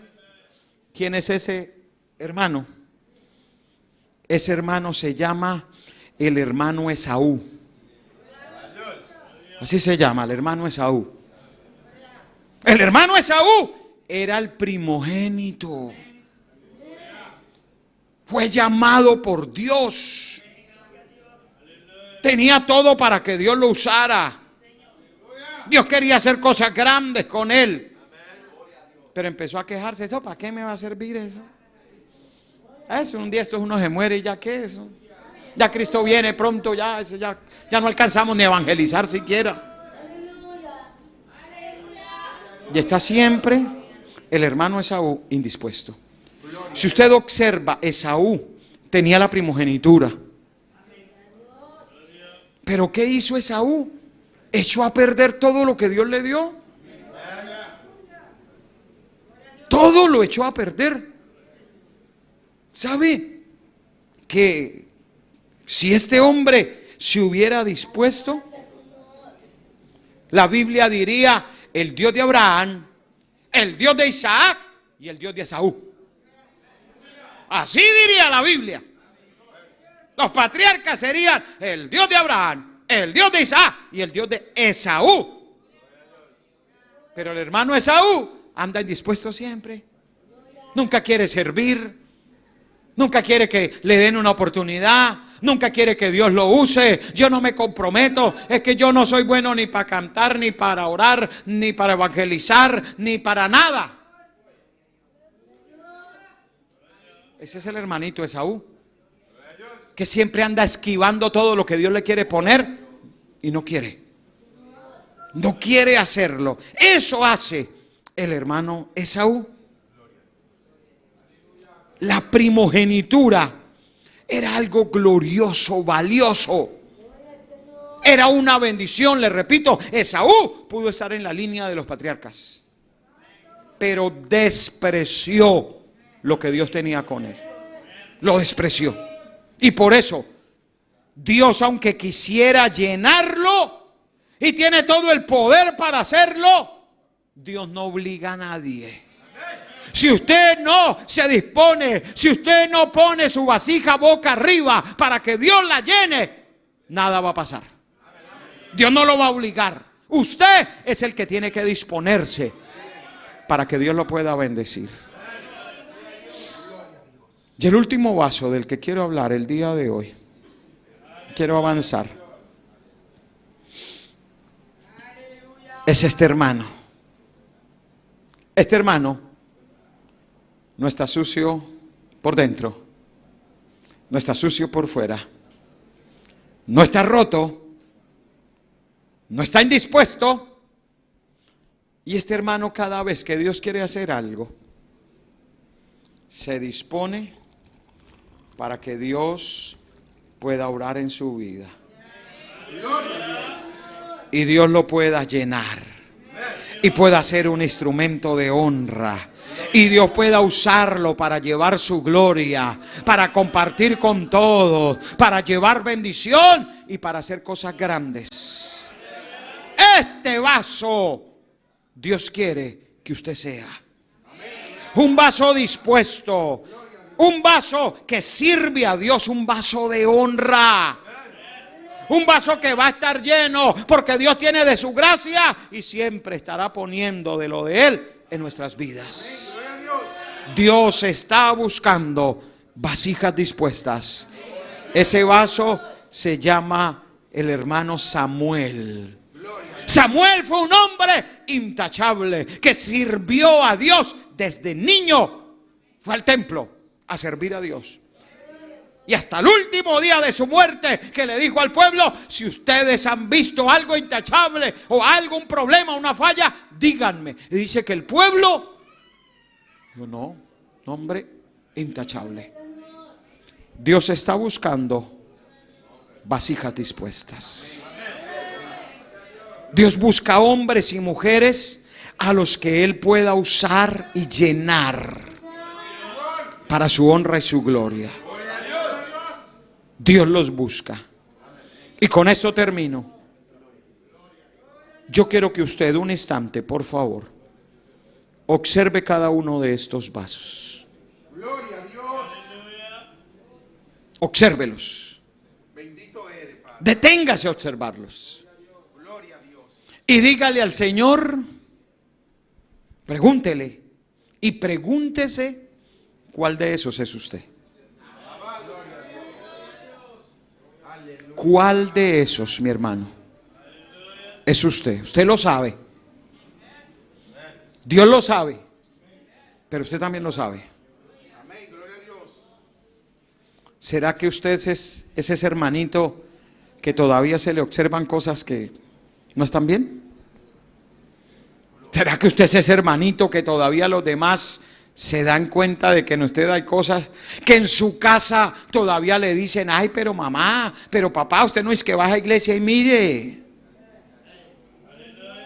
quién es ese hermano? Ese hermano se llama el hermano Esaú. Así se llama, el hermano Esaú. El hermano Esaú era el primogénito. Fue llamado por Dios. Tenía todo para que Dios lo usara. Dios quería hacer cosas grandes con él. pero empezó a quejarse. ¿Eso para qué me va a servir eso? Eso, un día uno se muere y ya qué eso. Ya Cristo viene pronto, ya eso ya no alcanzamos ni a evangelizar siquiera. Y está siempre el hermano Esaú indispuesto. Si usted observa, Esaú tenía la primogenitura. Pero ¿qué hizo Esaú? Echó a perder todo lo que Dios le dio. Todo lo echó a perder. ¿Sabe que si este hombre se hubiera dispuesto, la Biblia diría: el Dios de Abraham, el Dios de Isaac y el Dios de Esaú? Así diría la Biblia. Los patriarcas serían el Dios de Abraham, el Dios de Isaac y el Dios de Esaú. Pero el hermano Esaú anda indispuesto siempre. Nunca quiere servir. Nunca quiere que le den una oportunidad. Nunca quiere que Dios lo use. Yo no me comprometo. Es que yo no soy bueno ni para cantar, ni para orar, ni para evangelizar, ni para nada. Ese es el hermanito Esaú, que siempre anda esquivando todo lo que Dios le quiere poner y no quiere. No quiere hacerlo. Eso hace el hermano Esaú. La primogenitura era algo glorioso, valioso. Era una bendición, le repito. Esaú pudo estar en la línea de los patriarcas, pero despreció lo que Dios tenía con él. Lo despreció. Y por eso Dios, aunque quisiera llenarlo y tiene todo el poder para hacerlo, Dios no obliga a nadie. Si usted no se dispone, si usted no pone su vasija boca arriba para que Dios la llene, nada va a pasar. Dios no lo va a obligar. Usted es el que tiene que disponerse para que Dios lo pueda bendecir. Y el último vaso del que quiero hablar el día de hoy, quiero avanzar, es este hermano. Este hermano no está sucio por dentro, no está sucio por fuera, no está roto, no está indispuesto. Y este hermano, cada vez que Dios quiere hacer algo, se dispone para que Dios pueda obrar en su vida y Dios lo pueda llenar y pueda ser un instrumento de honra y Dios pueda usarlo para llevar su gloria, para compartir con todos, para llevar bendición y para hacer cosas grandes. Este vaso Dios quiere que usted sea un vaso dispuesto, un vaso que sirve a Dios, un vaso de honra, un vaso que va a estar lleno porque Dios tiene de su gracia y siempre estará poniendo de lo de Él en nuestras vidas. Dios está buscando vasijas dispuestas. Ese vaso se llama el hermano Samuel. Samuel fue un hombre intachable que sirvió a Dios desde niño. Fue al templo a servir a Dios. Y hasta el último día de su muerte, que le dijo al pueblo: si ustedes han visto algo intachable o algún problema, una falla, díganme. Y dice que el pueblo dijo: no, hombre intachable. Dios está buscando vasijas dispuestas. Dios busca hombres y mujeres a los que Él pueda usar y llenar para su honra y su gloria. Dios los busca. Y con esto termino. Yo quiero que usted un instante, por favor, observe cada uno de estos vasos. Obsérvelos. Deténgase a observarlos. Y dígale al Señor, pregúntele y pregúntese cuál de esos es usted. ¿Cuál de esos, mi hermano, es usted? Usted lo sabe. Dios lo sabe. Pero usted también lo sabe. ¿Será que usted es ese hermanito que todavía se le observan cosas que no están bien? ¿Será que usted es ese hermanito que todavía los demás se dan cuenta de que en usted hay cosas que en su casa todavía le dicen, ay, pero mamá, pero papá, usted no es que va a iglesia y mire?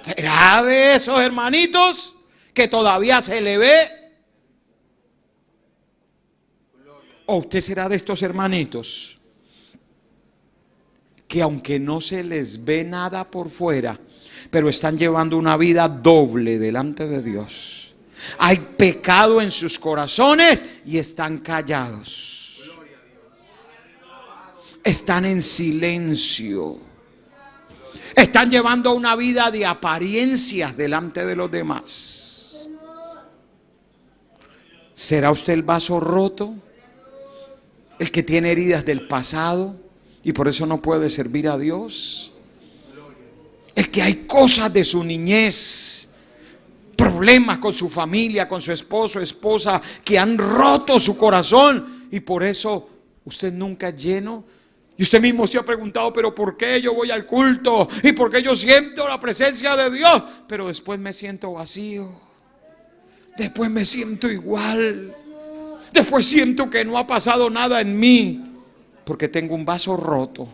¿Será de esos hermanitos que todavía se le ve? ¿O usted será de estos hermanitos que aunque no se les ve nada por fuera, pero están llevando una vida doble delante de Dios? Hay pecado en sus corazones y están callados. Están en silencio. Están llevando una vida de apariencias delante de los demás. ¿Será usted el vaso roto? El que tiene heridas del pasado y por eso no puede servir a Dios. El que hay cosas de su niñez, problemas con su familia, con su esposo, esposa, que han roto su corazón y por eso usted nunca es lleno. Y usted mismo se ha preguntado, pero ¿por qué yo voy al culto? ¿Y por qué yo siento la presencia de Dios? Pero después me siento vacío. Después me siento igual. Después siento que no ha pasado nada en mí, porque tengo un vaso roto.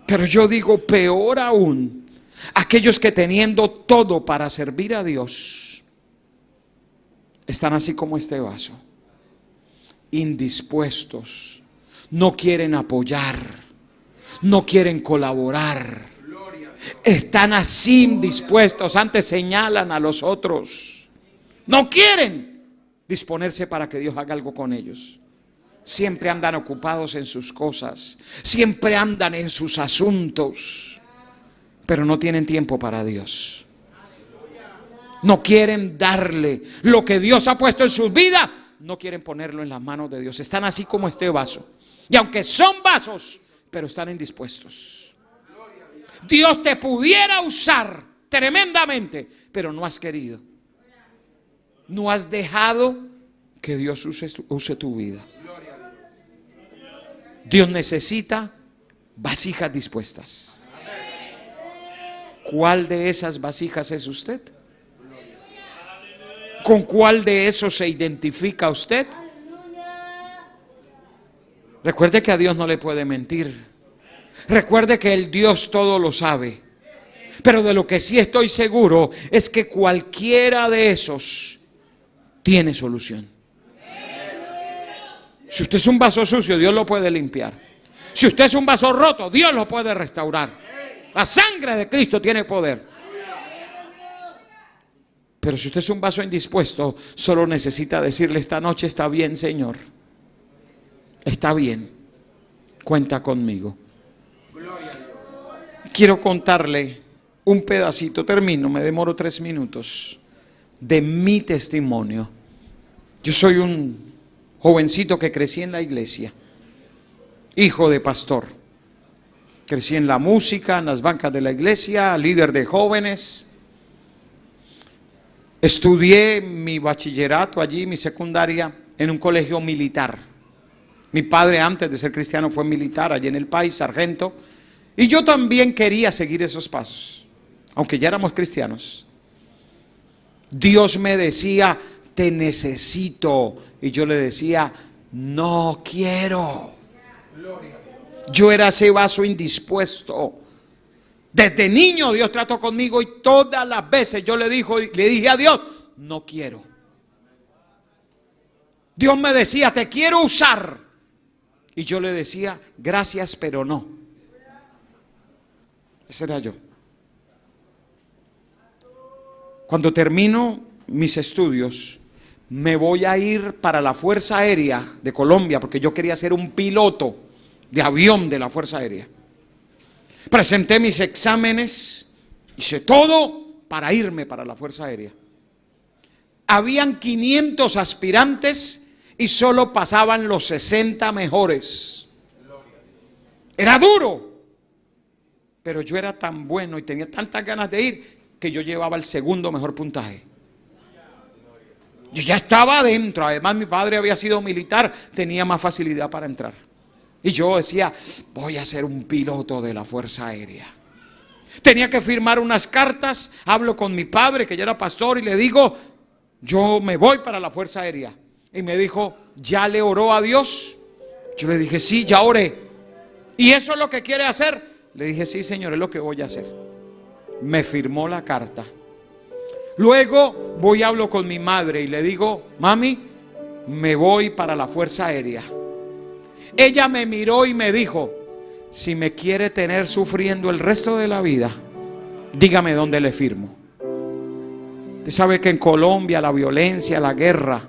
Pero yo digo, peor aún, aquellos que teniendo todo para servir a Dios, están así como este vaso, indispuestos, no quieren apoyar, no quieren colaborar, están así indispuestos, antes señalan a los otros, no quieren disponerse para que Dios haga algo con ellos. Siempre andan ocupados en sus cosas, siempre andan en sus asuntos, pero no tienen tiempo para Dios. No quieren darle lo que Dios ha puesto en sus vidas, no quieren ponerlo en las manos de Dios. Están así como este vaso. Y aunque son vasos, pero están indispuestos. Dios te pudiera usar tremendamente, pero no has querido. No has dejado que Dios use tu vida. Dios necesita vasijas dispuestas. ¿Cuál de esas vasijas es usted? ¿Con cuál de esos se identifica usted? Recuerde que a Dios no le puede mentir. Recuerde que el Dios todo lo sabe. Pero de lo que sí estoy seguro es que cualquiera de esos tiene solución. Si usted es un vaso sucio, Dios lo puede limpiar. Si usted es un vaso roto, Dios lo puede restaurar. La sangre de Cristo tiene poder. Pero si usted es un vaso indispuesto, solo necesita decirle: esta noche está bien, Señor. Está bien. Cuenta conmigo. Quiero contarle un pedacito, termino, me demoro 3 minutos, de mi testimonio. Yo soy un jovencito que crecí en la iglesia, hijo de pastor. Crecí en la música, en las bancas de la iglesia, líder de jóvenes. Estudié mi bachillerato allí, mi secundaria, en un colegio militar. Mi padre, antes de ser cristiano, fue militar allí en el país, sargento. Y yo también quería seguir esos pasos, aunque ya éramos cristianos. Dios me decía: te necesito. Y yo le decía: no quiero. Yo era ese vaso indispuesto. Desde niño Dios trató conmigo y todas las veces yo le dije a Dios: no quiero. Dios me decía: te quiero usar. Y yo le decía: gracias, pero no. Ese era yo. Cuando termino mis estudios, me voy a ir para la Fuerza Aérea de Colombia, porque yo quería ser un piloto de avión de la Fuerza Aérea. Presenté mis exámenes, hice todo para irme para la Fuerza Aérea. Habían 500 aspirantes y solo pasaban los 60 mejores. Era duro, pero yo era tan bueno y tenía tantas ganas de ir que yo llevaba el segundo mejor puntaje. Yo ya estaba adentro. Además, mi padre había sido militar, tenía más facilidad para entrar. Y yo decía, voy a ser un piloto de la Fuerza Aérea. Tenía que firmar unas cartas. Hablo con mi padre, que ya era pastor, y le digo, yo me voy para la Fuerza Aérea. Y me dijo, ¿ya le oró a Dios? Yo le dije, sí, ya oré. ¿Y eso es lo que quiere hacer? Le dije, sí, Señor, es lo que voy a hacer. Me firmó la carta. Luego voy y hablo con mi madre y le digo, mami, me voy para la Fuerza Aérea. Ella me miró y me dijo, si me quiere tener sufriendo el resto de la vida, dígame dónde le firmo. Usted sabe que en Colombia la violencia, la guerra,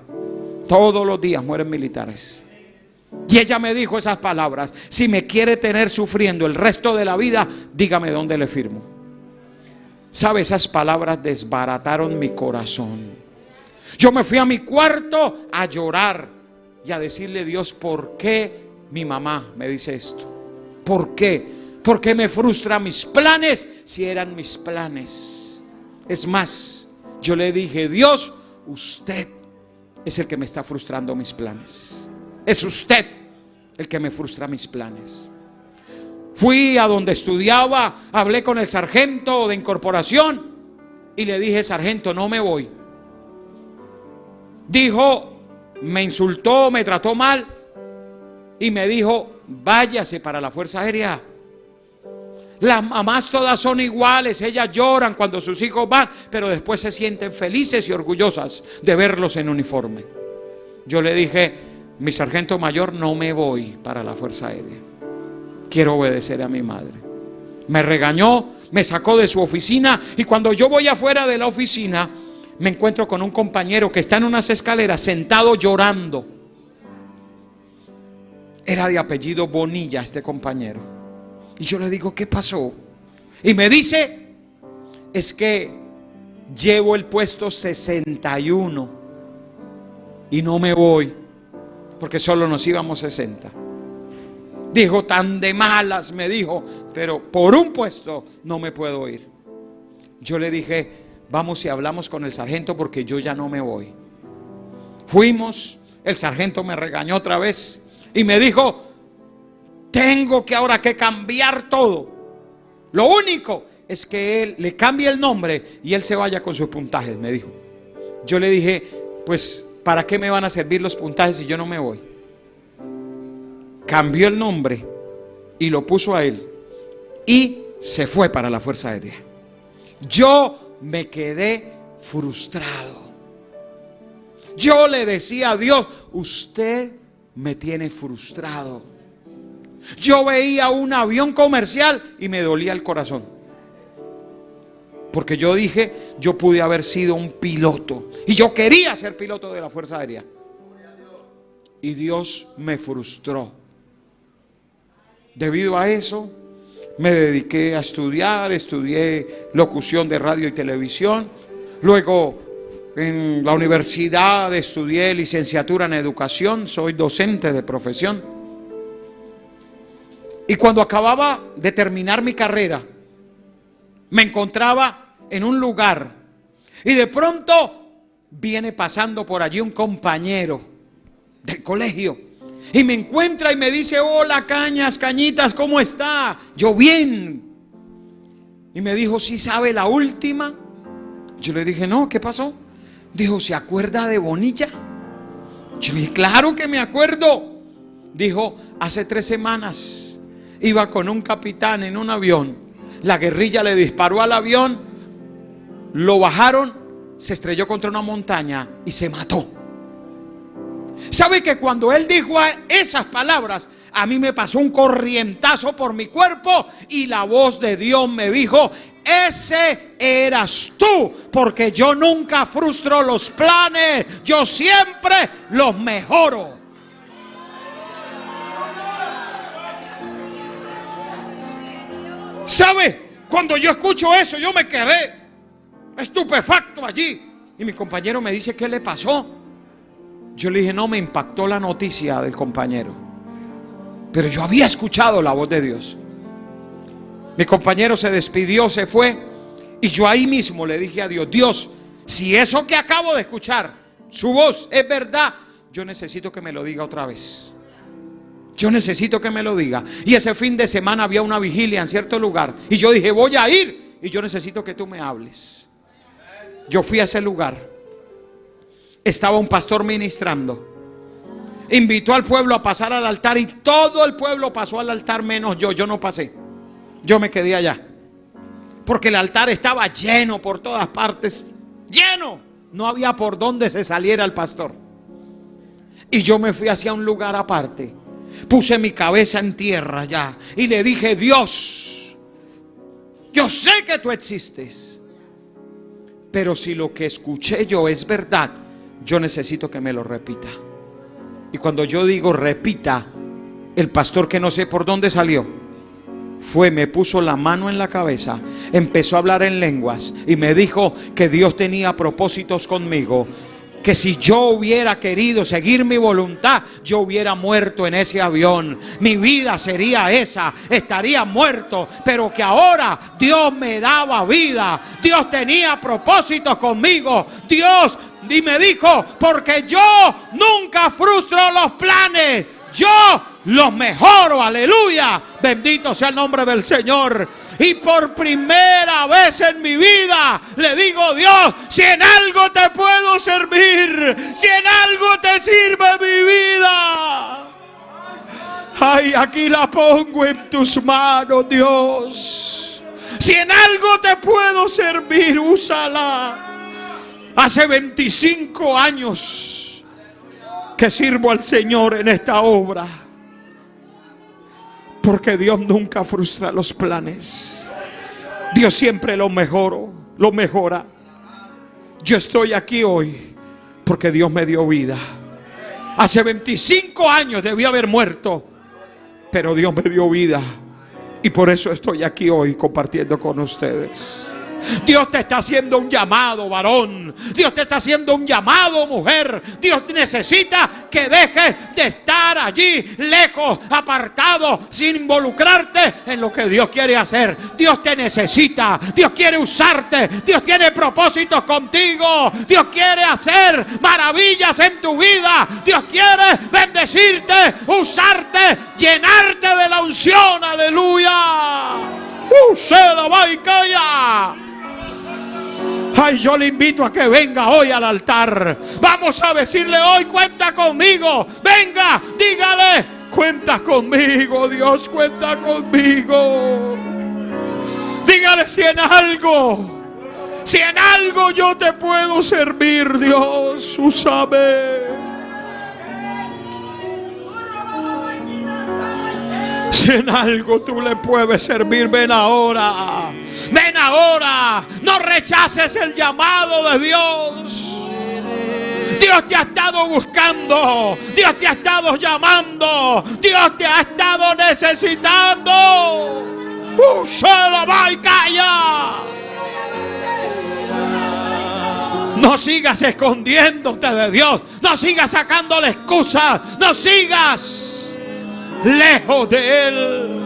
todos los días mueren militares. Y ella me dijo esas palabras, si me quiere tener sufriendo el resto de la vida, dígame dónde le firmo. ¿Sabe? Esas palabras desbarataron mi corazón. Yo me fui a mi cuarto a llorar y a decirle, Dios, ¿por qué mi mamá me dice esto? ¿Por qué? ¿Por qué me frustra mis planes si eran mis planes? Es más, yo le dije, Dios, usted es el que me está frustrando mis planes. Es usted el que me frustra mis planes. Fui a donde estudiaba, hablé con el sargento de incorporación y le dije, sargento, no me voy. Dijo, me insultó, me trató mal y me dijo, váyase para la Fuerza Aérea. Las mamás todas son iguales, ellas lloran cuando sus hijos van, pero después se sienten felices y orgullosas de verlos en uniforme. Yo le dije, mi sargento mayor, no me voy para la Fuerza Aérea. Quiero obedecer a mi madre. Me regañó, me sacó de su oficina y cuando yo voy afuera de la oficina, me encuentro con un compañero que está en unas escaleras sentado llorando. Era de apellido Bonilla este compañero. Y yo le digo, ¿qué pasó? Y me dice, es que llevo el puesto 61 y no me voy porque solo nos íbamos 60. Dijo, tan de malas, me dijo, pero por un puesto no me puedo ir. Yo le dije, vamos y hablamos con el sargento porque yo ya no me voy. Fuimos, el sargento me regañó otra vez y me dijo, tengo que ahora que cambiar todo. Lo único es que él le cambie el nombre y él se vaya con sus puntajes, me dijo. Yo le dije, pues, ¿para qué me van a servir los puntajes si yo no me voy? Cambió el nombre y lo puso a él y se fue para la Fuerza Aérea. Yo me quedé frustrado. Yo le decía a Dios, usted me tiene frustrado. Yo veía un avión comercial y me dolía el corazón. Porque yo dije, yo pude haber sido un piloto. Y yo quería ser piloto de la Fuerza Aérea. Y Dios me frustró. Debido a eso, me dediqué a estudiar. Estudié locución de radio y televisión. Luego, en la universidad estudié licenciatura en educación. Soy docente de profesión. Y cuando acababa de terminar mi carrera, me encontraba en un lugar y de pronto viene pasando por allí un compañero del colegio y me encuentra y me dice, hola Cañas, Cañitas, ¿cómo está? Yo bien. Y me dijo, ¿sí sabe la última? Yo le dije, no, ¿qué pasó? Dijo, ¿se acuerda de Bonilla? Yo le dije, claro que me acuerdo. Dijo, hace 3 semanas iba con un capitán en un avión. La guerrilla le disparó al avión, lo bajaron, se estrelló contra una montaña y se mató. ¿Sabe que cuando él dijo esas palabras, a mí me pasó un corrientazo por mi cuerpo y la voz de Dios me dijo, ese eras tú, porque yo nunca frustro los planes, yo siempre los mejoro. ¿Sabe? Cuando yo escucho eso, yo me quedé estupefacto allí. Y mi compañero me dice, ¿qué le pasó? Yo le dije, no, me impactó la noticia del compañero. Pero yo había escuchado la voz de Dios. Mi compañero se despidió, se fue. Y yo ahí mismo le dije a Dios, Dios, si eso que acabo de escuchar su voz es verdad. Yo necesito que me lo diga otra vez. Yo necesito que me lo diga. Y ese fin de semana había una vigilia en cierto lugar. Y yo dije, voy a ir. Y yo necesito que tú me hables. Yo fui a ese lugar. Estaba un pastor ministrando. Invitó al pueblo a pasar al altar. Y todo el pueblo pasó al altar menos yo. Yo no pasé. Yo me quedé allá. Porque el altar estaba lleno por todas partes. Lleno. No había por dónde se saliera el pastor. Y yo me fui hacia un lugar aparte. Puse mi cabeza en tierra ya y le dije, Dios, yo sé que tú existes, pero si lo que escuché yo es verdad, yo necesito que me lo repita. Y cuando yo digo repita, el pastor, que no sé por dónde salió, me puso la mano en la cabeza, empezó a hablar en lenguas y me dijo que Dios tenía propósitos conmigo. Que si yo hubiera querido seguir mi voluntad, yo hubiera muerto en ese avión. Mi vida sería esa, estaría muerto. Pero que ahora Dios me daba vida. Dios tenía propósitos conmigo. Dios, y me dijo, porque yo nunca frustro los planes. Yo los mejoro, aleluya. Bendito sea el nombre del Señor. Y por primera vez en mi vida le digo, Dios, si en algo te puedo servir, si en algo te sirve mi vida, ay, aquí la pongo en tus manos, Dios. Si en algo te puedo servir, úsala. Hace 25 años que sirvo al Señor en esta obra. Porque Dios nunca frustra los planes. Dios siempre lo mejora. Yo estoy aquí hoy porque Dios me dio vida. Hace 25 años debí haber muerto, pero Dios me dio vida. Y por eso estoy aquí hoy compartiendo con ustedes. Dios te está haciendo un llamado, varón. Dios te está haciendo un llamado, mujer. Dios necesita que dejes de estar allí, lejos, apartado, sin involucrarte en lo que Dios quiere hacer. Dios te necesita. Dios quiere usarte. Dios tiene propósitos contigo. Dios quiere hacer maravillas en tu vida. Dios quiere bendecirte, usarte, llenarte de la unción. Aleluya. Se la va y calla. Ay, yo le invito a que venga hoy al altar. Vamos a decirle hoy, cuenta conmigo. Venga, dígale, cuenta conmigo, Dios, cuenta conmigo. Dígale si en algo yo te puedo servir, Dios, úsame. Si en algo tú le puedes servir, ven ahora. Ven ahora. No rechaces el llamado de Dios. Dios te ha estado buscando. Dios te ha estado llamando. Dios te ha estado necesitando. Solo va y calla. No sigas escondiéndote de Dios. No sigas sacándole excusas. No sigas lejos de Él.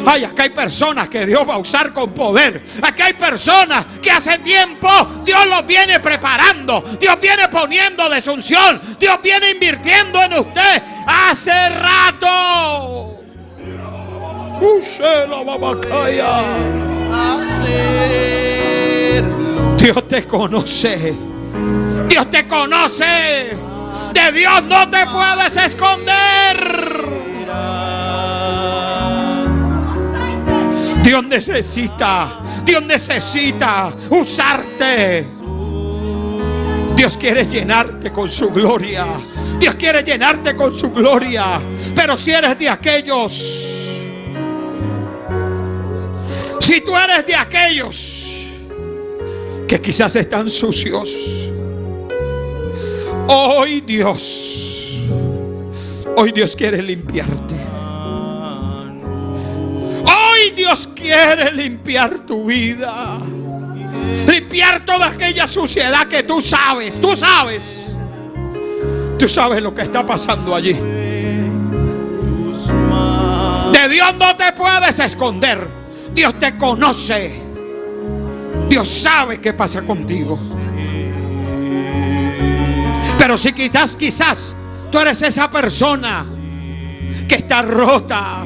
Ay, acá hay personas que Dios va a usar con poder. Aquí hay personas que hace tiempo Dios los viene preparando. Dios viene poniendo de su unción. Dios viene invirtiendo en usted hace rato. Dios te conoce. Dios te conoce. De Dios no te puedes esconder. Dios necesita usarte. Dios quiere llenarte con su gloria. Dios quiere llenarte con su gloria. Pero si eres de aquellos, si tú eres de aquellos que quizás están sucios, hoy Dios quiere limpiarte. Hoy Dios quiere limpiar tu vida. Limpiar toda aquella suciedad que tú sabes. Tú sabes lo que está pasando allí. De Dios no te puedes esconder. Dios te conoce. Dios sabe qué pasa contigo. Pero si quizás tú eres esa persona que está rota,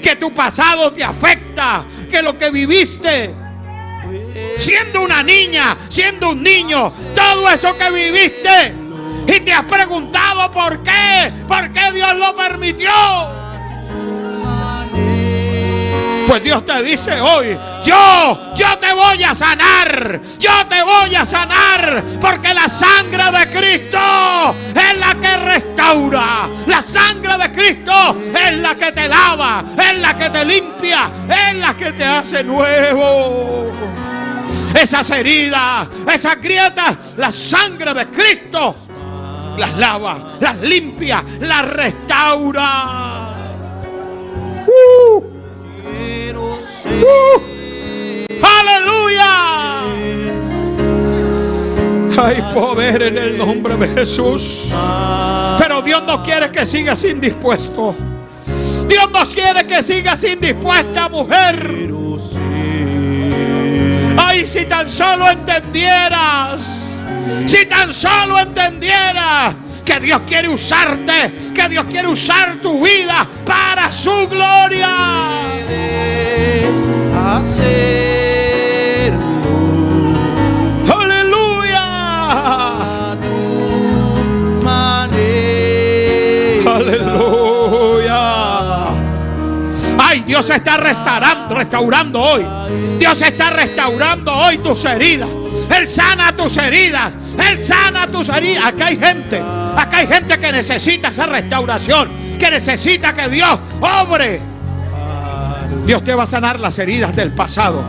que tu pasado te afecta, que lo que viviste siendo una niña, siendo un niño, todo eso que viviste, y te has preguntado por qué Dios lo permitió. Pues Dios te dice hoy: yo te voy a sanar, yo te voy a sanar, porque la sangre de Cristo es la que restaura, la sangre de Cristo es la que te lava, es la que te limpia, es la que te hace nuevo. Esas heridas, esas grietas, la sangre de Cristo las lava, las limpia, las restaura. ¡Aleluya! Hay poder en el nombre de Jesús. Pero Dios no quiere que sigas indispuesto. Dios no quiere que sigas indispuesta, mujer. Ay, si tan solo entendieras, si tan solo entendieras que Dios quiere usarte, que Dios quiere usar tu vida para su gloria. Aleluya. Aleluya. Ay, Dios está restaurando hoy. Dios está restaurando hoy tus heridas. Él sana tus heridas. Él sana tus heridas. Acá hay gente que necesita esa restauración, que necesita que Dios obre. Dios te va a sanar las heridas del pasado.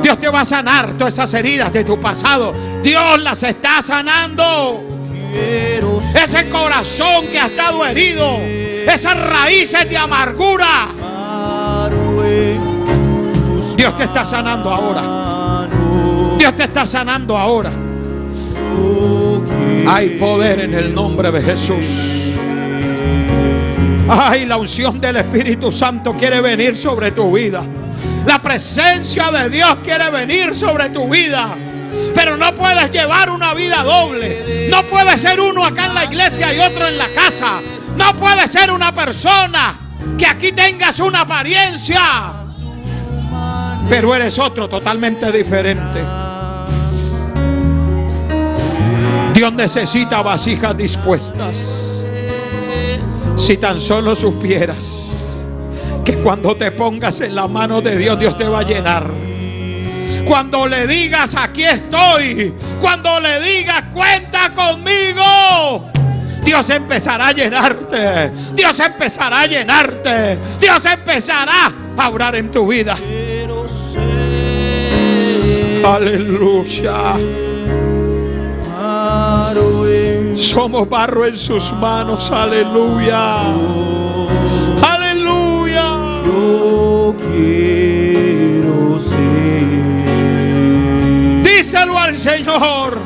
Dios te va a sanar todas esas heridas de tu pasado. Dios las está sanando. Ese corazón que ha estado herido, esas raíces de amargura, Dios te está sanando ahora. Dios te está sanando ahora. Hay poder en el nombre de Jesús. Ay, la unción del Espíritu Santo quiere venir sobre tu vida. La presencia de Dios quiere venir sobre tu vida. Pero no puedes llevar una vida doble. No puedes ser uno acá en la iglesia y otro en la casa. No puedes ser una persona que aquí tengas una apariencia, pero eres otro totalmente diferente. Dios necesita vasijas dispuestas. Si tan solo supieras que cuando te pongas en la mano de Dios, Dios te va a llenar. Cuando le digas aquí estoy, cuando le digas cuenta conmigo, Dios empezará a llenarte. Dios empezará a llenarte. Dios empezará a obrar en tu vida. Aleluya. Somos barro en sus manos. Aleluya. Aleluya. Yo quiero ser. Díselo al Señor.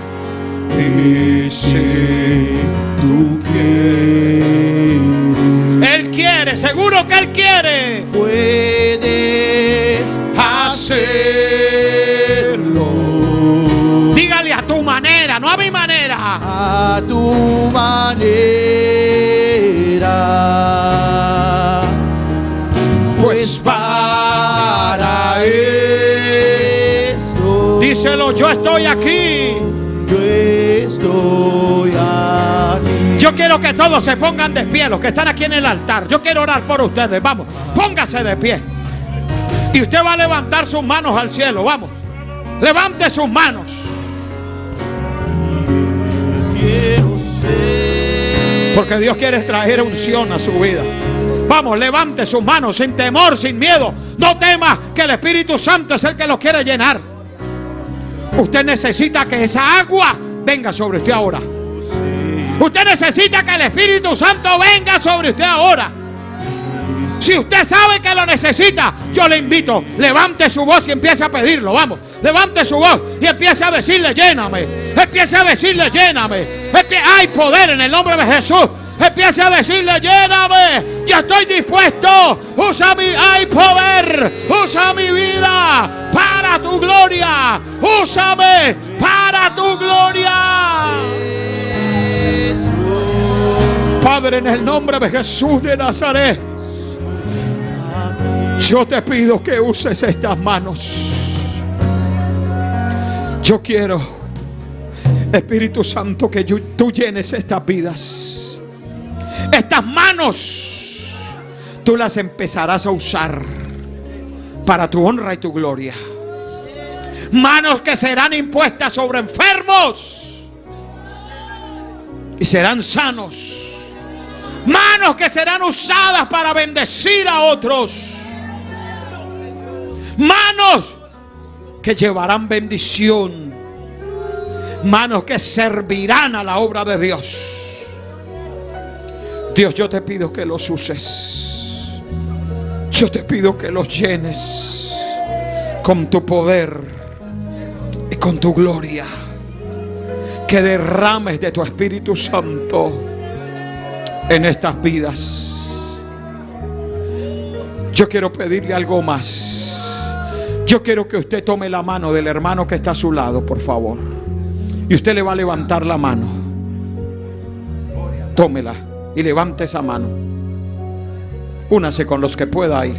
Y si tú quieres, Él quiere, seguro que Él quiere. Puedes hacerlo. Dígale a tu manera, no a mi manera. A tu manera. Pues para esto. Díselo, yo estoy aquí. Yo estoy aquí. Yo quiero que todos se pongan de pie, los que están aquí en el altar. Yo quiero orar por ustedes. Vamos, póngase de pie. Y usted va a levantar sus manos al cielo. Vamos, levante sus manos. Porque Dios quiere traer unción a su vida. Vamos, levante sus manos sin temor, sin miedo. No tema, que el Espíritu Santo es el que los quiere llenar. Usted necesita que esa agua venga sobre usted ahora. Usted necesita que el Espíritu Santo venga sobre usted ahora. Si usted sabe que lo necesita, yo le invito, levante su voz y empiece a pedirlo. Vamos, levante su voz y empiece a decirle: lléname. Empiece a decirle: lléname. Hay poder en el nombre de Jesús. Empiece a decirle: lléname. Yo estoy dispuesto. Usa hay poder. Usa mi vida para tu gloria. Úsame para tu gloria. Padre, en el nombre de Jesús de Nazaret, yo te pido que uses estas manos. Yo quiero, Espíritu Santo, que tú llenes estas vidas. Estas manos tú las empezarás a usar para tu honra y tu gloria. Manos que serán impuestas sobre enfermos y serán sanos. Manos que serán usadas para bendecir a otros. Manos que llevarán bendición. Manos que servirán a la obra de Dios. Dios, yo te pido que los uses. Yo te pido que los llenes con tu poder y con tu gloria. Que derrames de tu Espíritu Santo en estas vidas. Yo quiero pedirle algo más. Yo quiero que usted tome la mano del hermano que está a su lado, por favor. Y usted le va a levantar la mano. Tómela y levante esa mano. Únase con los que pueda ahí.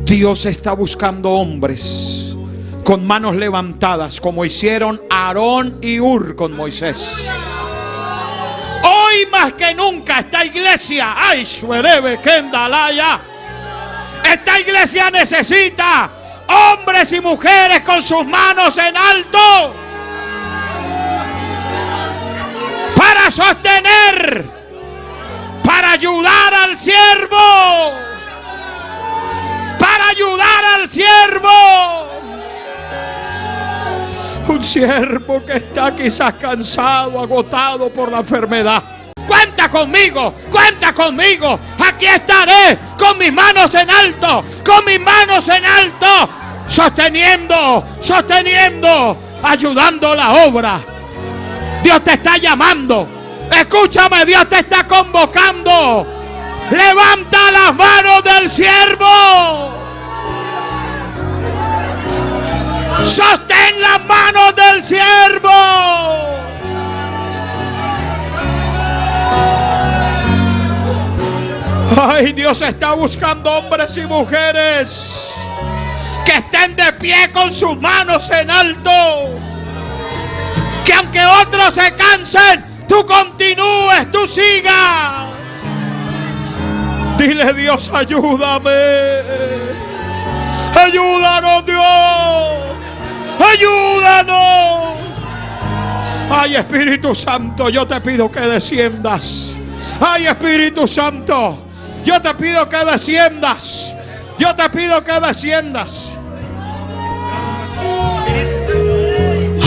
Dios está buscando hombres con manos levantadas, como hicieron Aarón y Hur con Moisés. Hoy más que nunca esta iglesia, ay, Shuerebe Kendalaya, esta iglesia necesita hombres y mujeres con sus manos en alto para sostener, para ayudar al siervo, para ayudar al siervo. Un siervo que está quizás cansado, agotado por la enfermedad. Cuenta conmigo, cuenta conmigo. Aquí estaré con mis manos en alto, con mis manos en alto, sosteniendo, ayudando la obra. Dios te está llamando. Escúchame, Dios te está convocando. Levanta las manos del siervo. Sostén las manos del siervo. Ay, Dios está buscando hombres y mujeres que estén de pie con sus manos en alto. Que aunque otros se cansen, tú continúes, tú sigas. Dile, Dios, ayúdame. Ayúdanos, Dios. Ayúdanos. Ay, Espíritu Santo, yo te pido que desciendas. Ay, Espíritu Santo, yo te pido que desciendas. Yo te pido que desciendas.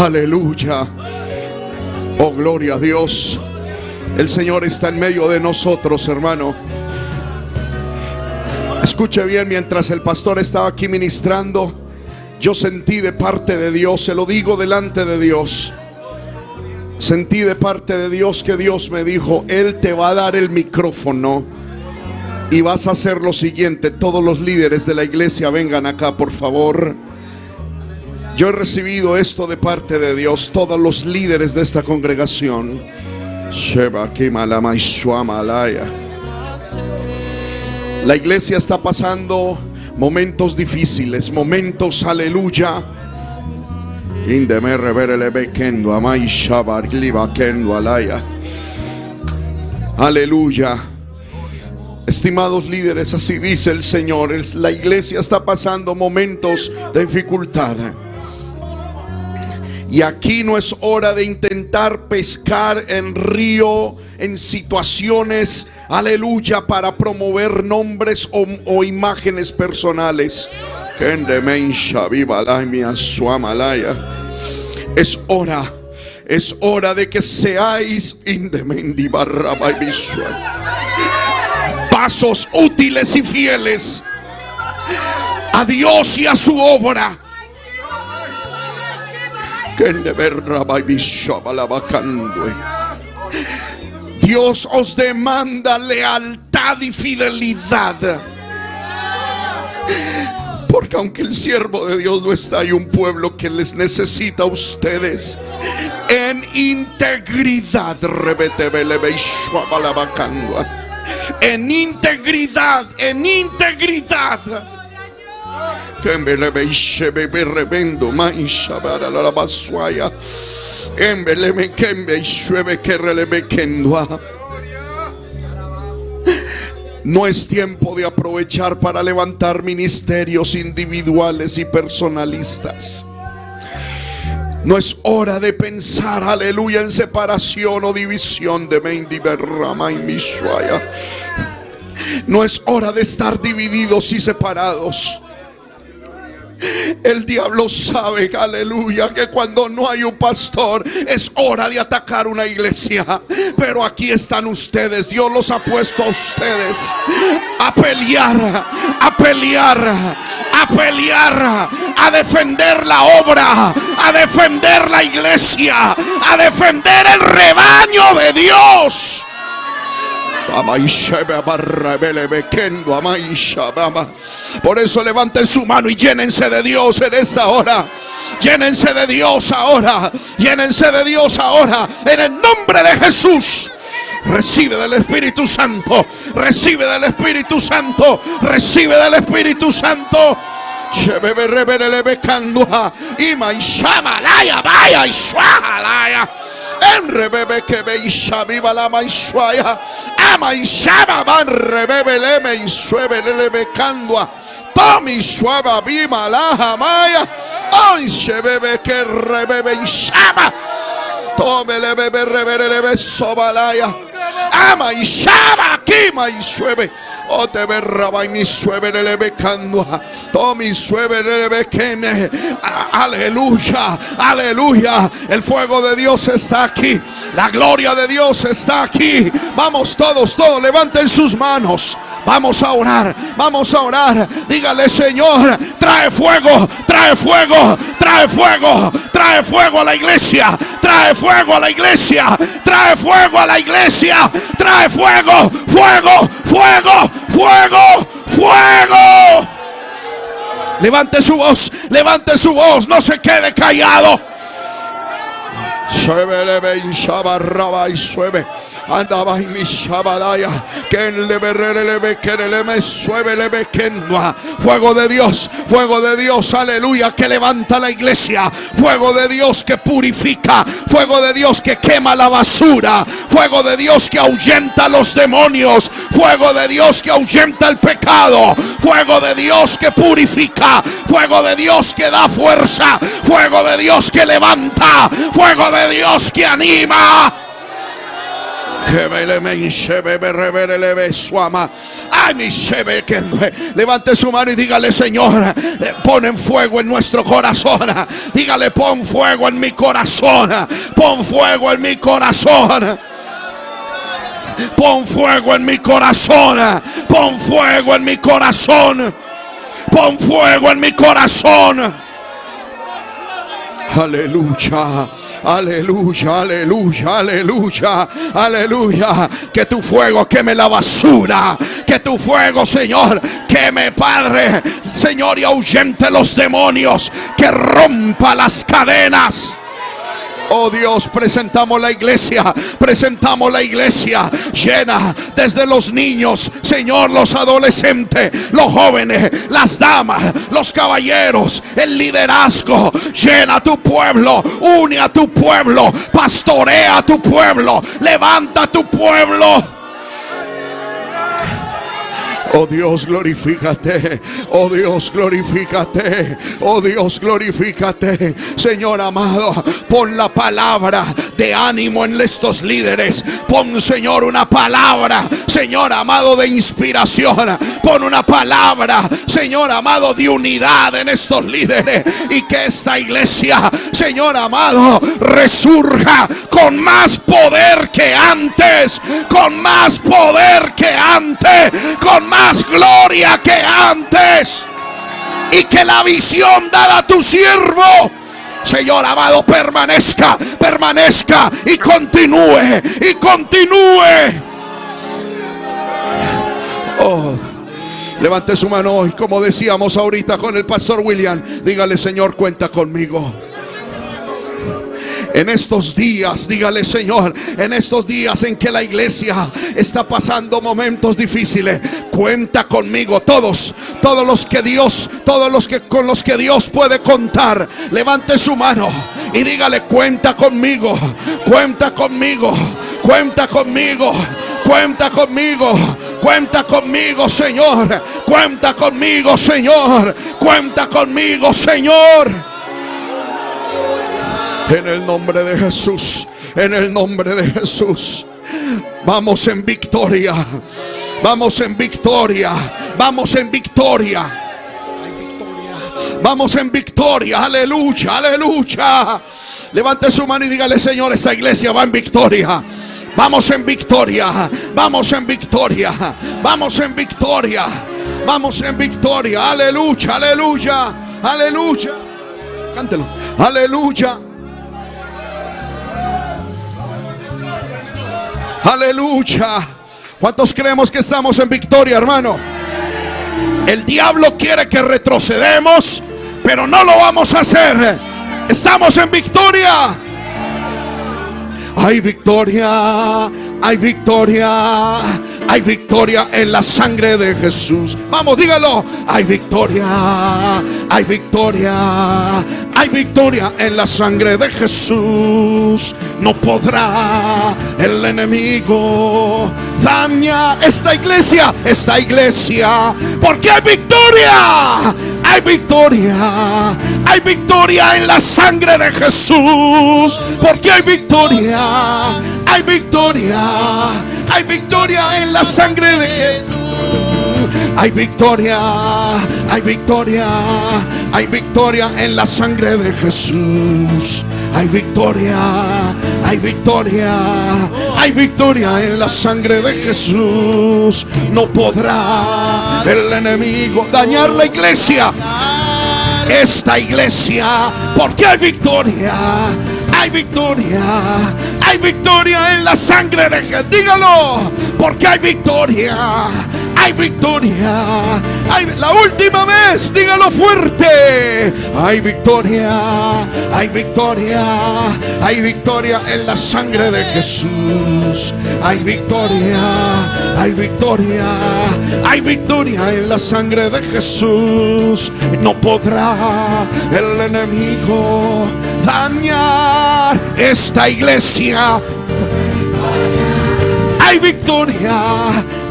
Aleluya. Oh, gloria a Dios. El Señor está en medio de nosotros, hermano. Escuche bien, mientras el pastor estaba aquí ministrando, yo sentí de parte de Dios, se lo digo delante de Dios, sentí de parte de Dios que Dios me dijo: Él te va a dar el micrófono y vas a hacer lo siguiente. Todos los líderes de la iglesia vengan acá, por favor. Yo he recibido esto de parte de Dios. Todos los líderes de esta congregación. La iglesia está pasando momentos difíciles, momentos, aleluya. Aleluya. Estimados líderes, así dice el Señor, la iglesia está pasando momentos de dificultad. Y aquí no es hora de intentar pescar en río, en situaciones, aleluya, para promover nombres o imágenes personales. Es hora de que seáis pasos útiles y fieles a Dios y a su obra. Dios os demanda lealtad y fidelidad. Porque aunque el siervo de Dios no está, hay un pueblo que les necesita a ustedes en integridad. En integridad, en integridad. Que me le veishe bebe rebendo maisha para la basuaya. En beleme que me llueve que releve kendua. No es tiempo de aprovechar para levantar ministerios individuales y personalistas. No es hora de pensar, aleluya, en separación o división de Mendi Berrama y Mishuaya. No es hora de estar divididos y separados. El diablo sabe, aleluya, que cuando no hay un pastor es hora de atacar una iglesia. Pero aquí están ustedes. Dios los ha puesto a ustedes a pelear, a pelear, a pelear, a defender la obra, a defender la iglesia, a defender el rebaño de Dios. Por eso levanten su mano y llénense de Dios en esta hora. Llénense de Dios ahora. Llénense de Dios ahora. En el nombre de Jesús. Recibe del Espíritu Santo. Recibe del Espíritu Santo. Recibe del Espíritu Santo. En rebebe que veisha viva la maishuaya. Ama y shaba van rebebe leme y suebe lebe candua. Tomi suaba viva la jamaya. Hoy se bebe que rebebe y shaba. Tome le bebe rebebe lebe sobalaya. Ama y shaba quima y suebe. O te berraba y mi suebe lebe candua. Tomi suebe lebe queme. Aleluya, aleluya. El fuego de Dios está aquí. La gloria de Dios está aquí. Vamos todos, levanten sus manos. Vamos a orar, vamos a orar. Dígale, Señor, trae fuego, trae fuego, trae fuego, trae fuego a la iglesia, trae fuego a la iglesia, trae fuego a la iglesia, trae fuego, fuego, fuego, fuego, fuego. Levante su voz, no se quede callado. Andaba y mi shabalaya que le berrele que le me suebe le bequenua. Fuego de Dios, aleluya, que levanta la iglesia. Fuego de Dios que purifica. Fuego de Dios que quema la basura. Fuego de Dios que ahuyenta a los demonios. Fuego de Dios que ahuyenta el pecado. Fuego de Dios que purifica. Fuego de Dios que da fuerza. Fuego de Dios que levanta. Fuego de Dios que anima. Levante su mano y dígale, Señor, pon fuego en nuestro corazón. Dígale, pon fuego en mi corazón. Pon fuego en mi corazón. Pon fuego en mi corazón. Pon fuego en mi corazón. Pon fuego en mi corazón. Aleluya. Aleluya, aleluya, aleluya, aleluya. Que tu fuego queme la basura. Que tu fuego, Señor, queme, Padre, Señor, y ahuyente los demonios. Que rompa las cadenas. Oh Dios, presentamos la iglesia llena desde los niños, Señor, los adolescentes, los jóvenes, las damas, los caballeros, el liderazgo. Llena tu pueblo, une a tu pueblo, pastorea a tu pueblo, levanta a tu pueblo. Oh Dios, glorifícate. Oh Dios, glorifícate. Oh Dios, glorifícate. Señor amado, pon la palabra de ánimo en estos líderes. Pon, Señor, una palabra, Señor amado, de inspiración. Pon una palabra, Señor amado, de unidad en estos líderes. Y que esta iglesia, Señor amado, resurja con más poder que antes. Con más poder que antes. Con más gloria que antes. Y que la visión dada a tu siervo, Señor amado, permanezca y continúe. Oh, Levante su mano y, como decíamos ahorita con el pastor William, dígale: Señor, cuenta conmigo. En estos días, dígale: Señor, en estos días en que la iglesia está pasando momentos difíciles, cuenta conmigo. Todos los que con los que Dios puede contar, levante su mano y dígale: cuenta conmigo, cuenta conmigo, cuenta conmigo, cuenta conmigo, cuenta conmigo, Señor, cuenta conmigo, Señor, cuenta conmigo, Señor. En el nombre de Jesús, en el nombre de Jesús. Vamos en victoria, vamos en victoria, vamos en victoria, vamos en victoria. Aleluya, aleluya. Levante su mano y dígale: Señor, esta iglesia va en victoria. Vamos en victoria, vamos en victoria, vamos en victoria, vamos en victoria. Aleluya, aleluya, aleluya. Cántelo. Aleluya. Aleluya. ¿Cuántos creemos que estamos en victoria, hermano? El diablo quiere que retrocedamos, pero no lo vamos a hacer. Estamos en victoria. Hay victoria, hay victoria, hay victoria en la sangre de Jesús. Vamos, dígalo. Hay victoria, hay victoria, hay victoria en la sangre de Jesús. No podrá el enemigo dañar esta iglesia, porque hay victoria. Hay victoria, hay victoria en la sangre de Jesús, porque hay victoria, hay victoria, hay victoria en la sangre de Jesús. Hay victoria, hay victoria, hay victoria en la sangre de Jesús. Hay victoria, hay victoria, hay victoria en la sangre de Jesús. No podrá el enemigo dañar la iglesia, esta iglesia, porque hay victoria, hay victoria, hay victoria en la sangre de Jesús. Dígalo, porque hay victoria, hay victoria. La última vez, dígalo fuerte. Hay victoria, hay victoria, hay victoria en la sangre de Jesús. Hay victoria, hay victoria, hay victoria en la sangre de Jesús. No podrá el enemigo dañar esta iglesia. Hay victoria,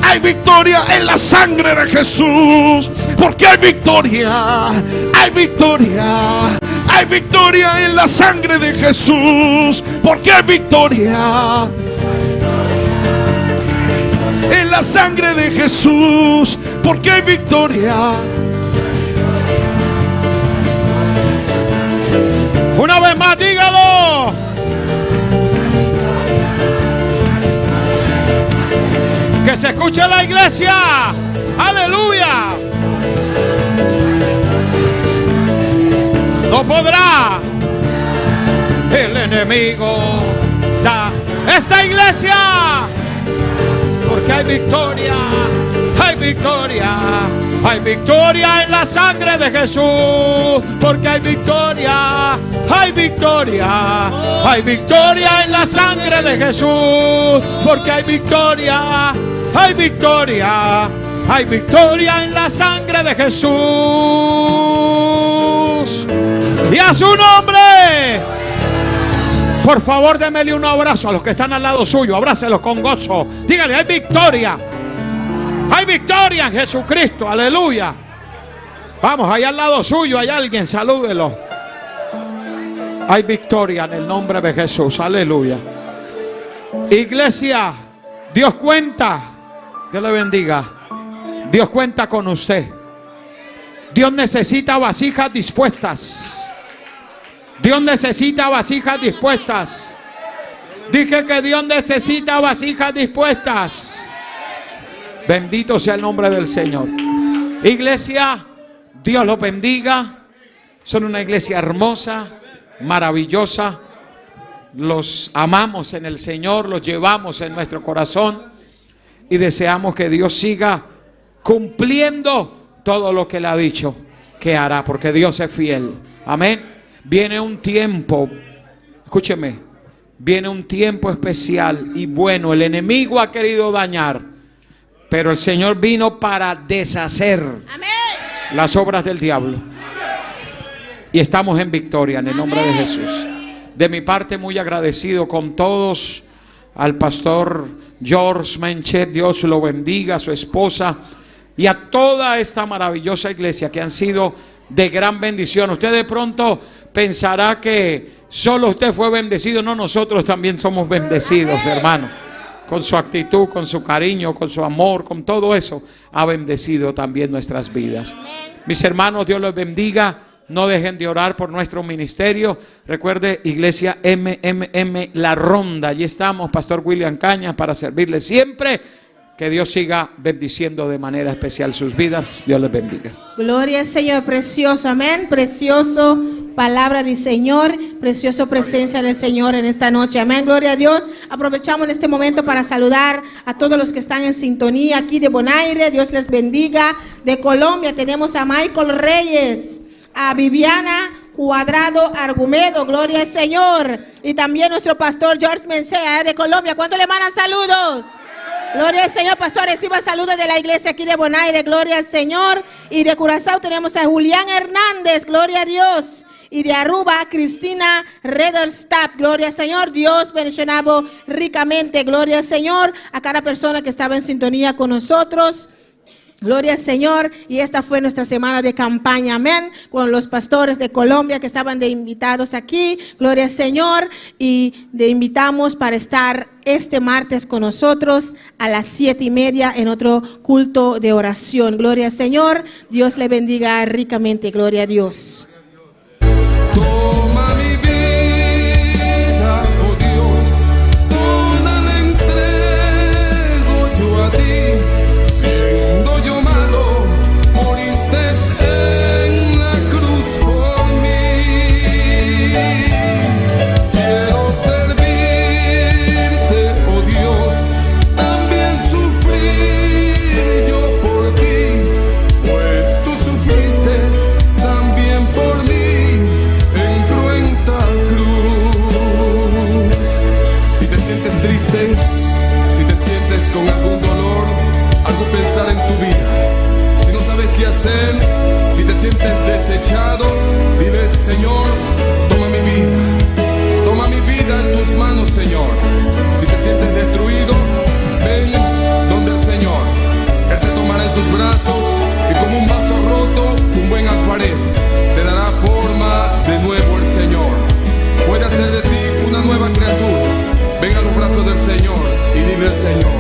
hay victoria en la sangre de Jesús, porque hay victoria, hay victoria, hay victoria en la sangre de Jesús, porque hay victoria en la sangre de Jesús, porque hay victoria. Una vez más, dígalo. Que se escuche la iglesia. Aleluya. No podrá el enemigo da esta iglesia, porque hay victoria, hay victoria, hay victoria en la sangre de Jesús, porque hay victoria, hay victoria, hay victoria en la sangre de Jesús, porque hay victoria, hay victoria, hay victoria en la sangre de Jesús. Y a su nombre. Por favor, démele un abrazo a los que están al lado suyo. Abrácelos con gozo. Dígale: hay victoria. Hay victoria en Jesucristo. Aleluya. Vamos, allá al lado suyo hay alguien. Salúdelo. Hay victoria en el nombre de Jesús. Aleluya. Iglesia, Dios cuenta. Dios le bendiga. Dios cuenta con usted. Dios necesita vasijas dispuestas. Dios necesita vasijas dispuestas. Dije que Dios necesita vasijas dispuestas. Bendito sea el nombre del Señor. Iglesia, Dios los bendiga. Son una iglesia hermosa, maravillosa. Los amamos en el Señor, los llevamos en nuestro corazón y deseamos que Dios siga cumpliendo todo lo que Él ha dicho que hará, porque Dios es fiel. Amén. Viene un tiempo, escúcheme, viene un tiempo especial y bueno. El enemigo ha querido dañar, pero el Señor vino para deshacer las obras del diablo. Y estamos en victoria en el nombre de Jesús. De mi parte, muy agradecido con todos. Al pastor George Menchet, Dios lo bendiga, a su esposa y a toda esta maravillosa iglesia que han sido de gran bendición. Usted de pronto pensará que solo usted fue bendecido. No, nosotros también somos bendecidos, hermano. Con su actitud, con su cariño, con su amor, con todo eso, ha bendecido también nuestras vidas. Mis hermanos, Dios los bendiga. No dejen de orar por nuestro ministerio. Recuerde, Iglesia MMM La Ronda. Allí estamos, Pastor William Cañas, para servirles siempre. Que Dios siga bendiciendo de manera especial sus vidas. Dios les bendiga. Gloria al Señor, precioso, amén. Precioso palabra del Señor, precioso presencia del Señor en esta noche, amén. Gloria a Dios. Aprovechamos en este momento para saludar a todos los que están en sintonía aquí de Bonaire. Dios les bendiga. De Colombia tenemos a Michael Reyes, a Viviana Cuadrado Argumedo, gloria al Señor. Y también nuestro pastor George Mencea de Colombia. ¿Cuántos le mandan saludos? Gloria al Señor, pastor. Reciba saludos de la iglesia aquí de Bonaire, gloria al Señor. Y de Curazao tenemos a Julián Hernández, gloria a Dios. Y de Aruba, Cristina Rederstapp, gloria al Señor. Dios bendicionado ricamente, gloria al Señor. A cada persona que estaba en sintonía con nosotros. Gloria al Señor. Y esta fue nuestra semana de campaña, amén, con los pastores de Colombia que estaban de invitados aquí. Gloria al Señor. Y le invitamos para estar este martes con nosotros a las 7:30 en otro culto de oración. Gloria al Señor. Dios le bendiga ricamente. Gloria a Dios. Toma mi vida, oh Dios, toda la entrego yo a ti. Siendo yo malo, moriste en la cruz por mí. Quiero servirte, oh Dios, también sufrir yo por ti, pues tú sufriste también por mí. Triste, si te sientes con algún dolor, algún pensar en tu vida, si no sabes qué hacer, si te sientes desechado, dile: Señor, toma mi vida en tus manos, Señor. Si te sientes destruido, ven donde el Señor. Él te tomará en sus brazos y como un vaso roto, un buen acuarel, te dará forma de nuevo el Señor. Puede hacer de ti una nueva criatura. Ven a los brazos del Señor y dile: Señor,